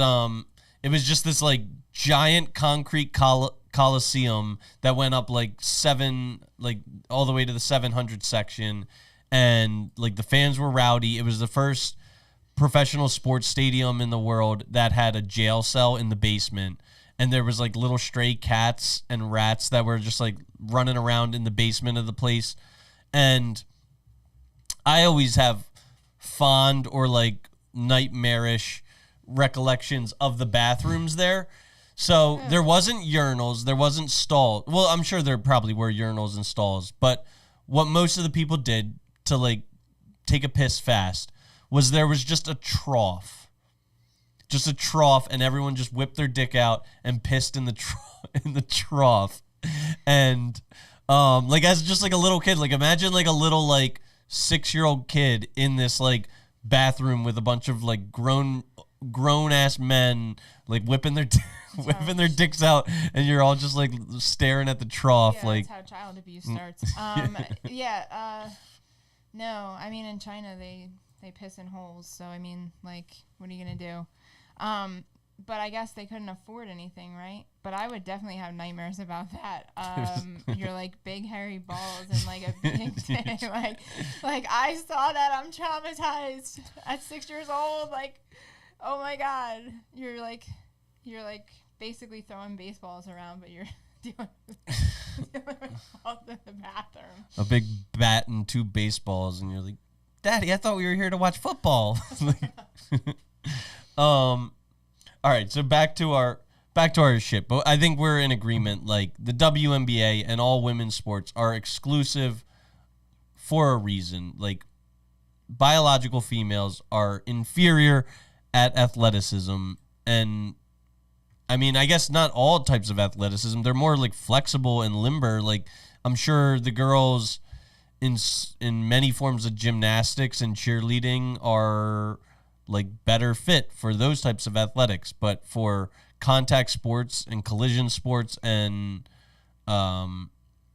just this like giant concrete coliseum that went up like all the way to the 700 section, and like the fans were rowdy. It was the first professional sports stadium in the world that had a jail cell in the basement, and there was like little stray cats and rats that were just like running around in the basement of the place. And I always have fond or like nightmarish recollections of the bathrooms there. So there wasn't urinals, there wasn't stalls. Well, I'm sure there probably were urinals and stalls, but what most of the people did to like take a piss fast was there was just a trough. Just a trough, and everyone just whipped their dick out and pissed in the trough. And like as just like a little kid, like imagine like a little like 6-year-old kid in this like bathroom with a bunch of like grown ass men like whipping their dicks out, and you're all just like staring at the trough. Yeah, like that's how child abuse starts. No, I mean in China they piss in holes, so I mean, like, what are you gonna do? But I guess they couldn't afford anything, right? But I would definitely have nightmares about that. You're like big hairy balls and like a big dick. like I saw that. I'm traumatized at 6 years old. Like, oh my God. You're like basically throwing baseballs around, but you're dealing with balls in the bathroom. A big bat and 2 baseballs, and you're like, Daddy, I thought we were here to watch football. All right, so back to our shit. But I think we're in agreement. Like the WNBA and all women's sports are exclusive for a reason. Like biological females are inferior at athleticism, and I mean, I guess not all types of athleticism. They're more like flexible and limber. Like I'm sure the girls in many forms of gymnastics and cheerleading are like better fit for those types of athletics, but for contact sports and collision sports and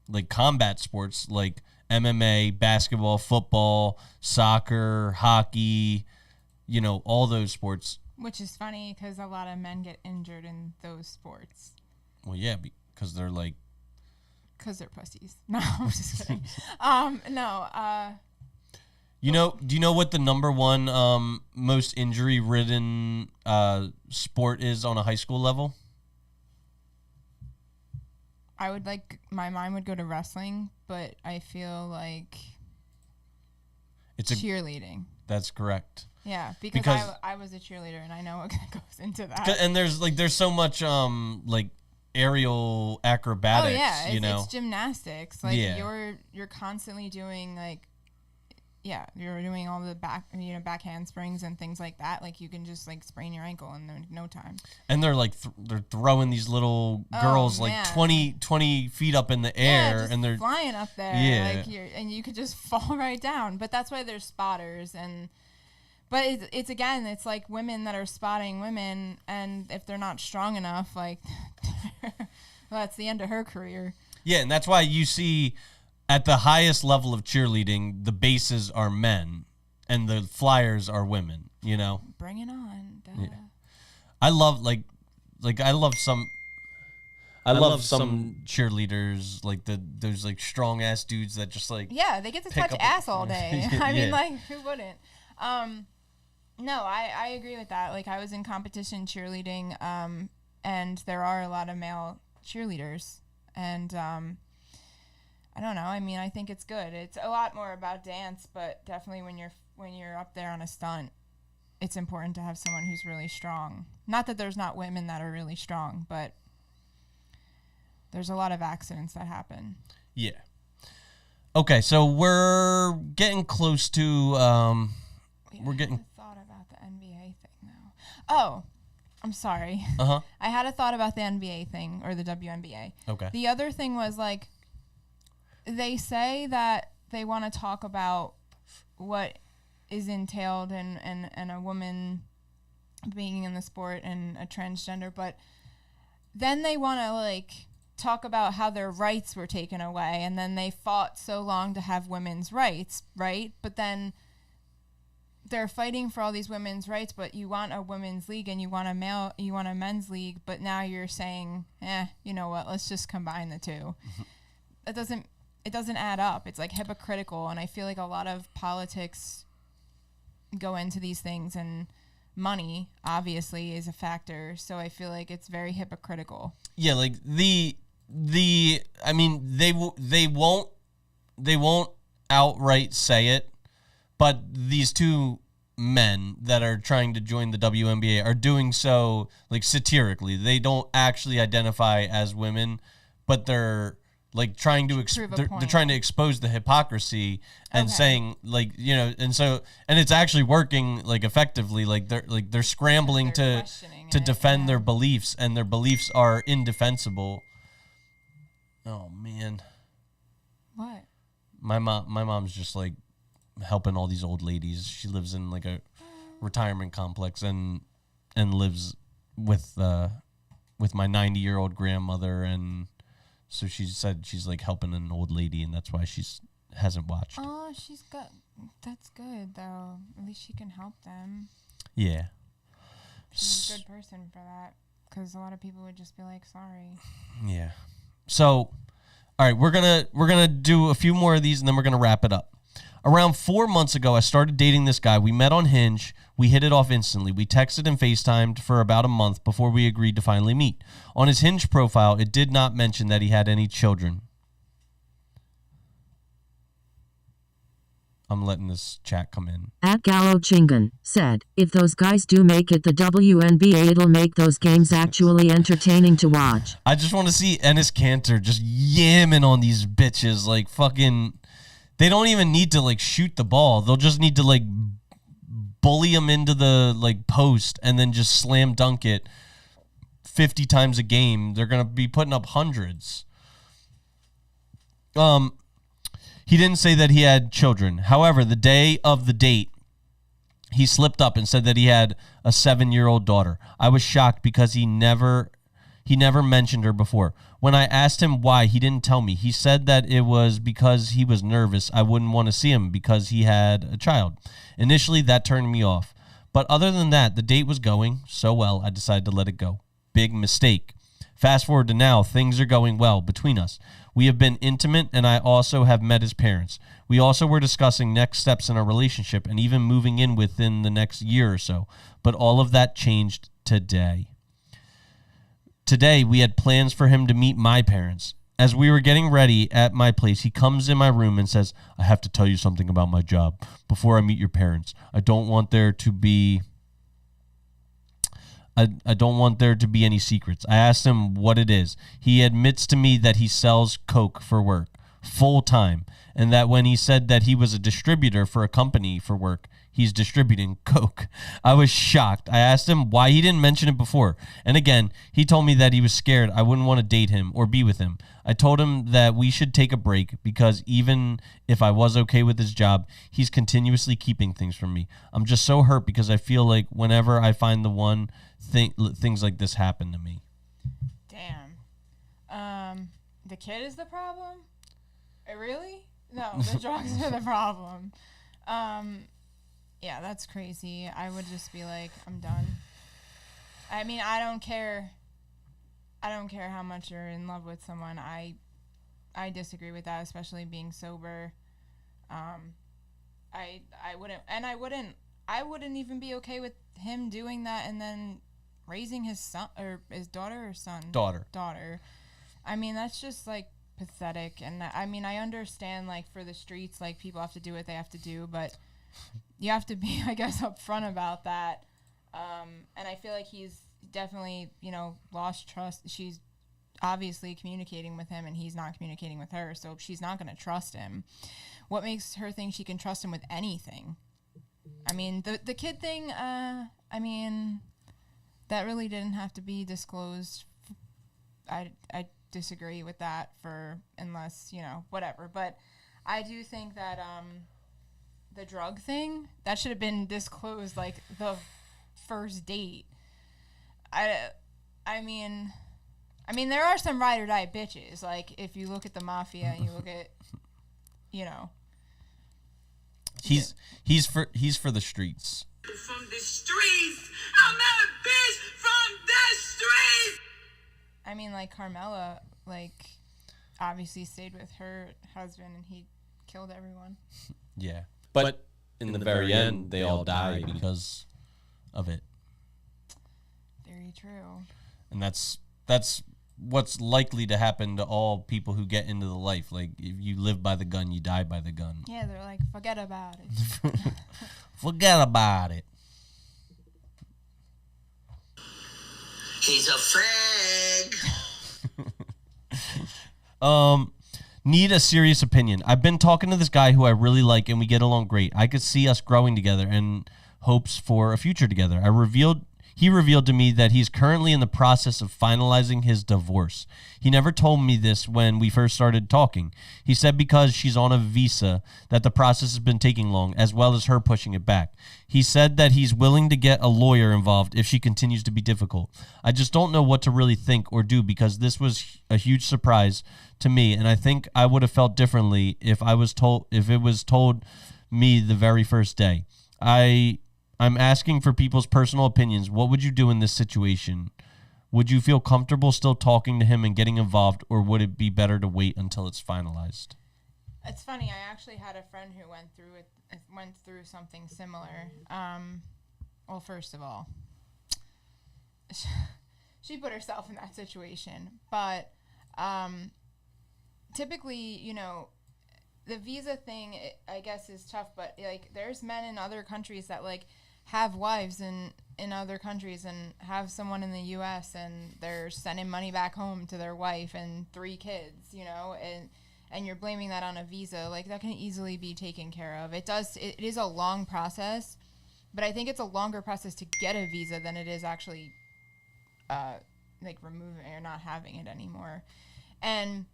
like combat sports like MMA, basketball, football, soccer, hockey, you know, all those sports. Which is funny because a lot of men get injured in those sports. Well, yeah, because they're like... Because they're pussies. No, I'm just kidding. You know, do you know what the number one most injury-ridden sport is on a high school level? My mind would go to wrestling, but I feel like it's cheerleading. That's correct. Yeah, because I was a cheerleader and I know what goes into that. And there's so much like aerial acrobatics. Oh yeah, it's gymnastics. Like you're constantly doing like. Yeah, you're doing all the back handsprings and things like that. Like you can just like sprain your ankle in no time. And they're like they're throwing these little girls like 20 feet up in the air, and they're flying up there. Yeah, and you could just fall right down. But that's why there's spotters But it's like women that are spotting women, and if they're not strong enough, like well, that's the end of her career. Yeah, and that's why you see. At the highest level of cheerleading, the bases are men, and the flyers are women. You know, bring it on. Duh. Yeah. I love some cheerleaders, like those like strong ass dudes that just like they get to touch ass all day. I mean, like who wouldn't? No, I agree with that. Like I was in competition cheerleading, and there are a lot of male cheerleaders, and I don't know. I mean, I think it's good. It's a lot more about dance, but definitely when you're up there on a stunt, it's important to have someone who's really strong. Not that there's not women that are really strong, but there's a lot of accidents that happen. Yeah. Okay, so we're getting close to we're getting a thought about the NBA thing now. Oh, I'm sorry. I had a thought about the NBA thing or the WNBA. Okay. The other thing was like they say that they want to talk about what is entailed in a woman being in the sport and a transgender, but then they want to like talk about how their rights were taken away, and then they fought so long to have women's rights, right? But then they're fighting for all these women's rights, but you want a women's league and you want a men's league, but now you're saying, you know what, let's just combine the two. It doesn't add up. It's like hypocritical, and I feel like a lot of politics go into these things, and money obviously is a factor. So I feel like it's very hypocritical. Yeah, like I mean they won't outright say it, but these two men that are trying to join the WNBA are doing so like satirically. They don't actually identify as women, but they're like trying to they're trying to expose the hypocrisy and saying like, you know, and it's actually working like effectively. Like they're scrambling to defend their beliefs, and their beliefs are indefensible. Oh man. What? My mom's just like helping all these old ladies. She lives in like a retirement complex and lives with my 90-year-old grandmother, and so she said she's like helping an old lady, and that's why hasn't watched. Oh, that's good though. At least she can help them. Yeah. She's a good person for that, because a lot of people would just be like, sorry. Yeah. So, all right, we're gonna do a few more of these, and then we're gonna wrap it up. Around 4 months ago, I started dating this guy. We met on Hinge. We hit it off instantly. We texted and FaceTimed for about a month before we agreed to finally meet. On his Hinge profile, it did not mention that he had any children. I'm letting this chat come in. At Gallo Chingan said, if those guys do make it the WNBA, it'll make those games actually entertaining to watch. I just want to see Enes Kanter just yamming on these bitches like fucking... They don't even need to like shoot the ball. They'll just need to like bully them into the like post and then just slam dunk it 50 times a game. They're going to be putting up hundreds. He didn't say that he had children. However, the day of the date, he slipped up and said that he had a 7-year-old daughter. I was shocked because he never mentioned her before. When I asked him why, he didn't tell me. He said that it was because he was nervous. I wouldn't want to see him because he had a child. Initially, that turned me off. But other than that, the date was going so well, I decided to let it go. Big mistake. Fast forward to now, things are going well between us. We have been intimate, and I also have met his parents. We also were discussing next steps in our relationship and even moving in within the next year or so. But all of that changed today. Today, we had plans for him to meet my parents. As we were getting ready at my place, he comes in my room and says, I have to tell you something about my job before I meet your parents. I don't want there to be any secrets. I asked him what it is. He admits to me that he sells coke for work, full time, and that when he said that he was a distributor for a company for work, he's distributing coke. I was shocked. I asked him why he didn't mention it before. And again, he told me that he was scared I wouldn't want to date him or be with him. I told him that we should take a break because even if I was okay with his job, he's continuously keeping things from me. I'm just so hurt because I feel like whenever I find the one, things like this happen to me. Damn. The kid is the problem? Really? No, the drugs are the problem. Yeah, that's crazy. I would just be like, I'm done. I mean, I don't care how much you're in love with someone. I disagree with that, especially being sober. I wouldn't even be okay with him doing that and then raising his son or his daughter or son. Daughter. I mean, that's just like pathetic. And I mean, I understand like for the streets, like people have to do what they have to do, but you have to be, I guess, upfront about that. And I feel like he's definitely, lost trust. She's obviously communicating with him and he's not communicating with her. So she's not going to trust him. What makes her think she can trust him with anything? I mean, the kid thing, I mean, that really didn't have to be disclosed. I disagree with that unless, whatever. But I do think that the drug thing, that should have been disclosed like the first date. I mean, there are some ride or die bitches. Like if you look at the mafia and you look at, He's for the streets. From the streets. I'm a bitch from the streets. I mean, like Carmela, like obviously stayed with her husband and he killed everyone. Yeah, but in the very end, they all died because of it. Very true. And that's what's likely to happen to all people who get into the life. Like, if you live by the gun, you die by the gun. Yeah, they're like, forget about it. Forget about it. He's a fag. Need a serious opinion. I've been talking to this guy who I really like, and we get along great. I could see us growing together and hopes for a future together. He revealed to me that he's currently in the process of finalizing his divorce. He never told me this when we first started talking. He said because she's on a visa that the process has been taking long, as well as her pushing it back. He said that he's willing to get a lawyer involved if she continues to be difficult. I just don't know what to really think or do because this was a huge surprise to me, and I think I would have felt differently if it was told me the very first day. I'm asking for people's personal opinions. What would you do in this situation? Would you feel comfortable still talking to him and getting involved, or would it be better to wait until it's finalized? It's funny. I actually had a friend who went through something similar. Well, first of all, she put herself in that situation. But typically, the visa thing, I guess, is tough. But like, there's men in other countries that like have wives in other countries and have someone in the U.S. and they're sending money back home to their wife and 3 kids, and you're blaming that on a visa. Like, that can easily be taken care of. It is a long process, But I think it's a longer process to get a visa than it is actually like removing or not having it anymore. And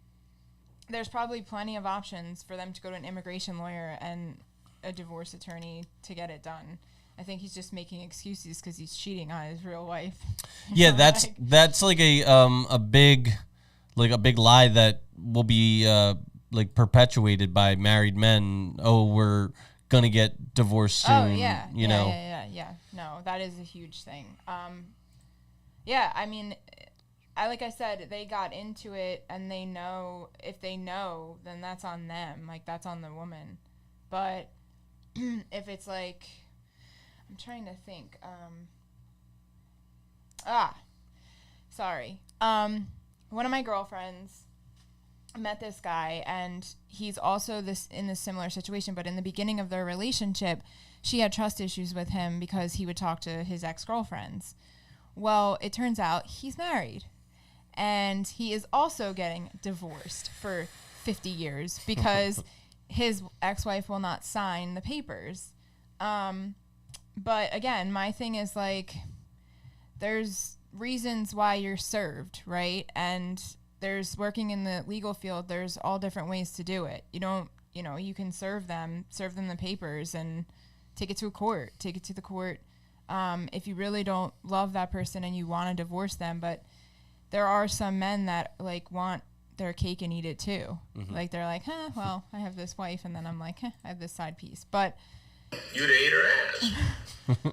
there's probably plenty of options for them to go to an immigration lawyer and a divorce attorney to get it done. I think he's just making excuses because he's cheating on his real wife. Yeah, that's like a big lie that will be like perpetuated by married men. Oh, we're gonna get divorced soon. Oh yeah, you know. Yeah. No, that is a huge thing. Yeah, I mean, like I said, they got into it, and they know. If they know, then that's on them. Like that's on the woman. But if it's like, I'm trying to think. Sorry. One of my girlfriends met this guy, and he's also in this similar situation, but in the beginning of their relationship, she had trust issues with him because he would talk to his ex-girlfriends. Well, it turns out he's married, and he is also getting divorced for 50 years because his ex-wife will not sign the papers. But again, my thing is like, there's reasons why you're served, right? And there's working in the legal field, there's all different ways to do it. You don't, you can serve them the papers and take it to the court. If you really don't love that person and you want to divorce them, but there are some men that like want their cake and eat it too. Mm-hmm. Like they're like, well, I have this wife, and then I'm like, I have this side piece. But you'd ate her ass.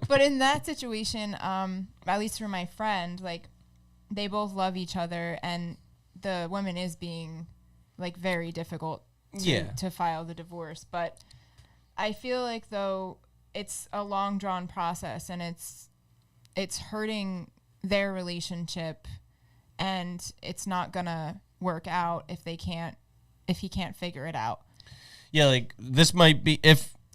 But in that situation, at least for my friend, like they both love each other, and the woman is being like very difficult to file the divorce. But I feel like though it's a long drawn process, and it's hurting their relationship, and it's not gonna work out if he can't figure it out. Yeah, like this might be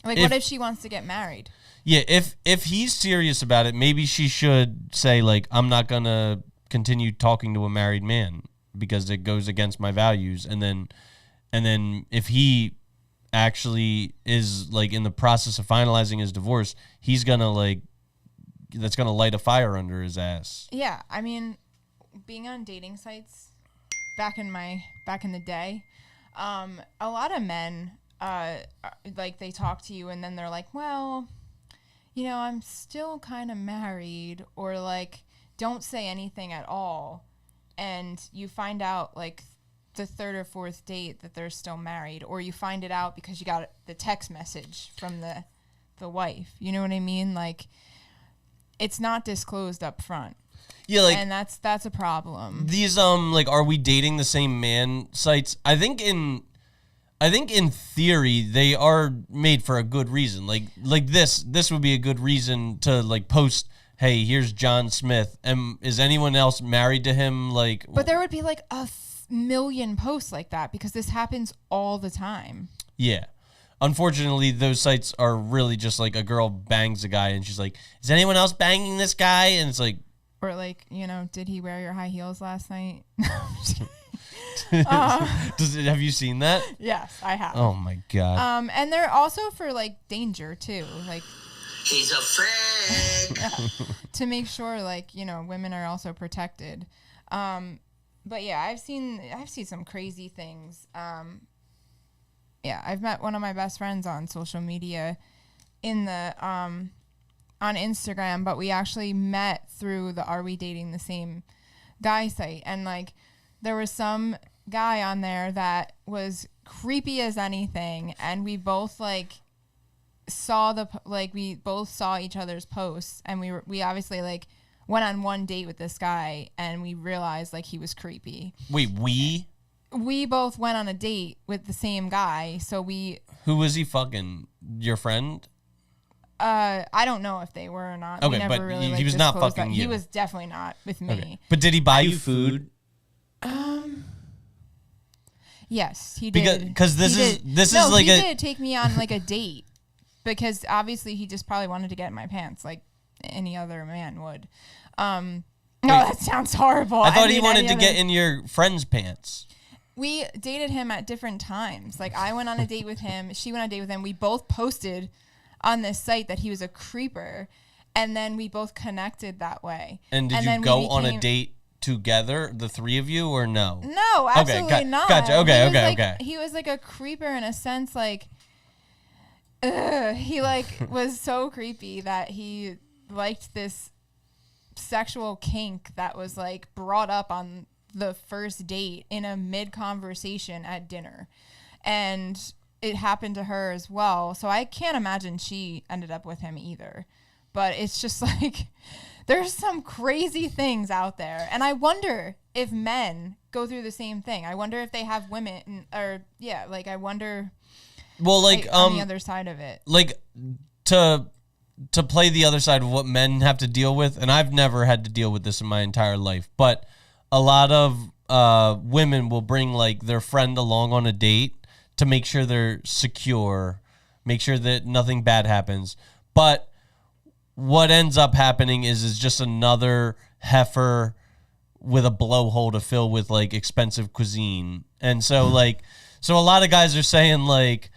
what if she wants to get married? Yeah, if he's serious about it, maybe she should say like, I'm not gonna continue talking to a married man because it goes against my values. And then if he actually is like in the process of finalizing his divorce, he's gonna that's gonna light a fire under his ass. Yeah, I mean, being on dating sites back in the day, a lot of men like they talk to you and then they're like, well, I'm still kind of married, or like don't say anything at all, and you find out like the third or fourth date that they're still married, or you find it out because you got the text message from the wife. You know what I mean? Like it's not disclosed up front. Yeah, like, and that's a problem. These like, are we dating the same man sites? I think in theory they are made for a good reason. Like this would be a good reason to like post, hey, here's John Smith, and is anyone else married to him? Like, but there would be like a million posts like that because this happens all the time. Yeah. Unfortunately, those sites are really just like a girl bangs a guy and she's like, is anyone else banging this guy? And it's like, or like, did he wear your high heels last night? Have you seen that? Yes, I have. Oh my God. And they're also for like danger too. Like, he's a fag. To make sure like, women are also protected. But yeah, I've seen some crazy things. Yeah, I've met one of my best friends on social media on Instagram, but we actually met through the Are We Dating the Same Guy site. And like there was some guy on there that was creepy as anything, and we both like we both saw each other's posts, and we obviously like went on one date with this guy, and we realized like he was creepy. Wait, we both went on a date with the same guy, so who was he fucking? Your friend? I don't know if they were or not. Okay, but really, he was not fucking you. He was definitely not with me. Okay. But did he buy you food? Yes, he did. Because this is like he did take me on like a date, because obviously he just probably wanted to get in my pants like any other man would. No, that sounds horrible. I thought he wanted to get in your friend's pants. We dated him at different times. Like I went on a date with him. She went on a date with him. We both posted on this site that he was a creeper, and then we both connected that way. And did you then go on a date together, the three of you, or no? No, absolutely not. Gotcha. Okay. He was like a creeper in a sense, like he like was so creepy that he liked this sexual kink that was like brought up on the first date in a mid-conversation at dinner. And it happened to her as well. So I can't imagine she ended up with him either. But it's just like, there's some crazy things out there. And I wonder if men go through the same thing. I wonder if they have women, or yeah, like I wonder, well, like on the other side of it. Like to play the other side of what men have to deal with, and I've never had to deal with this in my entire life, but a lot of women will bring like their friend along on a date to make sure they're secure, make sure that nothing bad happens. But what ends up happening is just another heifer with a blowhole to fill with like expensive cuisine. And so so a lot of guys are saying like,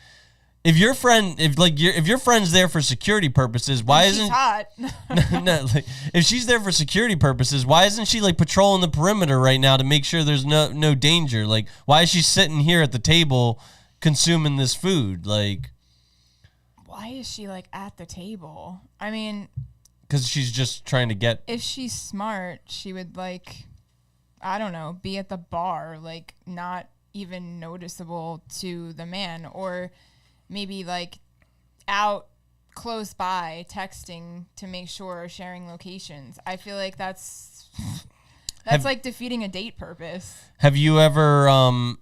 if your friend's there for security purposes, why isn't she's hot? no, like, if she's there for security purposes, why isn't she like patrolling the perimeter right now to make sure there's no danger? Like, why is she sitting here at the table consuming this food? Like, why is she like at the table? I mean, because she's just trying to get. If she's smart, she would like, I don't know, be at the bar, like not even noticeable to the man, or maybe like out close by texting to make sure, or sharing locations. I feel like that's like defeating a date purpose. Have you ever have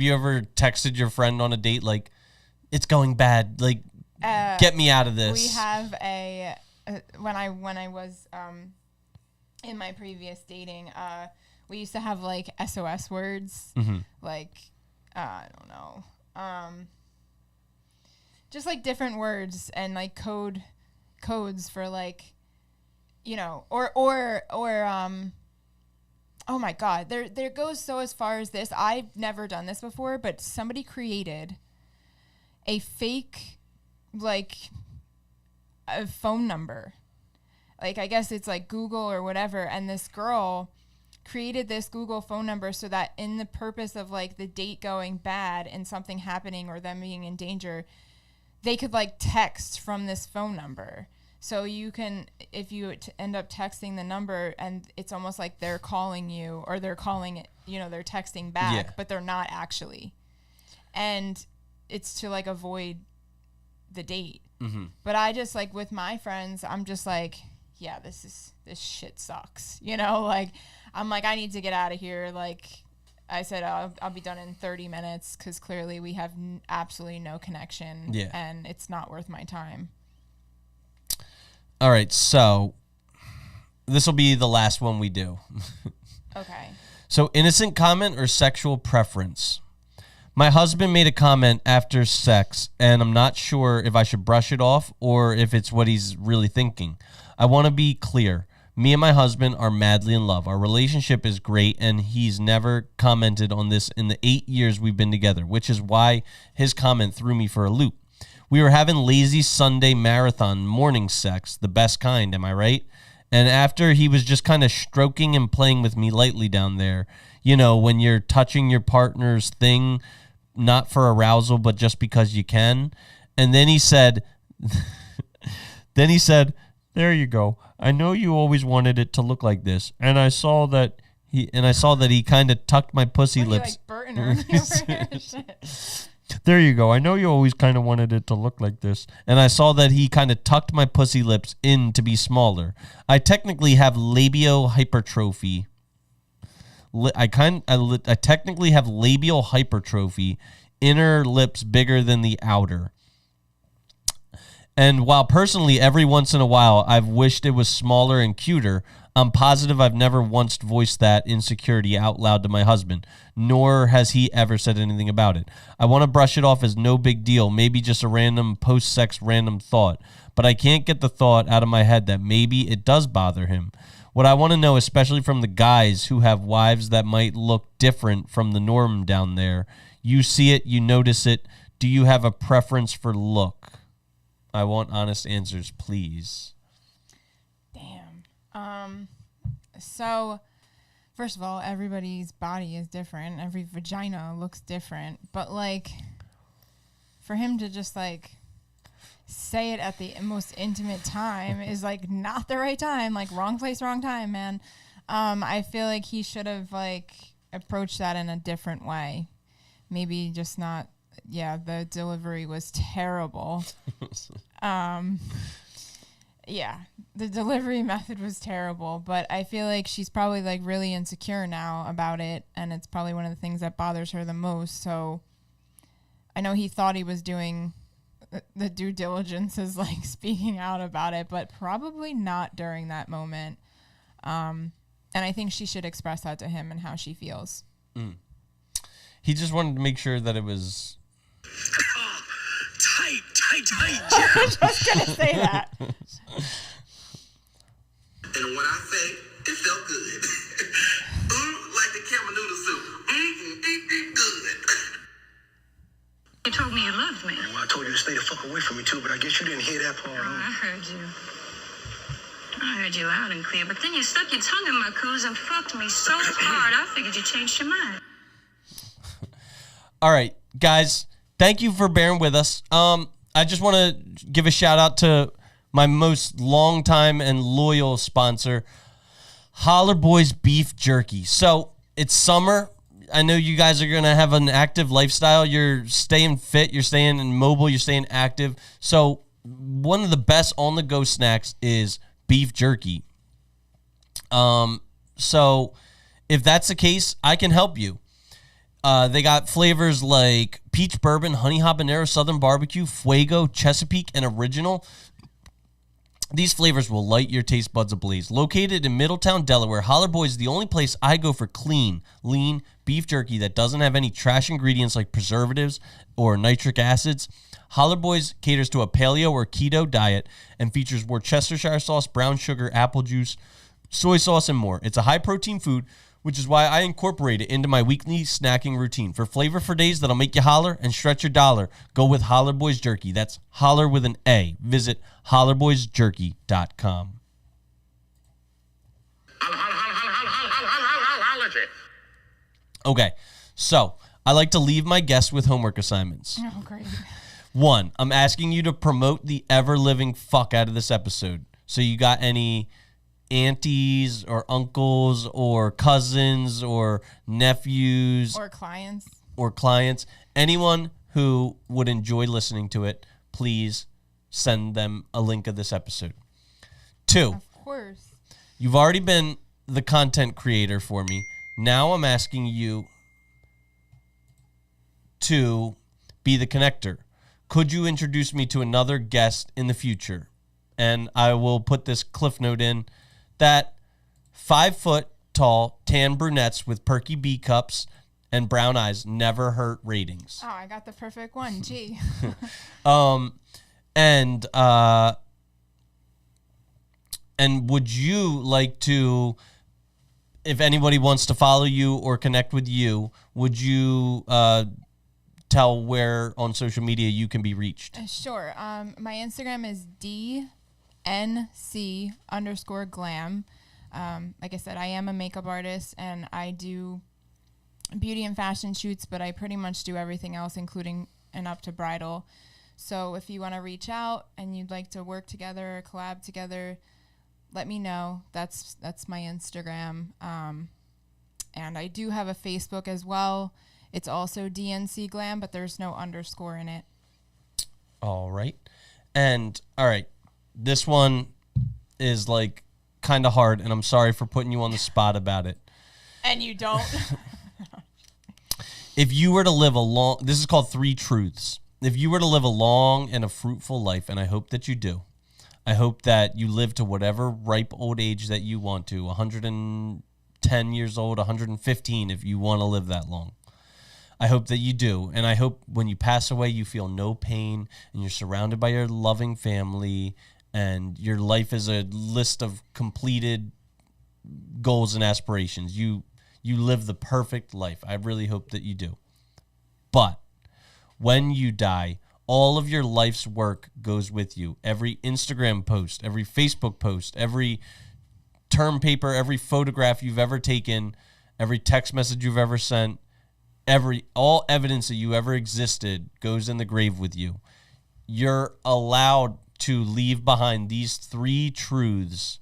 you ever texted your friend on a date like, it's going bad, like get me out of this? We have when I was in my previous dating, we used to have like SOS words, like I don't know, just like different words and like codes for like, you know, or oh my God, there goes so as far as this. I've never done this before, but somebody created a fake like a phone number. Like, I guess it's like Google or whatever. And this girl created this Google phone number so that in the purpose of like the date going bad and something happening or them being in danger, they could like text from this phone number. So you can, if you end up texting the number and it's almost like they're calling you, or they're calling it, you know, they're texting back, but they're not actually. And it's to like avoid the date. But I just like, with my friends, I'm just like, yeah, this shit sucks. You know, like, I'm like, I need to get out of here. Like I said, I'll be done in 30 minutes because clearly we have absolutely no connection, and it's not worth my time. All right, so this will be the last one we do. Okay. So, innocent comment or sexual preference? My husband made a comment after sex, and I'm not sure if I should brush it off or if it's what he's really thinking. I want to be clear. Me and my husband are madly in love. Our relationship is great, and he's never commented on this in the 8 years we've been together, which is why his comment threw me for a loop. We were having lazy Sunday marathon morning sex, the best kind, am I right? And after, he was just kind of stroking and playing with me lightly down there. You know, when you're touching your partner's thing, not for arousal, but just because you can. And then he said, there you go. I know you always wanted it to look like this. And I saw that he kind of tucked my pussy lips. Like Burton or shit. There you go. I know you always kind of wanted it to look like this. And I saw that he kind of tucked my pussy lips in to be smaller. I technically have labial hypertrophy. I technically have labial hypertrophy, inner lips bigger than the outer. And while personally every once in a while I've wished it was smaller and cuter, I'm positive I've never once voiced that insecurity out loud to my husband, nor has he ever said anything about it. I want to brush it off as no big deal, maybe just a random post-sex random thought, but I can't get the thought out of my head that maybe it does bother him. What I want to know, especially from the guys who have wives that might look different from the norm down there, you see it, you notice it, do you have a preference for look? I want honest answers, please. Damn. So, first of all, everybody's body is different. Every vagina looks different. But, like, for him to just, like, say it at the most intimate time is, like, not the right time. Like, wrong place, wrong time, man. I feel like he should have, like, approached that in a different way. Maybe just not, the delivery was terrible. Yeah, the delivery method was terrible, but I feel like she's probably, like, really insecure now about it, and it's probably one of the things that bothers her the most. So I know he thought he was doing the due diligence is, like, speaking out about it, but probably not during that moment. And I think she should express that to him and how she feels. He just wanted to make sure that it was... Tight. I was just going to say that. And when I say, it felt good. Like the camel noodle soup. Good. You told me you loved me. Well, I told you to stay the fuck away from me, too, but I guess you didn't hear that part. I heard you. I heard you loud and clear, but then you stuck your tongue in my coos and fucked me so hard, I figured you changed your mind. All right, guys, thank you for bearing with us. I just want to give a shout out to my most longtime and loyal sponsor, Holler Boys Beef Jerky. So it's summer. I know you guys are going to have an active lifestyle. You're staying fit. You're staying mobile. You're staying active. So one of the best on-the-go snacks is beef jerky. So if that's the case, I can help you. They got flavors like peach bourbon, honey habanero, southern barbecue, fuego, Chesapeake, and original. These flavors will light your taste buds ablaze. Located in Middletown, Delaware, Holler Boys is the only place I go for clean, lean beef jerky that doesn't have any trash ingredients like preservatives or nitric acids. Holler Boys caters to a paleo or keto diet and features Worcestershire sauce, brown sugar, apple juice, soy sauce, and more. It's a high-protein food, which is why I incorporate it into my weekly snacking routine. For flavor for days that'll make you holler and stretch your dollar, go with Holler Boys Jerky. That's holler with an A. Visit hollerboysjerky.com. Okay, so I like to leave my guests with homework assignments. Oh, great. 1, I'm asking you to promote the ever-living fuck out of this episode. So you got any aunties or uncles or cousins or nephews Or clients, anyone who would enjoy listening to it, please send them a link of this episode. 2, Of course. you've already been the content creator for me. Now I'm asking you to be the connector. Could you introduce me to another guest in the future? And I will put this cliff note in that 5 foot tall tan brunettes with perky B cups and brown eyes never hurt ratings. Oh, I got the perfect one. Gee. And would you like to, if anybody wants to follow you or connect with you, would you tell where on social media you can be reached? Sure. My Instagram is DNC_glam. Like I said, I am a makeup artist and I do beauty and fashion shoots, but I pretty much do everything else, including and up to bridal. So if you want to reach out and you'd like to work together or collab together, let me know. That's my Instagram. And I do have a Facebook as well. It's also DNC Glam, but there's no underscore in it. All right. And all right, this one is like kind of hard, and I'm sorry for putting you on the spot about it. And you don't. If you were to live a long, this is called 3 truths. If you were to live a long and a fruitful life, and I hope that you do, I hope that you live to whatever ripe old age that you want to, 110 years old, 115 if you want to live that long. I hope that you do. And I hope when you pass away, you feel no pain and you're surrounded by your loving family and your life is a list of completed goals and aspirations. You live the perfect life. I really hope that you do. But when you die, All of your life's work goes with you. Every Instagram post, every Facebook post, every term paper, every photograph you've ever taken, every text message you've ever sent, all evidence that you ever existed goes in the grave with you. You're allowed to leave behind these 3 truths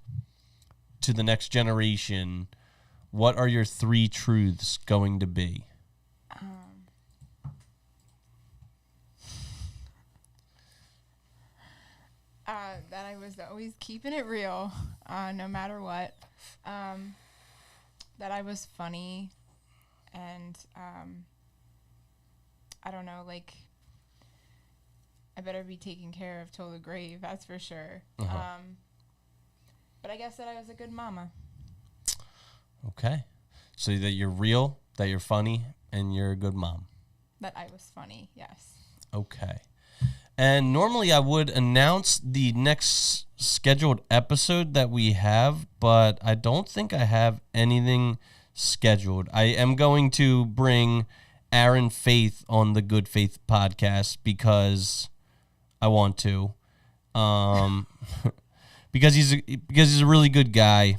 to the next generation. What are your 3 truths going to be? That I was always keeping it real, no matter what. That I was funny, and I don't know, like, I better be taking care of till the grave, that's for sure. But I guess that I was a good mama. Okay. So that you're real, that you're funny, and you're a good mom. That I was funny, yes. Okay. And normally I would announce the next scheduled episode that we have, but I don't think I have anything scheduled. I am going to bring Aaron Faith on the Good Faith podcast because I want to. Because he's a really good guy.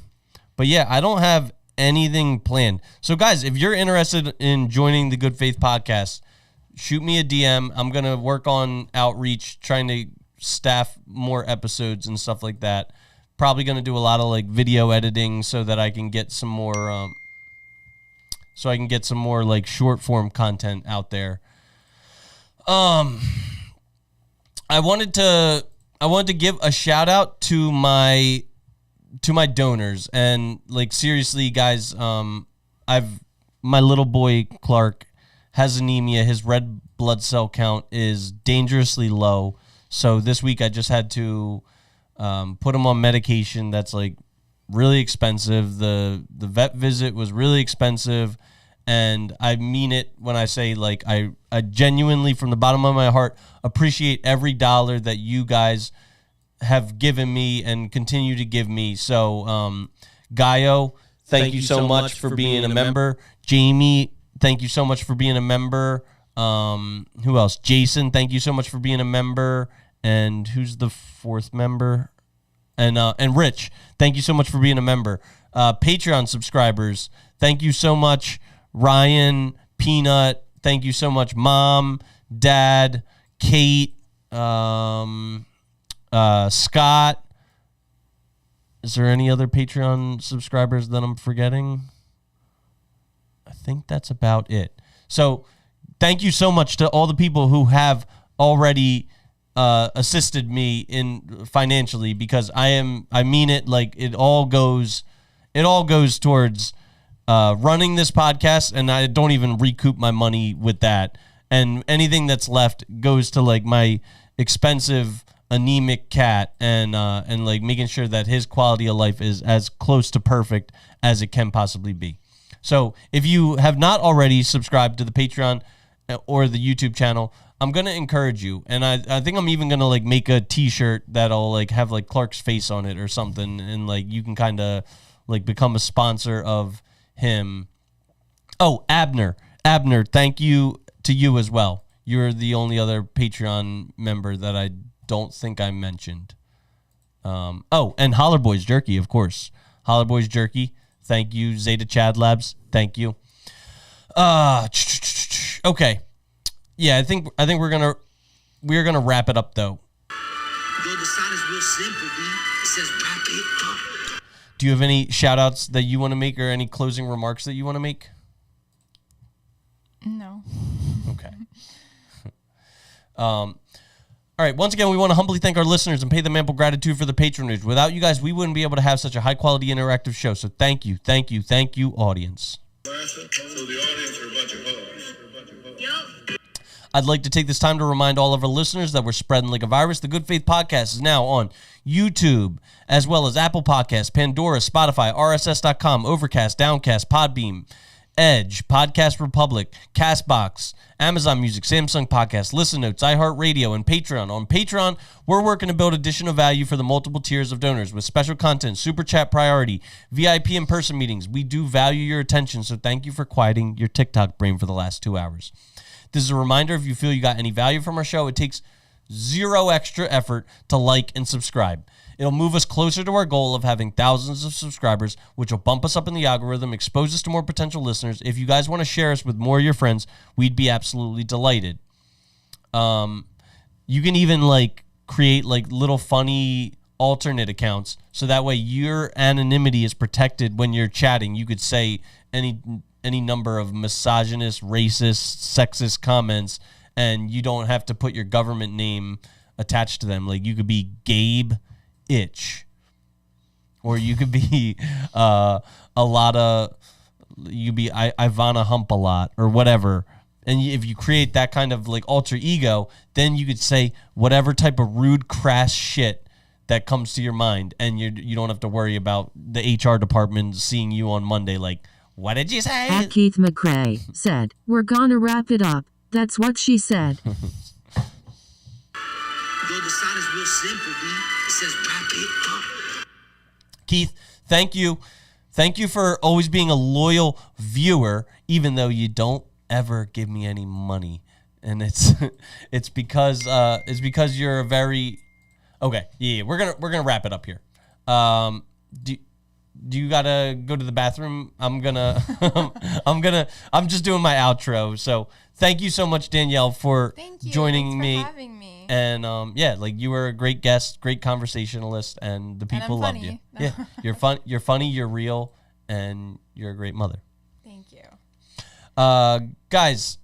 But yeah, I don't have anything planned. So guys, if you're interested in joining the Good Faith podcast, shoot me a DM. I'm going to work on outreach, trying to staff more episodes and stuff like that. Probably going to do a lot of like video editing so that I can get some more like short form content out there. I wanted to give a shout out to my donors, and like seriously guys, my little boy Clark has anemia. His red blood cell count is dangerously low. So this week I just had to put him on medication that's like really expensive. The vet visit was really expensive, and I mean it when I say like I genuinely from the bottom of my heart appreciate every dollar that you guys have given me and continue to give me. So Gaio, thank you so much for being a member. Jamie, thank you so much for being a member. Who else? Jason, thank you so much for being a member. And who's the 4th member? And Rich, thank you so much for being a member. Patreon subscribers, thank you so much. Ryan, Peanut, thank you so much. Mom, Dad, Kate, Scott. Is there any other Patreon subscribers that I'm forgetting? I think that's about it. So thank you so much to all the people who have already assisted me in financially, because I mean it, like it all goes towards running this podcast, and I don't even recoup my money with that. And anything that's left goes to like my expensive anemic cat and like making sure that his quality of life is as close to perfect as it can possibly be. So if you have not already subscribed to the Patreon or the YouTube channel, I'm going to encourage you. And I think I'm even going to like make a t-shirt that'll like have like Clark's face on it or something. And like you can kind of like become a sponsor of him. Oh, Abner, thank you to you as well. You're the only other Patreon member that I don't think I mentioned. Oh, and Holler Boys Jerky, of course. Holler Boys Jerky, thank you. Zeta Chad Labs, thank you. Okay. Yeah, I think we're gonna wrap it up though. Though the sign is real simple, B. It says wrap it up. Do you have any shout outs that you want to make or any closing remarks that you want to make? No. Okay. All right. Once again, we want to humbly thank our listeners and pay them ample gratitude for the patronage. Without you guys, we wouldn't be able to have such a high-quality interactive show. So thank you, audience. So the audience are a bunch of hoes. Yup. I'd like to take this time to remind all of our listeners that we're spreading like a virus. The Good Faith Podcast is now on YouTube, as well as Apple Podcasts, Pandora, Spotify, RSS.com, Overcast, Downcast, Podbeam, Edge, Podcast Republic, Castbox, Amazon Music, Samsung Podcast, Listen Notes, iHeartRadio, and Patreon. On Patreon, we're working to build additional value for the multiple tiers of donors with special content, super chat priority, VIP in-person meetings. We do value your attention, so thank you for quieting your TikTok brain for the last 2 hours. This is a reminder, if you feel you got any value from our show, it takes zero extra effort to like and subscribe. It'll move us closer to our goal of having thousands of subscribers, which will bump us up in the algorithm, expose us to more potential listeners. If you guys want to share us with more of your friends, we'd be absolutely delighted. You can even like create like little funny alternate accounts, so that way your anonymity is protected when you're chatting. You could say any number of misogynist, racist, sexist comments, and you don't have to put your government name attached to them. Like you could be Gabe Itch, or you could be Ivana Hump a lot, or whatever. And if you create that kind of like alter ego, then you could say whatever type of rude, crass shit that comes to your mind, and you don't have to worry about the HR department seeing you on Monday like, what did you say? At Keith McRae said, "We're gonna wrap it up. That's what she said." Though the sign is real simple, B. It says wrap it up. Keith, thank you. Thank you for always being a loyal viewer, even though you don't ever give me any money. And it's because you're a very okay. Yeah, we're gonna wrap it up here. Do you gotta go to the bathroom? I'm just doing my outro. So thank you so much, Danielle, for joining me. Thanks for having me. And like you were a great guest, great conversationalist, and the people loved you. No. Yeah, you're funny, you're real, and you're a great mother. Thank you. Guys,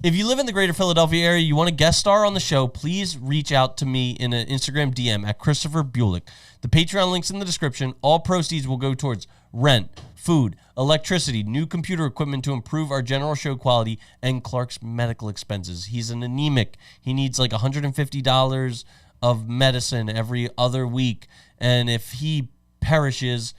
if you live in the greater Philadelphia area, you want a guest star on the show, please reach out to me in an Instagram DM at Christopher Bulick. The Patreon link's in the description. All proceeds will go towards rent, food, electricity, new computer equipment to improve our general show quality, and Clark's medical expenses. He's an anemic. He needs like $150 of medicine every other week. And if he perishes,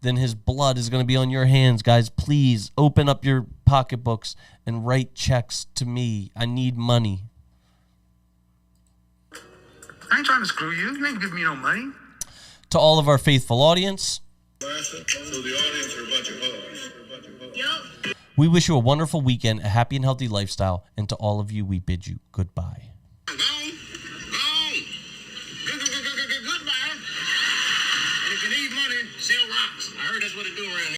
then his blood is going to be on your hands. Guys, please open up your pocketbooks and write checks to me. I need money. I ain't trying to screw you. You ain't giving me no money. To all of our faithful audience, So the audience are a bunch of hoes. we wish you a wonderful weekend, a happy and healthy lifestyle, and to all of you, we bid you goodbye. Goodbye. And if you need money, sell rocks. I heard that's what they do around here.